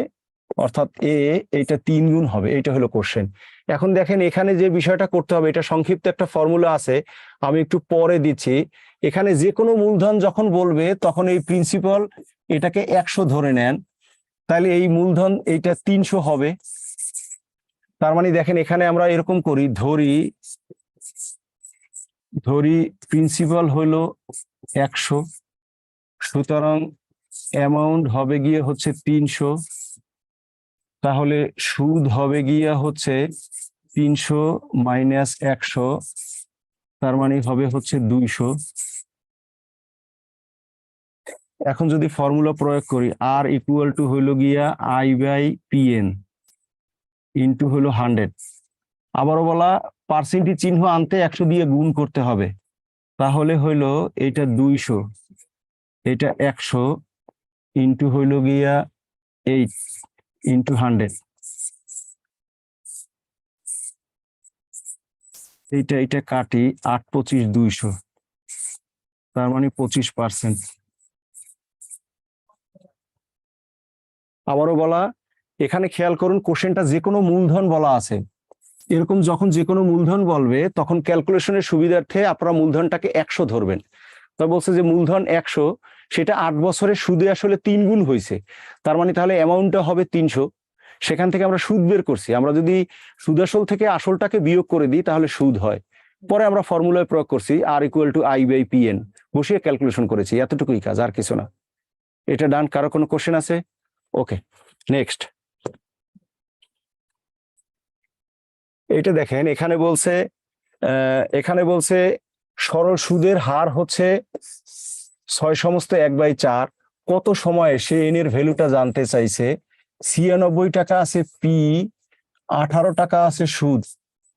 অর্থাৎ এইটা 3 গুণ হবে, এইটা হলো কোশ্চেন। এখন দেখেন এখানে যে বিষয়টা করতে হবে, এটা সংক্ষিপ্ত একটা ফর্মুলা আছে, আমি একটু পরে দিচ্ছি। এখানে যে কোনো মূলধন যখন বলবে তখন এই প্রিন্সিপাল এটাকে 100 ধরে নেন, তাহলে এই মূলধন এইটা 300 হবে। তার মানে দেখেন এখানে আমরা এরকম করি, ধরি ধরি প্রিন্সিপাল হইলো 100, সুতরাং অ্যামাউন্ট হবে গিয়ে হচ্ছে 300, তাহলে সুদ হবে গিয়া হচ্ছে 300 মাইনাস 100, তার মানে হবে হচ্ছে 200। এখন যদি ফর্মুলা প্রয়োগ করি, আর ইকুয়াল টু হইলো গিয়া I/PN ইন্টু হলো 100। আবারও বলা, পার্সেন্টেজ চিহ্ন আনতে 100 দিয়ে গুণ করতে হবে, তাহলে হইলো এটা 200, এটা 100 ইন্টু হইলো গিয়া 8 ইন্টু 100। এটা কাটি 8 25 200, তার মানে 25%। আবারও বলা, এখানে খেয়াল করুন কোশ্চেনটা যে কোনো মূলধন বলা আছে, এরকম যখন যে কোনো মূলধন বলবে তখন ক্যালকুলেশনের সুবিধার্থে আপনারা মূলধনটাকে 100 ধরবেন। তা বলছে যে মূলধন 100, সেটা 8 বছরের সুদে আসলে 3 গুণ হয়েছে, তার মানে তাহলে অ্যামাউন্টটা হবে 300। সেখান থেকে আমরা সুদ বের করছি, আমরা যদি সুদ আসল থেকে আসলটাকে বিয়োগ করে দিই তাহলে সুদ হয়। পরে আমরা ফর্মুলায় প্রয়োগ করছি আর ইকুয়াল টু I/PN বসিয়ে ক্যালকুলেশন করেছি, এতটুকুই কাজ, আর কিছু না। এটা ডান। কারো কোনো কোশ্চেন আছে? ওকে, নেক্সট। এটা দেখেন, এখানে বলছে সরল সুদের হার হচ্ছে 6/1/4, কত সময়ে সে এন এর ভ্যালুটা জানতে চাইছে। 96 টাকা আছে পি, 18 টাকা আছে সুদ,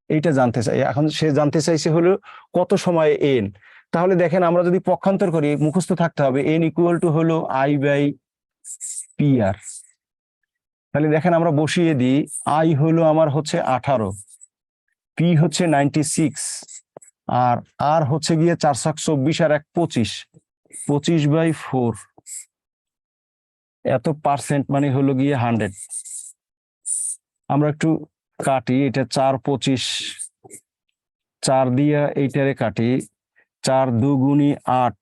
এইটা জানতে চাই। এখন সে জানতে চাইছে হলো কত সময়ে এন। তাহলে দেখেন, আমরা যদি পক্ষান্তর করি, মুখস্থ থাকতে হবে এন ইকুয়াল টু হলো I/PR। তাহলে দেখেন আমরা বসিয়ে দিই, আই হলো আমার হচ্ছে 18, পি হচ্ছে 96, আর আর হচ্ছে গিয়ে 424 আর 1 25, 25/4, এত পার্সেন্ট মানে হলো গিয়ে 100। আমরা একটু কাটি, এটা 4 25, 4 দিয়া এইটারে কাটি, 4 2 গুণি 8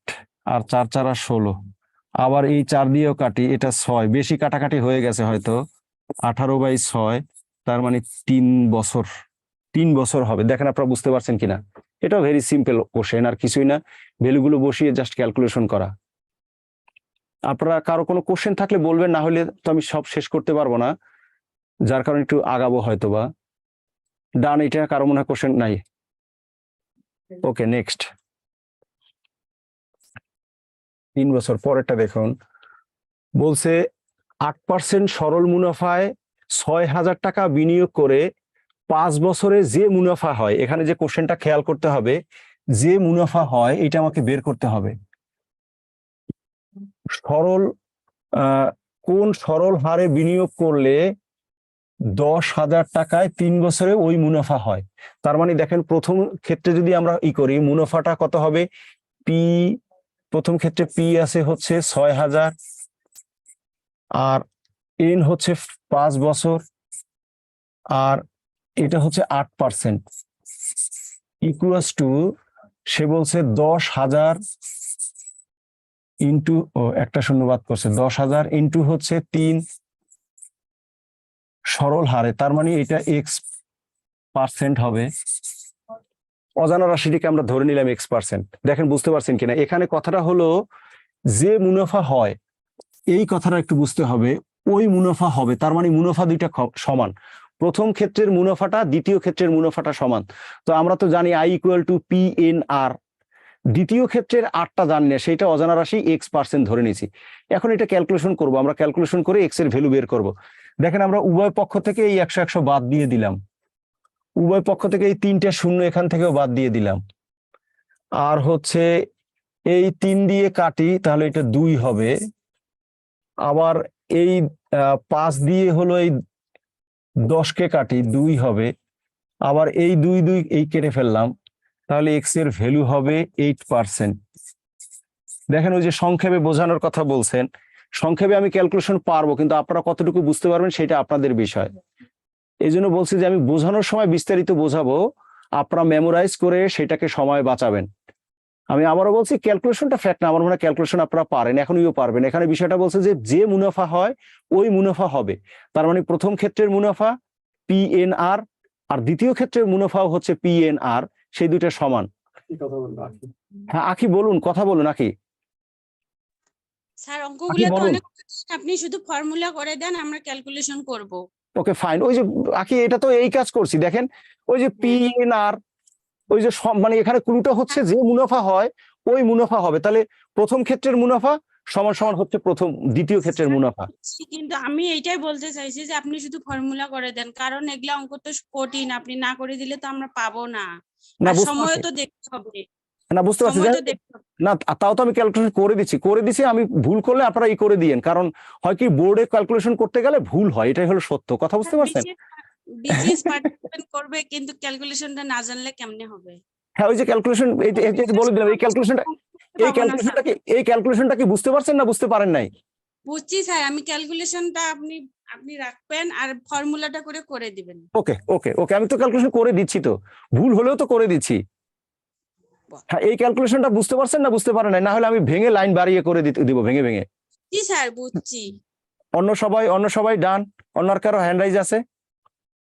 আর 4 4 16, আবার এই 4 দিয়েও কাটি, এটা 6, বেশি কাটাকাটি হয়ে গেছে হয়তো, 18/6, তার মানে 3 বছর, 3 বছর হবে। দেখেন আপনারা বুঝতে পারছেন কিনা? এটাও ভেরি সিম্পল কোশ্চেন, আর কিছুই না, ভ্যালুগুলো বসিয়ে জাস্ট ক্যালকুলেশন করা। আপনারা কারো কোনো কোশ্চেন থাকলে বলবেন, না হলে তো আমি সব শেষ করতে পারবো না, যার কারণে একটু আগাবো হয়তো বা। ডান, এটা কারো মনে হয় কোশ্চেন নাই? ওকে, নেক্সট। 3 বছর পরেরটা দেখুন, বলছে 8% সরল মুনাফায় 6,000 টাকা বিনিয়োগ করে 5 বছরে যে মুনাফা হয়, এখানে যে কোশ্চেনটা খেয়াল করতে হবে, যে মুনাফা হয় এটা আমাকে বের করতে হবে। সরল কোন সরল হারে বিনিয়োগ করলে 10,000 টাকায় 3 বছরে ওই মুনাফা হয়। তার মানে দেখেন, প্রথম ক্ষেত্রে যদি আমরা করি, মুনাফাটা কত হবে, পি, প্রথম ক্ষেত্রে পি আছে হচ্ছে 6,000, আর এন হচ্ছে 5 বছর, আর এটা হচ্ছে 8%, ইকুয়ালস টু, সে বলছে 10,000 ইন্টু, একটা শূন্য বাদ করছে, 10,000 ইন্টু হচ্ছে 3 সরল হারে, তার মানে এটা X% হবে। অজানা রাশিটিকে আমরা ধরে নিলাম X%। দেখেন বুঝতে পারছেন কিনা? এখানে কথাটা হলো যে মুনাফা হয়, এই কথাটা একটু বুঝতে হবে, ওই মুনাফা হবে, তার মানে মুনাফা দুইটা সমান। প্রথম ক্ষেত্রের মুনাফাটা দ্বিতীয় ক্ষেত্রের মুনাফাটা সমান। তো আমরা তো জানি I ইকুয়াল টু PNR। দ্বিতীয় ক্ষেত্রের আরটা জানি না, সেইটা অজানা রাশি X% ধরে নিয়েছি। এখন এটা ক্যালকুলেশন করব, আমরা ক্যালকুলেশন করে X এর ভ্যালু বের করব। দেখেন, আমরা উভয় পক্ষ থেকে এই 100 বাদ দিয়ে দিলাম, উভয় পক্ষ থেকে এই 3টে শূন্য এখান থেকেও বাদ দিয়ে দিলাম, আর হচ্ছে এই 3 দিয়ে কাটি, তাহলে এটা 2 হবে। আবার এই 5 দিয়ে হলো এই 10কে কাটি, 2 হবে। আবার এই 2 2 এই কেটে ফেললাম, তাহলে X এর ভ্যালু হবে 8%। দেখেন, ওই যে সংক্ষেপে বোঝানোর কথা বলছেন, সংক্ষেপে আমি ক্যালকুলেশন পারবো, কিন্তু আপনারা কতটুকু বুঝতে পারবেন সেটা আপনাদের বিষয়। এই জন্য বলছি যে আমি বোঝানোর সময় বিস্তারিত বোঝাবো, আপনারা মেমোরাইজ করে সেটাকে সময় বাঁচাবেন। আমি আবারও বলছি, ক্যালকুলেশনটা ফ্যাক্ট না, আমার মনে হয় ক্যালকুলেশন আপনারা পারেন, এখনইও পারবেন। এখানে বিষয়টা বলছে যে মুনাফা হয় ওই মুনাফা হবে, তার মানে প্রথম ক্ষেত্রের মুনাফা PNR, আর দ্বিতীয় ক্ষেত্রের মুনাফাও হচ্ছে PNR, সেই দুইটা সমান। কি কথা বলবো আখি? হ্যাঁ আখি বলুন, কথা বলুন আখি। স্যার অঙ্কগুলো তো বলুন। অনেক কঠিন, আপনি শুধু ফর্মুলা করে দেন, আমরা ক্যালকুলেশন করব। ওকে ফাইন, ওই যে আখি এটা তো এই কাজ করছি দেখেন, ওই যে PNR, ওই যে মানে এখানে ক্লুটা হচ্ছে যে মুনাফা হয় ওই মুনাফা হবে, তাহলে প্রথম ক্ষেত্রের মুনাফা সমান সমান হচ্ছে দ্বিতীয় ক্ষেত্রের মুনাফা। কিন্তু আমি এইটাই বলতে চাইছি যে আপনি শুধু ফর্মুলা করে দেন, কারণ এগুলা অঙ্ক তো কঠিন, আপনি না করে দিলে তো আমরা পাবো না। না আর বুঝতে সময়ও পারছি, তো দেখতে হবে, না বুঝতে পারছি সময় যে তো দেখতে হবে। না, তাও তো আমি ক্যালকুলেশন করে দিছি, আমি ভুল করলে আপনারা করে দিয়েন, কারণ হয় কি বোর্ডে ক্যালকুলেশন করতে গেলে ভুল হয়, এটাই হলো সত্য কথা, বুঝতে পারছেন? বিসিএস পার্টিসিপেন্ট করবে, কিন্তু ক্যালকুলেশনটা না জানলে কেমনে হবে? হ্যাঁ ওই যে ক্যালকুলেশন, এই যে বলে দিলাম, এই ক্যালকুলেশনটা কি বুঝতে পারছেন না বুঝতে পারেন নাই? বুঝছি স্যার, আমি ক্যালকুলেশনটা আপনি রাখবেন আর ফর্মুলাটা করে দিবেন। ওকে ওকে ওকে, আমি তো ক্যালকুলেশন করে দিচ্ছি, তো ভুল হলেও তো করে দিচ্ছি। হ্যাঁ এই ক্যালকুলেশনটা বুঝতে পারছেন না বুঝতে পারেন নাই, না হলে আমি ভেঙে লাইন বাড়িয়ে করে দিব, ভেঙে ভেঙে। জি স্যার বুঝছি। অন্য সবাই ডান? অন্য আর কারো হ্যান্ড রাইজ আছে?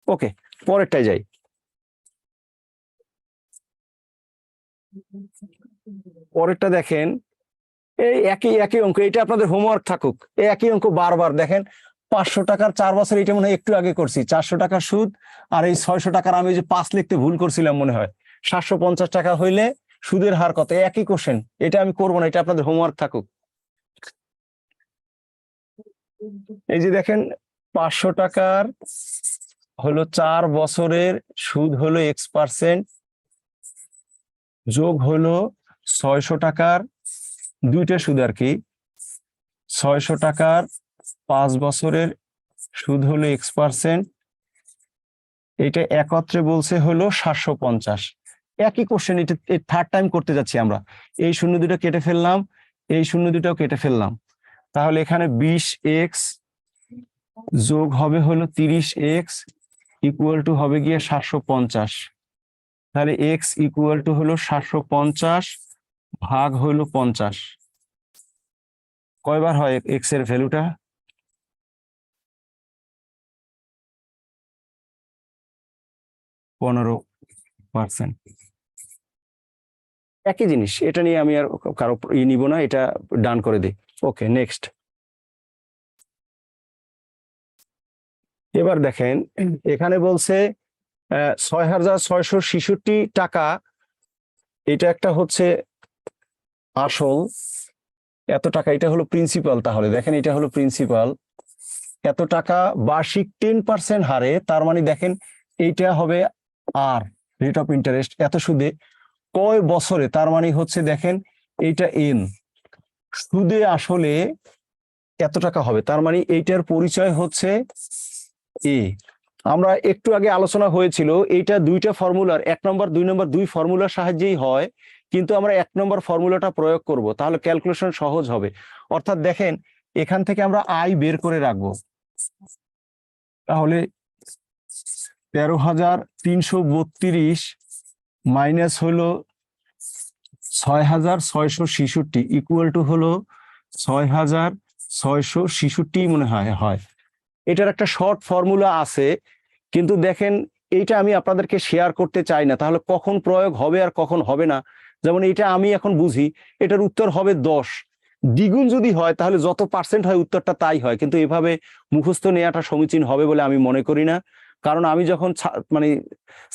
ওকে পরেরটাই যাই। পরেরটা দেখেন, এই একই অঙ্ক, এটা আপনাদের হোমওয়ার্ক থাকুক, এই একই অঙ্ক বারবার দেখেন। 500 টাকার 4 বছর, এটা মনে হয় একটু আগে করছি, 400 টাকার সুদ, আর এই 600 টাকার আমি যে 5 লিখতে ভুল করছিলাম মনে হয়, 750 টাকা হইলে সুদের হার কত, একই কোশ্চেন। এটা আমি করবো না, এটা আপনাদের হোমওয়ার্ক থাকুক। এই যে দেখেন 500 টাকার হলো 4 বছরের সুদ হলো X%, যোগ হলো 600 টাকার দুইটা সুদ আর কি, 600 টাকার 5 বছরের সুদ হলো X%, এটা একত্রে বলছে হলো 750। একই কোশ্চেন, এটা থার্ড টাইম করতে যাচ্ছি আমরা। এই 0 দুটো কেটে ফেললাম, এই 0 দুটাও কেটে ফেললাম, তাহলে এখানে 20x যোগ হবে হলো 30x ইকুয়াল টু হবে গিয়ে 750। তাহলে x ইকুয়াল টু হলো 750 ভাগ হলো 50। কয়বার হয় x এর ভ্যালুটা? 15%। একই জিনিস, এটা নিয়ে আমি আর কারো নিব না, এটা ডান করে দিই। Okay next. এবার দেখেন এখানে বলছে 6666 টাকা, এটা একটা হচ্ছে আসল, এত টাকা এটা হলো প্রিন্সিপাল। তাহলে দেখেন এটা হলো প্রিন্সিপাল, এত টাকা বার্ষিক 10% হারে, তার মানে দেখেন এইটা হবে আর রেট অফ ইন্টারেস্ট, এত সুদে কয় বছরে, তার মানে হচ্ছে দেখেন এইটা n, সুদে আসলে এত টাকা হবে, তার মানে এইটার পরিচয় হচ্ছে এ। আমরা একটু আগে আলোচনা হয়েছিল, এইটা দুইটা ফর্মুলার 1 নম্বর 2 নম্বর 2 ফর্মুলার সাহায্যেই হয়, কিন্তু আমরা 1 নম্বর ফর্মুলাটা প্রয়োগ করব, তাহলে ক্যালকুলেশন সহজ হবে। অর্থাৎ দেখেন এখান থেকে আমরা আই বের করে রাখবো, তাহলে 13,332 মাইনাস হলো 6,666 ইকুয়াল টু হলো 6,666 মনে হয়। এটার একটা শর্ট ফর্মুলা আছে, কিন্তু দেখেন এইটা আমি আপনাদেরকে শেয়ার করতে চাই না, তাহলে কখন প্রয়োগ হবে আর কখন হবে না। যেমন এটা আমি এখন বুঝি, এটার উত্তর হবে 10, দ্বিগুণ যদি হয় তাহলে যত পার্সেন্ট হয় উত্তরটা তাই হয়, কিন্তু এভাবে মুখস্থ নেওয়াটা সমীচীন হবে বলে আমি মনে করি না। কারণ আমি যখন মানে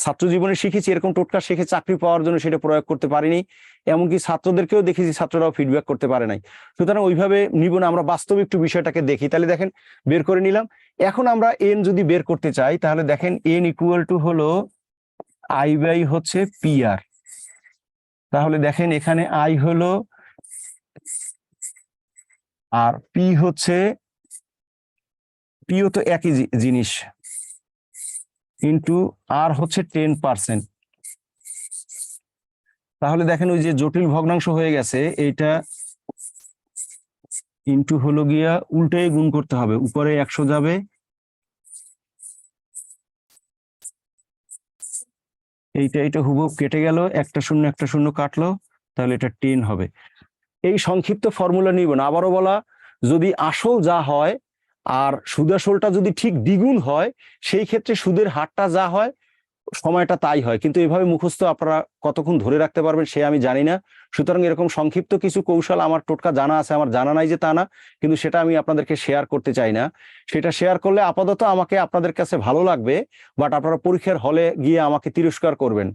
ছাত্র জীবনে শিখেছি, এরকম টোটকা শিখে চাকরি পাওয়ার জন্য সেটা প্রয়োগ করতে পারিনি, এমনকি ছাত্রদেরকেও দেখেছি ছাত্ররাও ফিডব্যাক করতে পারে নাই। সুতরাং ওইভাবে নিব না, আমরা বাস্তবে একটু বিষয়টাকে দেখি। তাহলে দেখেন বের করে নিলাম। এখন আমরা এন যদি বের করতে চাই, তাহলে দেখেন এন ইকুয়াল টু হলো আই বাই হচ্ছে পি আর। তাহলে দেখেন এখানে আই হলো আর পি হচ্ছে, পিও তো একই জিনিস, ইন্টু আর হচ্ছে 10%। তাহলে দেখেন ওই যে জটিল ভগ্নাংশ হয়ে গেছে, এইটা ইন্টু হলো গিয়া উল্টাই গুণ করতে হবে, উপরে 100 যাবে, এইটা হুবহু কেটে গেল, একটা শূন্য কাটলো, তাহলে এটা 10 হবে। এই সংক্ষিপ্ত ফর্মুলা নিব না। আবারও বলা, যদি আসল যা হয় আর সুদাসলটা যদি ঠিক দ্বিগুণ হয়, সেই ক্ষেত্রে সুদের হারটা যা হয় সময়টা তাই হয়, কিন্তু এভাবে মুখস্থ আপনারা কতক্ষণ ধরে রাখতে পারবেন সে আমি জানি না। সুতরাং এরকম সংক্ষিপ্ত কিছু কৌশল আমার টোটকা জানা আছে, আমার জানা নাই যে তা না, কিন্তু সেটা আমি আপনাদেরকে শেয়ার করতে চাই না। সেটা শেয়ার করলে আপাতত আমাকে আপনাদের কাছে ভালো লাগবে, বাট আপনারা পরীক্ষার হলে গিয়ে আমাকে তিরস্কার করবেন।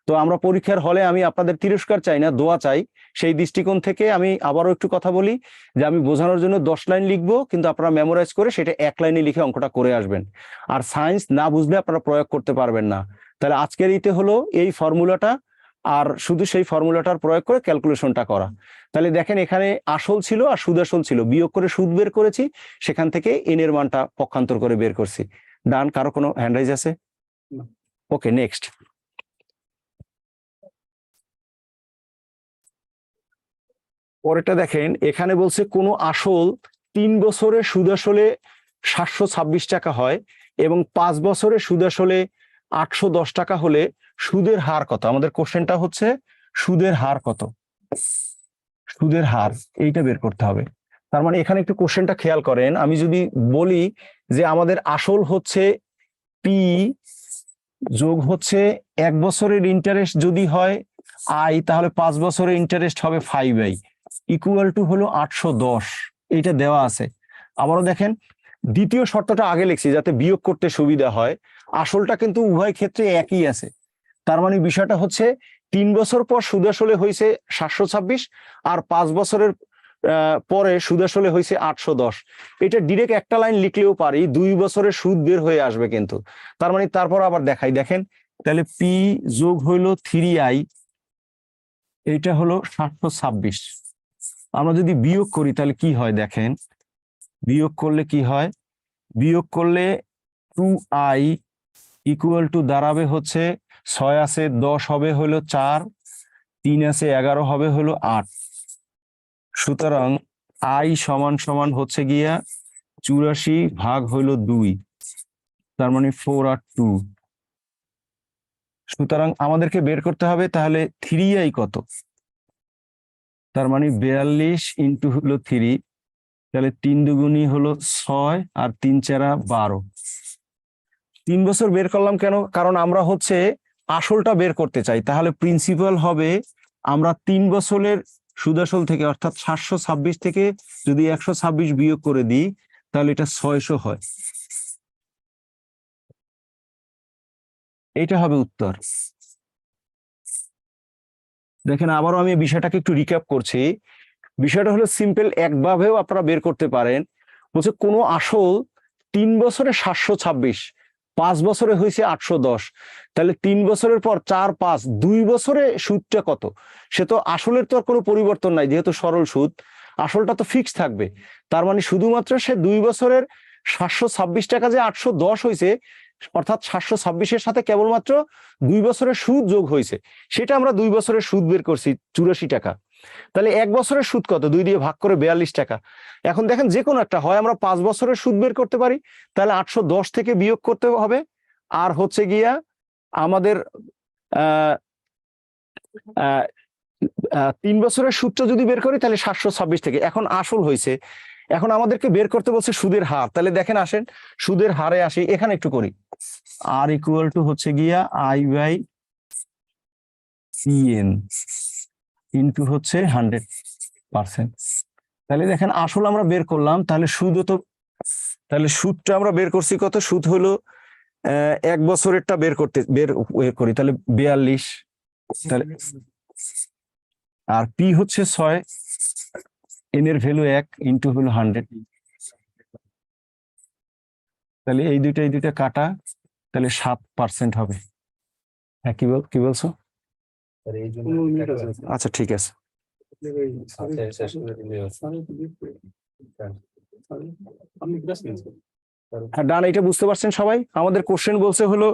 তো আমরা পরীক্ষার হলে আমি আপনাদের তিরস্কার চাই না, দোয়া চাই। সেই দৃষ্টিকোণ থেকে আমি আবারও একটু কথা বলি যে আমি বোঝানোর জন্য 10 লাইন লিখবো, কিন্তু আপনারা মেমোরাইজ করে সেটা 1 লাইনে লিখে অঙ্কটা করে আসবেন। আর সায়েন্স না বুঝলে আপনারা প্রয়োগ করতে পারবেন না। তাহলে আজকের ইতে হলো এই ফর্মুলাটা, আর শুধু সেই ফর্মুলাটার প্রয়োগ করে ক্যালকুলেশনটা করা। তাহলে দেখেন এখানে আসল ছিল আর সুদ আসল ছিল, বিয়োগ করে সুদ বের করেছি, সেখান থেকে এন এর মানটা পক্ষান্তর করে বের করছি। ডান? কারো কোনো হ্যান্ড রাইজ আছে? ওকে, নেক্সট। পরেরটা দেখেন, এখানে বলছে কোনো আসল 3 বছরে সুদ আসলে 726 টাকা হয় এবং 5 বছরে সুদ আসলে 810 টাকা হলে সুদের হার কত? আমাদের কোশ্চেনটা হচ্ছে সুদের হার কত, সুদের হার এইটা বের করতে হবে। তার মানে এখানে একটু কোশ্চেনটা খেয়াল করেন, আমি যদি বলি যে আমাদের আসল হচ্ছে পি যোগ হচ্ছে 1 বছরের ইন্টারেস্ট যদি হয় আই, তাহলে 5 বছরের ইন্টারেস্ট হবে 5i ইকুয়াল টু হলো 810, এইটা দেওয়া আছে। আবারও দেখেন, দ্বিতীয় শর্তটা আগে লিখছি যাতে বিয়োগ করতে সুবিধা হয়। আসলটা কিন্তু উভয় ক্ষেত্রে একই আছে। তার মানে বিষয়টা হচ্ছে 3 বছর পর সুদ আসলে হয়েছে 726 আর 5 বছরের পরে সুদ আসলে হয়েছে 810। এটা ডিরেক্ট একটা লাইন লিখলেও পারি, 2 বছরের সুদ বের হয়ে আসবে কিন্তু। তার মানে তারপর আবার দেখাই, দেখেন তাহলে পি যোগ হইলো 3i, এইটা হলো 726। আমরা যদি বিয়োগ করি তাহলে কি হয় দেখেন, বিয়োগ করলে কি হয়, বিয়োগ করলে 2i ইকুয়াল টু দাঁড়াবে হচ্ছে 6 আছে 10 হবে হলো 4, 3 আছে 11 হবে হলো 8। সুতরাং i সমান সমান হচ্ছে গিয়া 84 ভাগ হইলো 2, তার মানে 4 আর 2। সুতরাং আমাদেরকে বের করতে হবে তাহলে 3i কত, তার মানে 42 ইন্টু হলো 3, তাহলে 3 দুগুণী হলো 6 আর 3 চারা 12। 3 বছর বের করলাম কেন? কারণ আমরা হচ্ছে আসলটা বের করতে চাই। তাহলে প্রিন্সিপাল হবে আমরা 3 বছরের সুদ আসল থেকে অর্থাৎ 726 থেকে যদি 126 বিয়োগ করে দিই তাহলে এটা 600 হয়। এইটা হবে উত্তর। দেখেন আবারও আমি বিষয়টাকে একটু রিক্যাপ করছি। বিষয়টা হলো সিম্পল, একভাবেও আপনারা বের করতে পারেন। বলছে কোনো আসল 3 বছরে 726, 5 বছরে হয়েছে 810, তাহলে 3 বছরের পর 4, 5, 2 বছরে সুদটা কত? সে তো আসলের তো আর কোনো পরিবর্তন নাই, যেহেতু সরল সুদ আসলটা তো ফিক্স থাকবে। তার মানে শুধুমাত্র সে 2 বছরের 726 টাকা যে 810 হয়েছে, অর্থাৎ 726-এর সাথে কেবলমাত্র 2 বছরের সুদ যোগ হয়েছে, সেটা আমরা 2 বছরের সুদ বের করছি 84 টাকা। তাহলে 1 বছরের সুদ কত? 2 দিয়ে ভাগ করে 42 টাকা। এখন দেখেন যে কোনো একটা হয়, আমরা 5 বছরের সুদ বের করতে পারি, তাহলে 810 থেকে বিয়োগ করতে হবে। আর হচ্ছে গিয়া আমাদের 3 বছরের সুদটা যদি বের করি তাহলে 726 থেকে। এখন আসল হয়েছে, এখন আমাদেরকে বের করতে বলছে সুদের হার। তাহলে দেখেন আসেন সুদের হারে আসি, এখানে একটু করি। আর ইকুয়াল টু হচ্ছে গিয়া আই বাই সিএন ইন্টু হচ্ছে 100%। তাহলে দেখেন আসল আমরা বের করলাম, তাহলে সুদও তো, তাহলে সুদটা আমরা বের করছি কত? সুদ হলো 1 বছরেরটা বের করি তাহলে 42, তাহলে আর পি হচ্ছে 6, এন এর ভ্যালু 1 ইন্টু হলো 100। তাহলে এই দুইটা কাটা, তাহলে 7% হবে। হ্যাঁ কি বলছো? আচ্ছা ঠিক আছে। হ্যাঁ ডান, এটা বুঝতে পারছেন সবাই? আমাদের কোশ্চেন বলছে হলো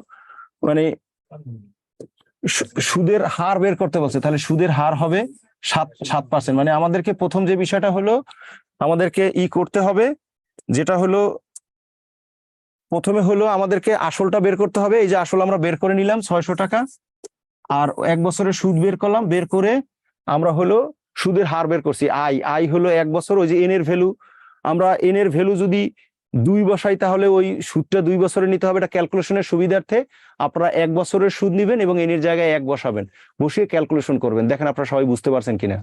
মানে সুদের হার বের করতে বলছে, তাহলে সুদের হার হবে 7%। মানে আমাদেরকে প্রথম যে বিষয়টা হলো আমাদেরকে করতে হবে, যেটা হলো প্রথমে হলো আমাদেরকে আসলটা বের করতে হবে। এই যে আসল আমরা বের করে নিলাম 600 টাকা, আর 1 বছরের সুদ বের করলাম, বের করে আমরা হলো সুদের হার বের করছি আই হলো 1 বছর। ওই যে এন এর ভ্যালু, আমরা এন এর ভ্যালু যদি 2 বসাই তাহলে ওই সুদটা 2 বছরে নিতে হবে, এটা ক্যালকুলেশনের সুবিধার্থে আপনারা 1 বছরের সুদ নেবেন এবং n এর জায়গায় 1 বসাবেন, বসিয়ে ক্যালকুলেশন করবেন। দেখেন আপনারা সবাই বুঝতে পারছেন কিনা।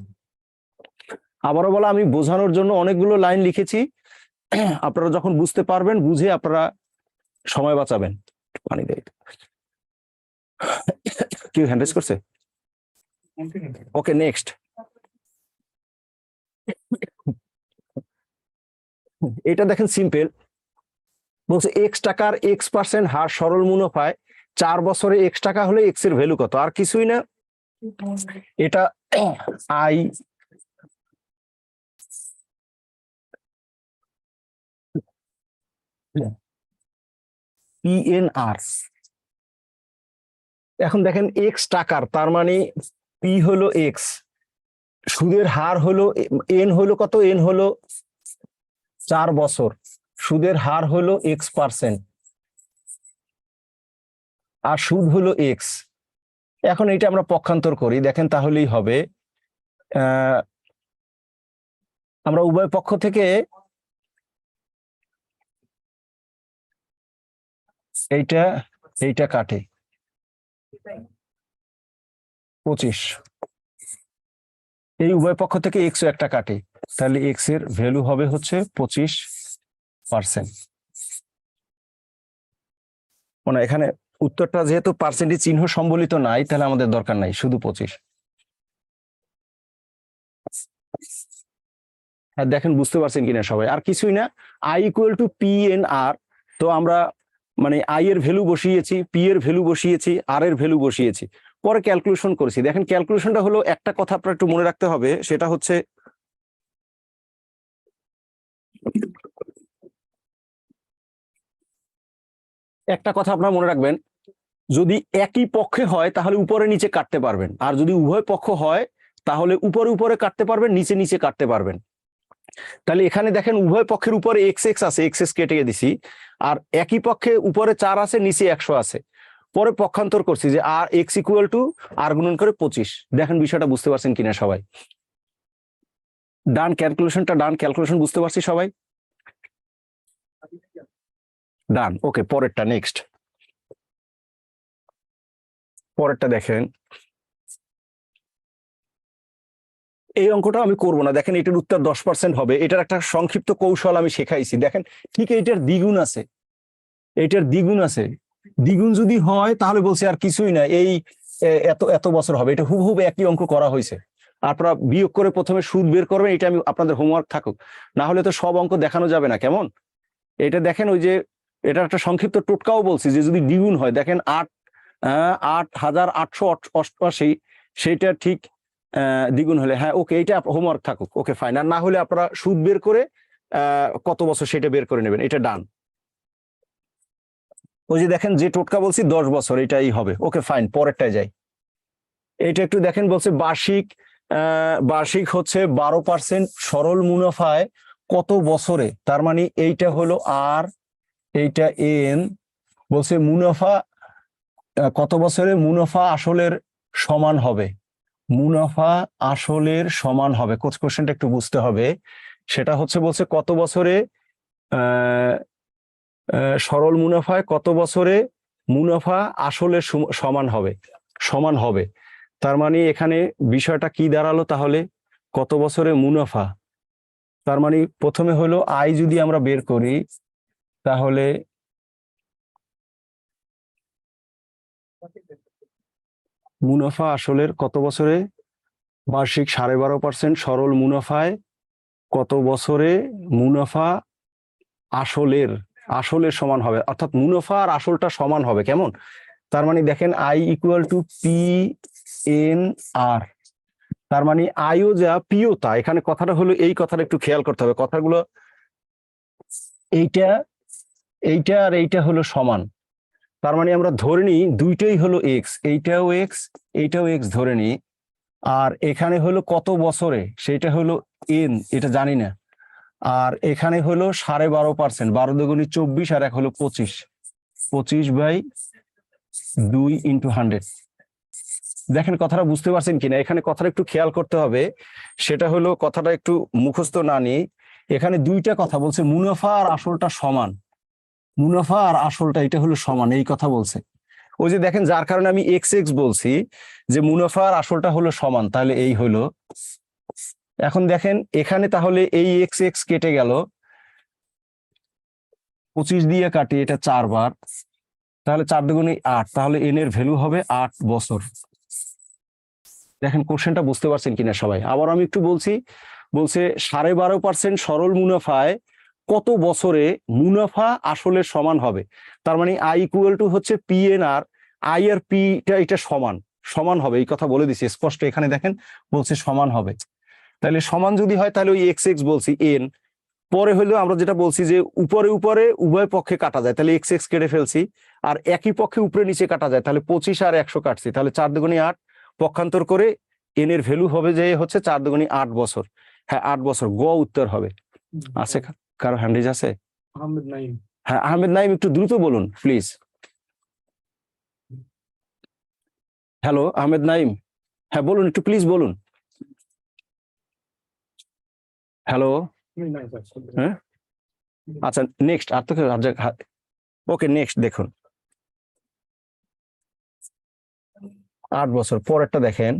আবারও বলা, আমি বোঝানোর জন্য অনেকগুলো লাইন লিখেছি, আপনারা যখন বুঝতে পারবেন বুঝে আপনারা সময় বাঁচাবেন। পানি দেয়, কেউ হ্যান্ড রেজ করছে? ওকে, নেক্সট। এটা দেখেন সিম্পল, বলছে এক্স টাকার x% হার সরল মুনাফায় 4 বছরে x টাকা হলে x এর ভ্যালু কত? আর কিছুই না, এটা আই PNR। এখন দেখেন এক্স টাকার, তার মানে পি হলো এক্স, সুদের হার হলো এন হলো কত? এন হলো 4 বছর, সুদের হার হলো x%, আর সুদ হলো এক্স। এখন এটা আমরা পক্ষান্তর করি, দেখেন তাহলেই হবে। আমরা উভয় পক্ষ থেকে এইটা কাটে 25, এই উভয় পক্ষ থেকে x একটা কাটে, তাহলে x এর ভ্যালু হবে হচ্ছে 25%। মানে এখানে উত্তরটা যেহেতু পার্সেন্টেজ চিহ্ন সম্বলিত নাই, তাহলে আমাদের দরকার নাই, শুধু 25। হ্যাঁ, দেখেন বুঝতে পারছেন কিনা সবাই? আর কিছুই না, I = PNR। তো আমরা মানে আই এর ভ্যালু বসিয়েছি, পি এর ভ্যালু বসিয়েছি, আর এর ভ্যালু বসিয়েছি, পরে ক্যালকুলেশন করেছি। দেখেন ক্যালকুলেশনটা হলো, একটা কথা আপনার একটু মনে রাখতে হবে, সেটা হচ্ছে একটা কথা আপনারা মনে রাখবেন, যদি একই পক্ষে হয় তাহলে উপরে নিচে কাটতে পারবেন, আর যদি উভয় পক্ষ হয় তাহলে উপরে উপরে কাটতে পারবেন, নিচে নিচে কাটতে পারবেন। তাহলে এখানে দেখেন উভয় পক্ষের উপরে x আছে, x কেটে দিছি, আর একই পক্ষে উপরে 4 আছে, নিচে 100 আছে। পরে পক্ষান্তর করছি যে আর x = আর গুণন করে 25। দেখেন বিষয়টা বুঝতে পারছেন কিনা সবাই? ডান, ক্যালকুলেশনটা ডান, ক্যালকুলেশন বুঝতে পারছি সবাই? ডান, ওকে। পরেরটা, নেক্সট। পরেরটা দেখেন, এই অঙ্কটা আমি করব না। দেখেন এটার উত্তর 10% হবে। এটার একটা সংক্ষিপ্ত কৌশল আমি শেখাইছি। দেখেন ঠিক এটার দ্বিগুণ আছে, এটার দ্বিগুণ আছে। দ্বিগুণ যদি হয় তাহলে বলছে আর কিছুই না, এই এত এত বছর হবে। এটা হুবহুব একই অঙ্ক করা হয়েছে। আপনারা বিয়োগ করে প্রথমে সুদ বের করবেন, এটা আমি আপনাদের হোমওয়ার্ক থাকুক, না হলে তো সব অঙ্ক দেখানো যাবে না। কেমন? এটা দেখেন, ওই যে এটা একটা সংক্ষিপ্ত টোটকাও বলছি যে যদি দ্বিগুণ হয়, দেখেন 8,888, সেইটা ঠিক দ্বিগুণ হলে, হ্যাঁ ওকে, এটা হোমওয়ার্ক থাকুক, ওকে ফাইন। আর না হলে আপনারা সুদ বের করে কত বছর সেটা বের করে নেবেন, এটা ডান। ওই যে দেখেন যে টোটকা বলছি 10 বছর, এটাই হবে, ওকে ফাইন। পরেরটায় যাই। এটা একটু দেখেন, বলছে বার্ষিক হচ্ছে 12% সরল মুনাফায় কত বছরে? তার মানে এইটা হলো আর, এইটা এন। বলছে মুনাফা কত বছরে মুনাফা আসলের সমান হবে, মুনাফা আসলের সমান হবে। কোশ্চেনটা একটু বুঝতে হবে। সেটা হচ্ছে বলছে কত বছরে সরল মুনাফায় কত বছরে মুনাফা আসলের সমান হবে। তার মানে এখানে বিষয়টা কি দাঁড়ালো তাহলে? কত বছরে মুনাফা, তার মানে প্রথমে হলো আই যদি আমরা বের করি, তাহলে মুনাফা আসলের কত বছরে, বার্ষিক 12.5% সরল মুনাফায় কত বছরে মুনাফা আসলের সমান হবে, অর্থাৎ মুনাফা আর আসলটা সমান হবে। কেমন? তার মানে দেখেন I = PNR, তার মানে আইও যা পিও তা। এখানে কথাটা হলো, এই কথাটা একটু খেয়াল করতে হবে, কথাগুলো এইটা আর এইটা হলো সমান। তার মানে আমরা ধরে নিই দুইটাই হলো এক্স, এইটাও এক্স ধরে নিই, আর এখানে হলো কত বছরে, সেটা হলো এন, এটা জানি না। আর এখানে হলো 12.5%, 12 দুগুণী 24, আর এক হলো 25/2 × 100। দেখেন কথাটা বুঝতে পারছেন কিনা? এখানে কথাটা একটু খেয়াল করতে হবে। সেটা হলো, কথাটা একটু মুখস্থ না নিয়ে এখানে দুইটা কথা বলছে, মুনাফা আর আসলটা সমান, মুনাফা আর আসলটা এটা হলো সমান, এই কথা বলছে। ওই যে দেখেন, যার কারণে আমি এক্স এক্স বলছি যে মুনাফা আর আসলটা হলো সমান, তাহলে এই হলো। এখন দেখেন এখানে তাহলে এই এক্স এক্স কেটে গেল, 25 দিয়ে কাটি, এটা 4 বার, তাহলে 4 দুগুণে 8, তাহলে এন এর ভ্যালু হবে 8 বছর। দেখেন কোশ্চেনটা বুঝতে পারছেন কিনা সবাই? আবার আমি একটু বলছি, বলছে 12.5% সরল মুনাফায় কত বছরে মুনাফা আসলে সমান হবে। তার মানে আই ইকুয়াল টু হচ্ছে পি এন আর, আই আর পিটা এটা সমান সমান হবে, এই কথা বলে দিছি স্পষ্ট। এখানে দেখেন বলছে সমান হবে, তাহলে সমান যদি হয় তাহলে ওই এক্স এক্স বলছি এন, পরে হলো আমরা যেটা বলছি যে উপরে উপরে উভয় পক্ষে কাটা যায়, তাহলে এক্স এক্স কেটে ফেলছি, আর একই পক্ষে উপরে নিচে কাটা যায়, তাহলে 25 আর 100 কাটছি, তাহলে 4 দুগুণে 8, পক্ষান্তর করে এন এর ভ্যালু হবে যে হচ্ছে 4 দুগুণে 8 বছর। হ্যাঁ 8 বছর, গ উত্তর হবে। আছে কারো হ্যান্ডেজ আছে? আহমেদ নাইম। হ্যাঁ আহমেদ নাইম, একটু দ্রুত বলুন প্লিজ। হ্যালো আহমেদ নাইম, হ্যাঁ বলুন একটু প্লিজ বলুন। হ্যালো, হ্যাঁ আচ্ছা নেক্সট, আর তো ওকে নেক্সট দেখুন, 8 বছর পরেরটা দেখেন।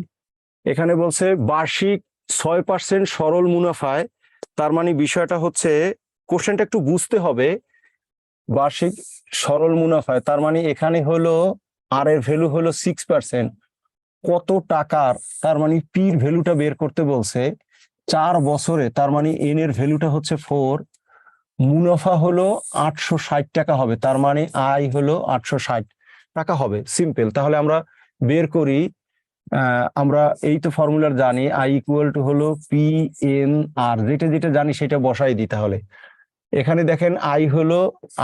এখানে বলছে বার্ষিক 6% সরল মুনাফায়, তার মানে বিষয়টা হচ্ছে, কোশ্চেনটা একটু বুঝতে হবে। বার্ষিক সরল মুনাফায় তার মানে এখানে হলো আর এর ভ্যালু হলো 6%, কত টাকার, তার মানে পির ভ্যালুটা বের করতে বলছে 4 বছরে, তার মানে এন এর ভ্যালুটা হচ্ছে 4, মুনাফা হলো 860 টাকা হবে, তার মানে আয় হলো 860 টাকা হবে। সিম্পল, তাহলে আমরা বের করি, আমরা এই তো ফর্মুলার জানি, আই ইকুয়াল টু হলো পি এন আর, যেটা যেটা জানি সেটা বসাই দিই। তাহলে এখানে দেখেন আই হলো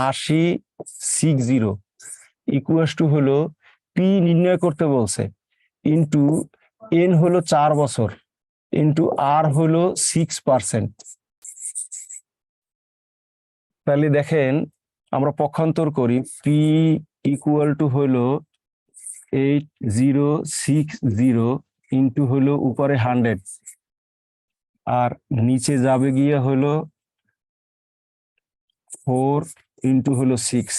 8060 ইকুয়াল টু হলো পি নির্ণয় করতে বলছে, ইন্টু এন হলো 4 বছর, ইন্টু আর হলো 6%। তাহলে দেখেন আমরা পক্ষান্তর করি, পি ইকুয়াল টু হলো 8060 ইন্টু হলো উপরে 100 আর নিচে যাবে গিয়ে হলো 4 ইন্টু হলো 6।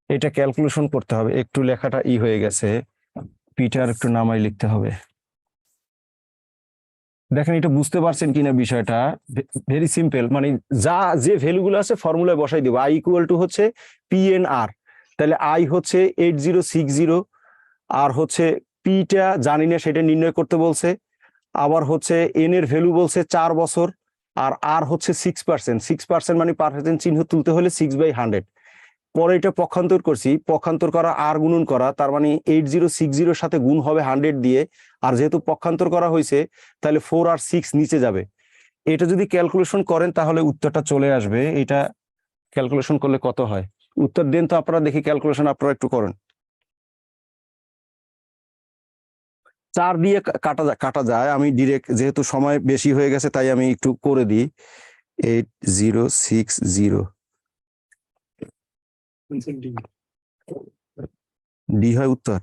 এটা ক্যালকুলেশন করতে হবে, একটু লেখাটা হয়ে গেছে, পিটার একটু নামাই লিখতে হবে। দেখেন এটা বুঝতে পারছেন কিনা বিষয়টা? ভেরি সিম্পল, মানে যা যে ভ্যালুগুলো আছে ফর্মুলায় বসাই দেবো। আই ইকুয়াল টু হচ্ছে পি এন আর, তাহলে আই হচ্ছে 8060 আর হচ্ছে পিটা জানি না সেটা নির্ণয় করতে বলছে, আবার হচ্ছে এন এর ভ্যালু বলছে 4 বছর, আর হচ্ছে 6%, 6% মানে পার্সেন্ট চিহ্ন তুলতে হলে 6/100। পরে এটা পক্ষান্তর করছি, পক্ষান্তর করা আর গুণন করা, তার মানে 8060 সাথে গুণ হবে 100 দিয়ে, আর যেহেতু পক্ষান্তর করা হয়েছে তাহলে 4 আর 6 নিচে যাবে। এটা যদি ক্যালকুলেশন করেন তাহলে উত্তরটা চলে আসবে। এটা ক্যালকুলেশন করলে কত হয় উত্তর দেন তো আপনারা, দেখি ক্যালকুলেশন আপনারা একটু করেন। 4 দিয়ে কাটা যায়, আমি ডিরেক্ট, যেহেতু সময় বেশি হয়ে গেছে তাই আমি একটু করে দিই। 8060 ডি হয় উত্তর।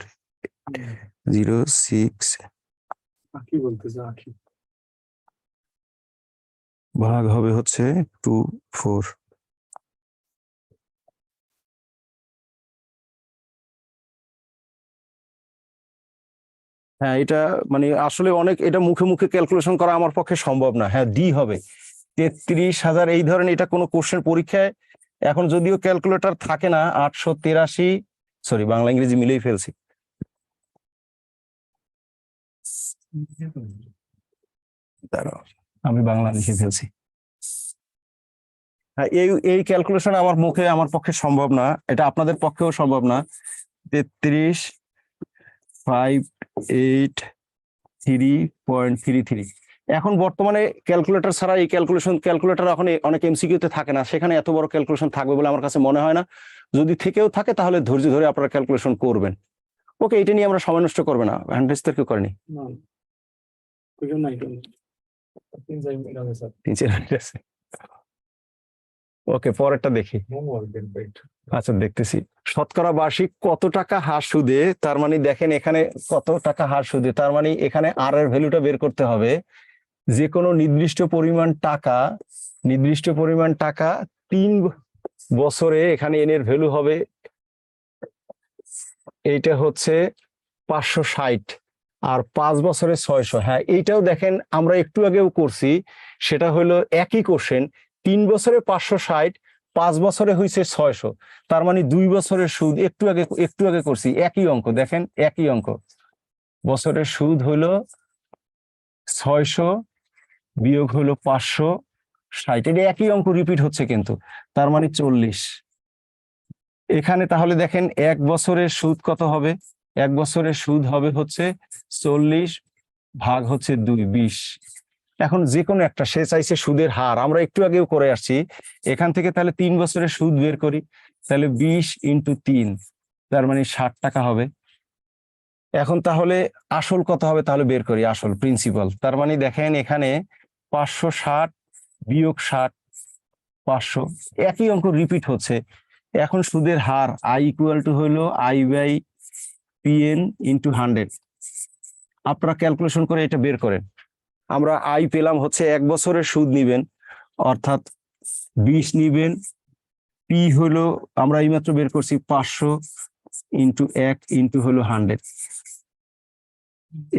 06 আখি বলতেছে, আখি ভাগ হবে হচ্ছে 24। হ্যাঁ এটা মানে আসলে অনেক, এটা মুখে মুখে ক্যালকুলেশন করা আমার পক্ষে সম্ভব না। হ্যাঁ ডি হবে 33,000, এই ধরনের। এটা কোনো কোশ্চেন পরীক্ষায় এখন যদিও ক্যালকুলেটর থাকে না, 883, সরি বাংলা ইংরেজি মিলেই ফেলছি। দাঁড়াও আমি বাংলা লিখে ফেলছি। হ্যাঁ এই ক্যালকুলেশন আমার মুখে আমার পক্ষে সম্ভব না, এটা আপনাদের পক্ষেও সম্ভব না। 33,583.33। এখন বর্তমানে ক্যালকুলেটর ছাড়া এই ক্যালকুলেটর এখন অনেক এমসিকিউতে থাকে না, সেখানে এত বড় ক্যালকুলেশন থাকবে বলে আমার কাছে মনে হয় না। যদি থেকেও থাকে তাহলে ধৈর্য ধরে আপনারা ক্যালকুলেশন করবেন। ওকে, এটা নিয়ে আমরা সময় নষ্ট করবে না। হ্যান্ডেস্টার কেউ করেনি? ওকে পরেরটা দেখি। আচ্ছা দেখতেছি। শতকরা বার্ষিক কত টাকা হার সুদে, তার মানে দেখেন এখানে কত টাকা হার সুদে, তার মানে এখানে আর এর ভ্যালুটা বের করতে হবে। যে কোনো নির্দিষ্ট পরিমাণ টাকা 3 বছরে এখানে এন এর ভ্যালু হবে, এইটা হচ্ছে 560 আর 5 বছরে 600। হ্যাঁ, এইটাও দেখেন আমরা একটু আগেও করছি, সেটা হলো একই কোশ্চেন। 3 বছরে 560, 5 বছরে হয়েছে 600, তার মানে 2 বছরের সুদ একটু আগে করছি, একই অঙ্ক। দেখেন একই অঙ্ক, বছরের সুদ হলো 600 বিয়োগ হলো 560, এটা একই অঙ্ক রিপিট হচ্ছে কিন্তু, তার মানে 40। এখানে তাহলে দেখেন 1 বছরের সুদ কত হবে? 1 বছরের সুদ হবে হচ্ছে 40 ভাগ হচ্ছে 2, 20। এখন যে কোনো একটা, সে চাইছে সুদের হার, আমরা একটু আগেও করে আসছি। এখান থেকে তাহলে 3 বছরের সুদ বের করি, তাহলে 20 × 3, তার মানে 60 টাকা হবে। এখন তাহলে আসল কত হবে তাহলে বের করি, আসল প্রিন্সিপাল। তার মানে দেখেন এখানে 560 বিয়োগ 60, 500, একই অঙ্ক রিপিট হচ্ছে। এখন সুদের হার I = হইলো I/PN × 100। আপনারা ক্যালকুলেশন করে এটা বের করেন। আমরা I পেলাম হচ্ছে 1 বছরের সুদ নিবেন, অর্থাৎ 20 নিবেন। P হলো আমরা এইমাত্র বের করছি 500 × 1 × হলো 100,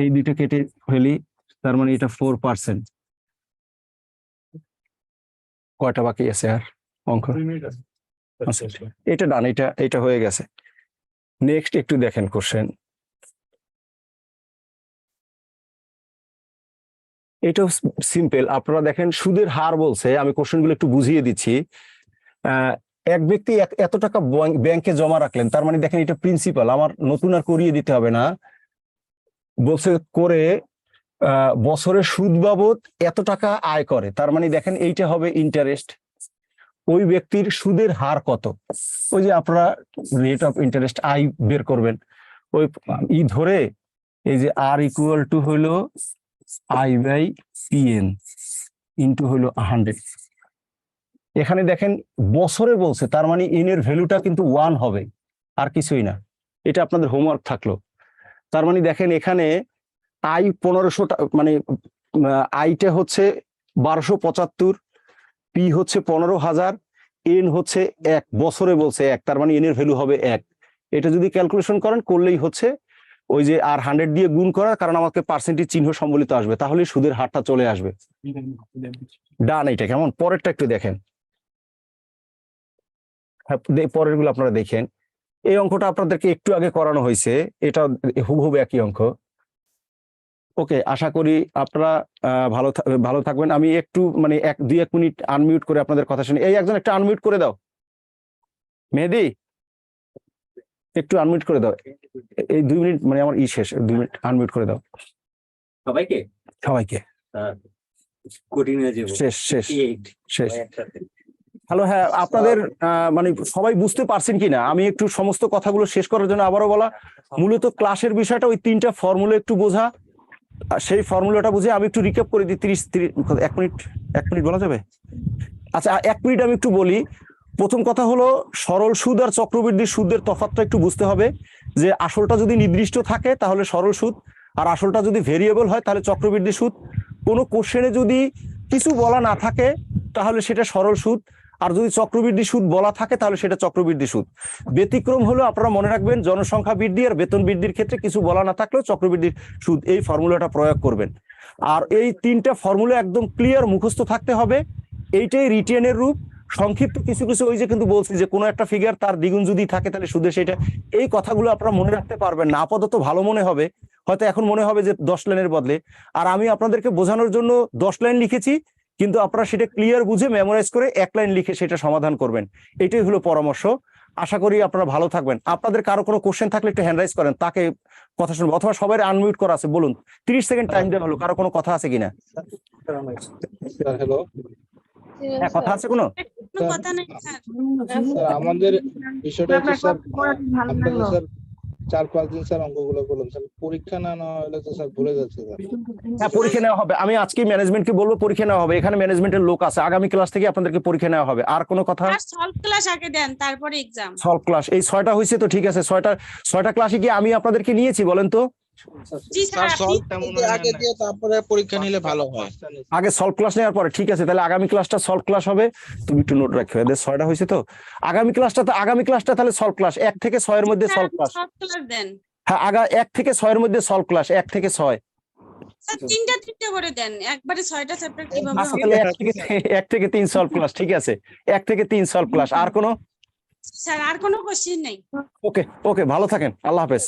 এই দুইটা কেটে ফেলি, তার মানে এটা 4%। কয়টা বাকি আছে আর অঙ্ক? 2 মিনিট আছে। আচ্ছা, এটা ডান, এটা হয়ে গেছে। নেক্সট একটু দেখেন কোশ্চেন, এটাও সিম্পল। আপনারা দেখেন সুদের হার বলছে, আমি কোশ্চেনগুলো একটু বুঝিয়ে দিচ্ছি। এক ব্যক্তি এত টাকা ব্যাংকে জমা রাখলেন, তার মানে দেখেন এটা প্রিন্সিপাল, আমার নতুন আর করিয়ে দিতে হবে না। বলছে করে বছরের সুদ বাবদ এত টাকা আয় করে, তার মানে দেখেন এইটা হবে ইন্টারেস্ট। ওই ব্যক্তির সুদের হার কত? ওই যে আপনারা রেট অফ ইন্টারেস্ট I বের করবেন, ওই ধরে এই যে R = হলো I/PN × হলো 100। এখানে দেখেন বছরে বলছে, তার মানে n এর ভ্যালুটা কিন্তু 1 হবে, আর কিছুই না। এটা আপনাদের হোমওয়ার্ক থাকলো। তার মানে দেখেন এখানে I 1500, মানে আইটা হচ্ছে 1275, P হচ্ছে 15000, N হচ্ছে 1, বছরে বলছে 1, তার মানে n এর ভ্যালু হবে 1। এটা যদি ক্যালকুলেশন করেন করলেই হচ্ছে ওই যে আর 100 দিয়ে গুণ করা, কারণ আমাকে পার্সেন্টেজ চিহ্ন সম্বলিত আসবে, তাহলে সুদের হারটা চলে আসবে। ডান, এটা কেমন? পরেরটা একটু দেখেন। হ্যাঁ, পরের গুলো আপনারা দেখেন। এই অঙ্কটা আপনাদেরকে একটু আগে করানো হয়েছে, এটা হুবহু একই অঙ্ক। ওকে, আশা করি আপনারা ভালো থাকবেন। আমি একটু মানে 1-2 মিনিট আনমিউট করে আপনাদের কথা শুনি। এই একজন একটা আনমিউট করে দাও, মেহেদি একটু আনমিউট করে দাও। এই 2 মিনিট মানে আমার শেষ, 2 মিনিট আনমিউট করে দাও সবাইকে। শেষ। হ্যালো, হ্যাঁ, আপনাদের মানে সবাই বুঝতে পারছেন কিনা আমি একটু সমস্ত কথাগুলো শেষ করার জন্য আবারও বলা, মূলত ক্লাসের বিষয়টা ওই 3টা ফর্মুলা একটু বোঝা, সেই ফর্মুলাটা বুঝে আমি একটু রিক্যাপ করে দিই। 1 মিনিট বলা যাবে? আচ্ছা, 1 মিনিট আমি একটু বলি। প্রথম কথা হলো সরল সুদ আর চক্রবৃদ্ধি সুদের তফাৎটা একটু বুঝতে হবে, যে আসলটা যদি নির্দিষ্ট থাকে তাহলে সরল সুদ, আর আসলটা যদি ভেরিয়েবল হয় তাহলে চক্রবৃদ্ধি সুদ। কোনো কোশ্চেনে যদি কিছু বলা না থাকে তাহলে সেটা সরল সুদ, আর যদি চক্রবৃদ্ধি সুদ বলা থাকে তাহলে সেটা চক্রবৃদ্ধি সুদ। ব্যতিক্রম হলো আপনারা মনে রাখবেন, জনসংখ্যা বৃদ্ধি আর বেতন বৃদ্ধির ক্ষেত্রে কিছু বলা না থাকলেও চক্রবৃদ্ধি সুদ, এই ফর্মুলাটা প্রয়োগ করবেন। আর এই 3টা ফর্মুলা একদম ক্লিয়ার মুখস্থ থাকতে হবে, এইটাই রিটেনের রূপ। সংক্ষিপ্ত কিছু ওই যে কিন্তু বলছি যে কোনো একটা ফিগার তার দ্বিগুণ যদি থাকে তাহলে সুদে সেটা, এই কথাগুলো আপনারা মনে রাখতে পারবেন না। আপাতত ভালো মনে হবে, হয়তো এখন মনে হবে যে 10 লাইনের বদলে, আর আমি আপনাদেরকে বোঝানোর জন্য 10 লাইন লিখেছি, কিন্তু আপনারা সেটা ক্লিয়ার বুঝে মেমোরাইজ করে 1 লাইন লিখে সেটা সমাধান করবেন। এটাই হলো পরামর্শ। আশা করি আপনারা ভালো থাকবেন। আপনাদের কারো কোনো কোশ্চেন থাকলে একটু হ্যান্ড রাইজ করেন, তাকে কথা শুনবো, অথবা সবাই আনমিউট করা আছে বলুন। 30 সেকেন্ড টাইম দেওয়া হলো, কারো কোনো কথা আছে কিনা? হ্যালো, হ্যাঁ, কথা আছে কোনো? কথা নাই স্যার। আমাদের বিষয়টা হচ্ছে স্যার, আপনাদের স্যার 4-5 দিন স্যার অঙ্কগুলো বলুন স্যার, পরীক্ষা না নেওয়া হলে তো স্যার ভুলে যাচ্ছে স্যার। হ্যাঁ, পরীক্ষা নেওয়া হবে। আমি আজকে ম্যানেজমেন্টকে বলবো পরীক্ষা নেওয়া হবে, এখানে ম্যানেজমেন্টের লোক আছে, আগামী ক্লাস থেকে আপনাদেরকে পরীক্ষা নেওয়া হবে। আর কোনো কথা? সলভ ক্লাস আগে দেন, তারপরে এক্সাম। সলভ ক্লাস এই 6টা হয়েছে তো, ঠিক আছে। 6টা ক্লাসে কি আমি আপনাদেরকে নিয়েছি বলেন তো? জি স্যার আপনি সলভটা মনে হয় আগে দিয়ে তারপরে পরীক্ষা নিলে ভালো হয়। আগে সলভ ক্লাস নেওয়ার পরে ঠিক আছে, তাহলে আগামী ক্লাসটা সলভ ক্লাস হবে। তুমি একটু নোট রাখো, এদের 6টা হয়েছে তো। আগামী ক্লাসটা তাহলে সলভ ক্লাস 1 থেকে 6 এর মধ্যে সলভ ক্লাস। সব ক্লাস দেন হ্যাঁ 1 থেকে 6 এর মধ্যে সলভ ক্লাস, 1 থেকে 6। স্যার 3টা করে দেন, একবারে 6টা চ্যাপ্টার কিভাবে আচ্ছা হবে? তাহলে 1 থেকে 3 সলভ ক্লাস, ঠিক আছে 1 থেকে 3 সলভ ক্লাস। আর কোনো? স্যার আর কোনো কোশ্চেন নেই। ওকে, ভালো থাকেন, আল্লাহ হাফেজ।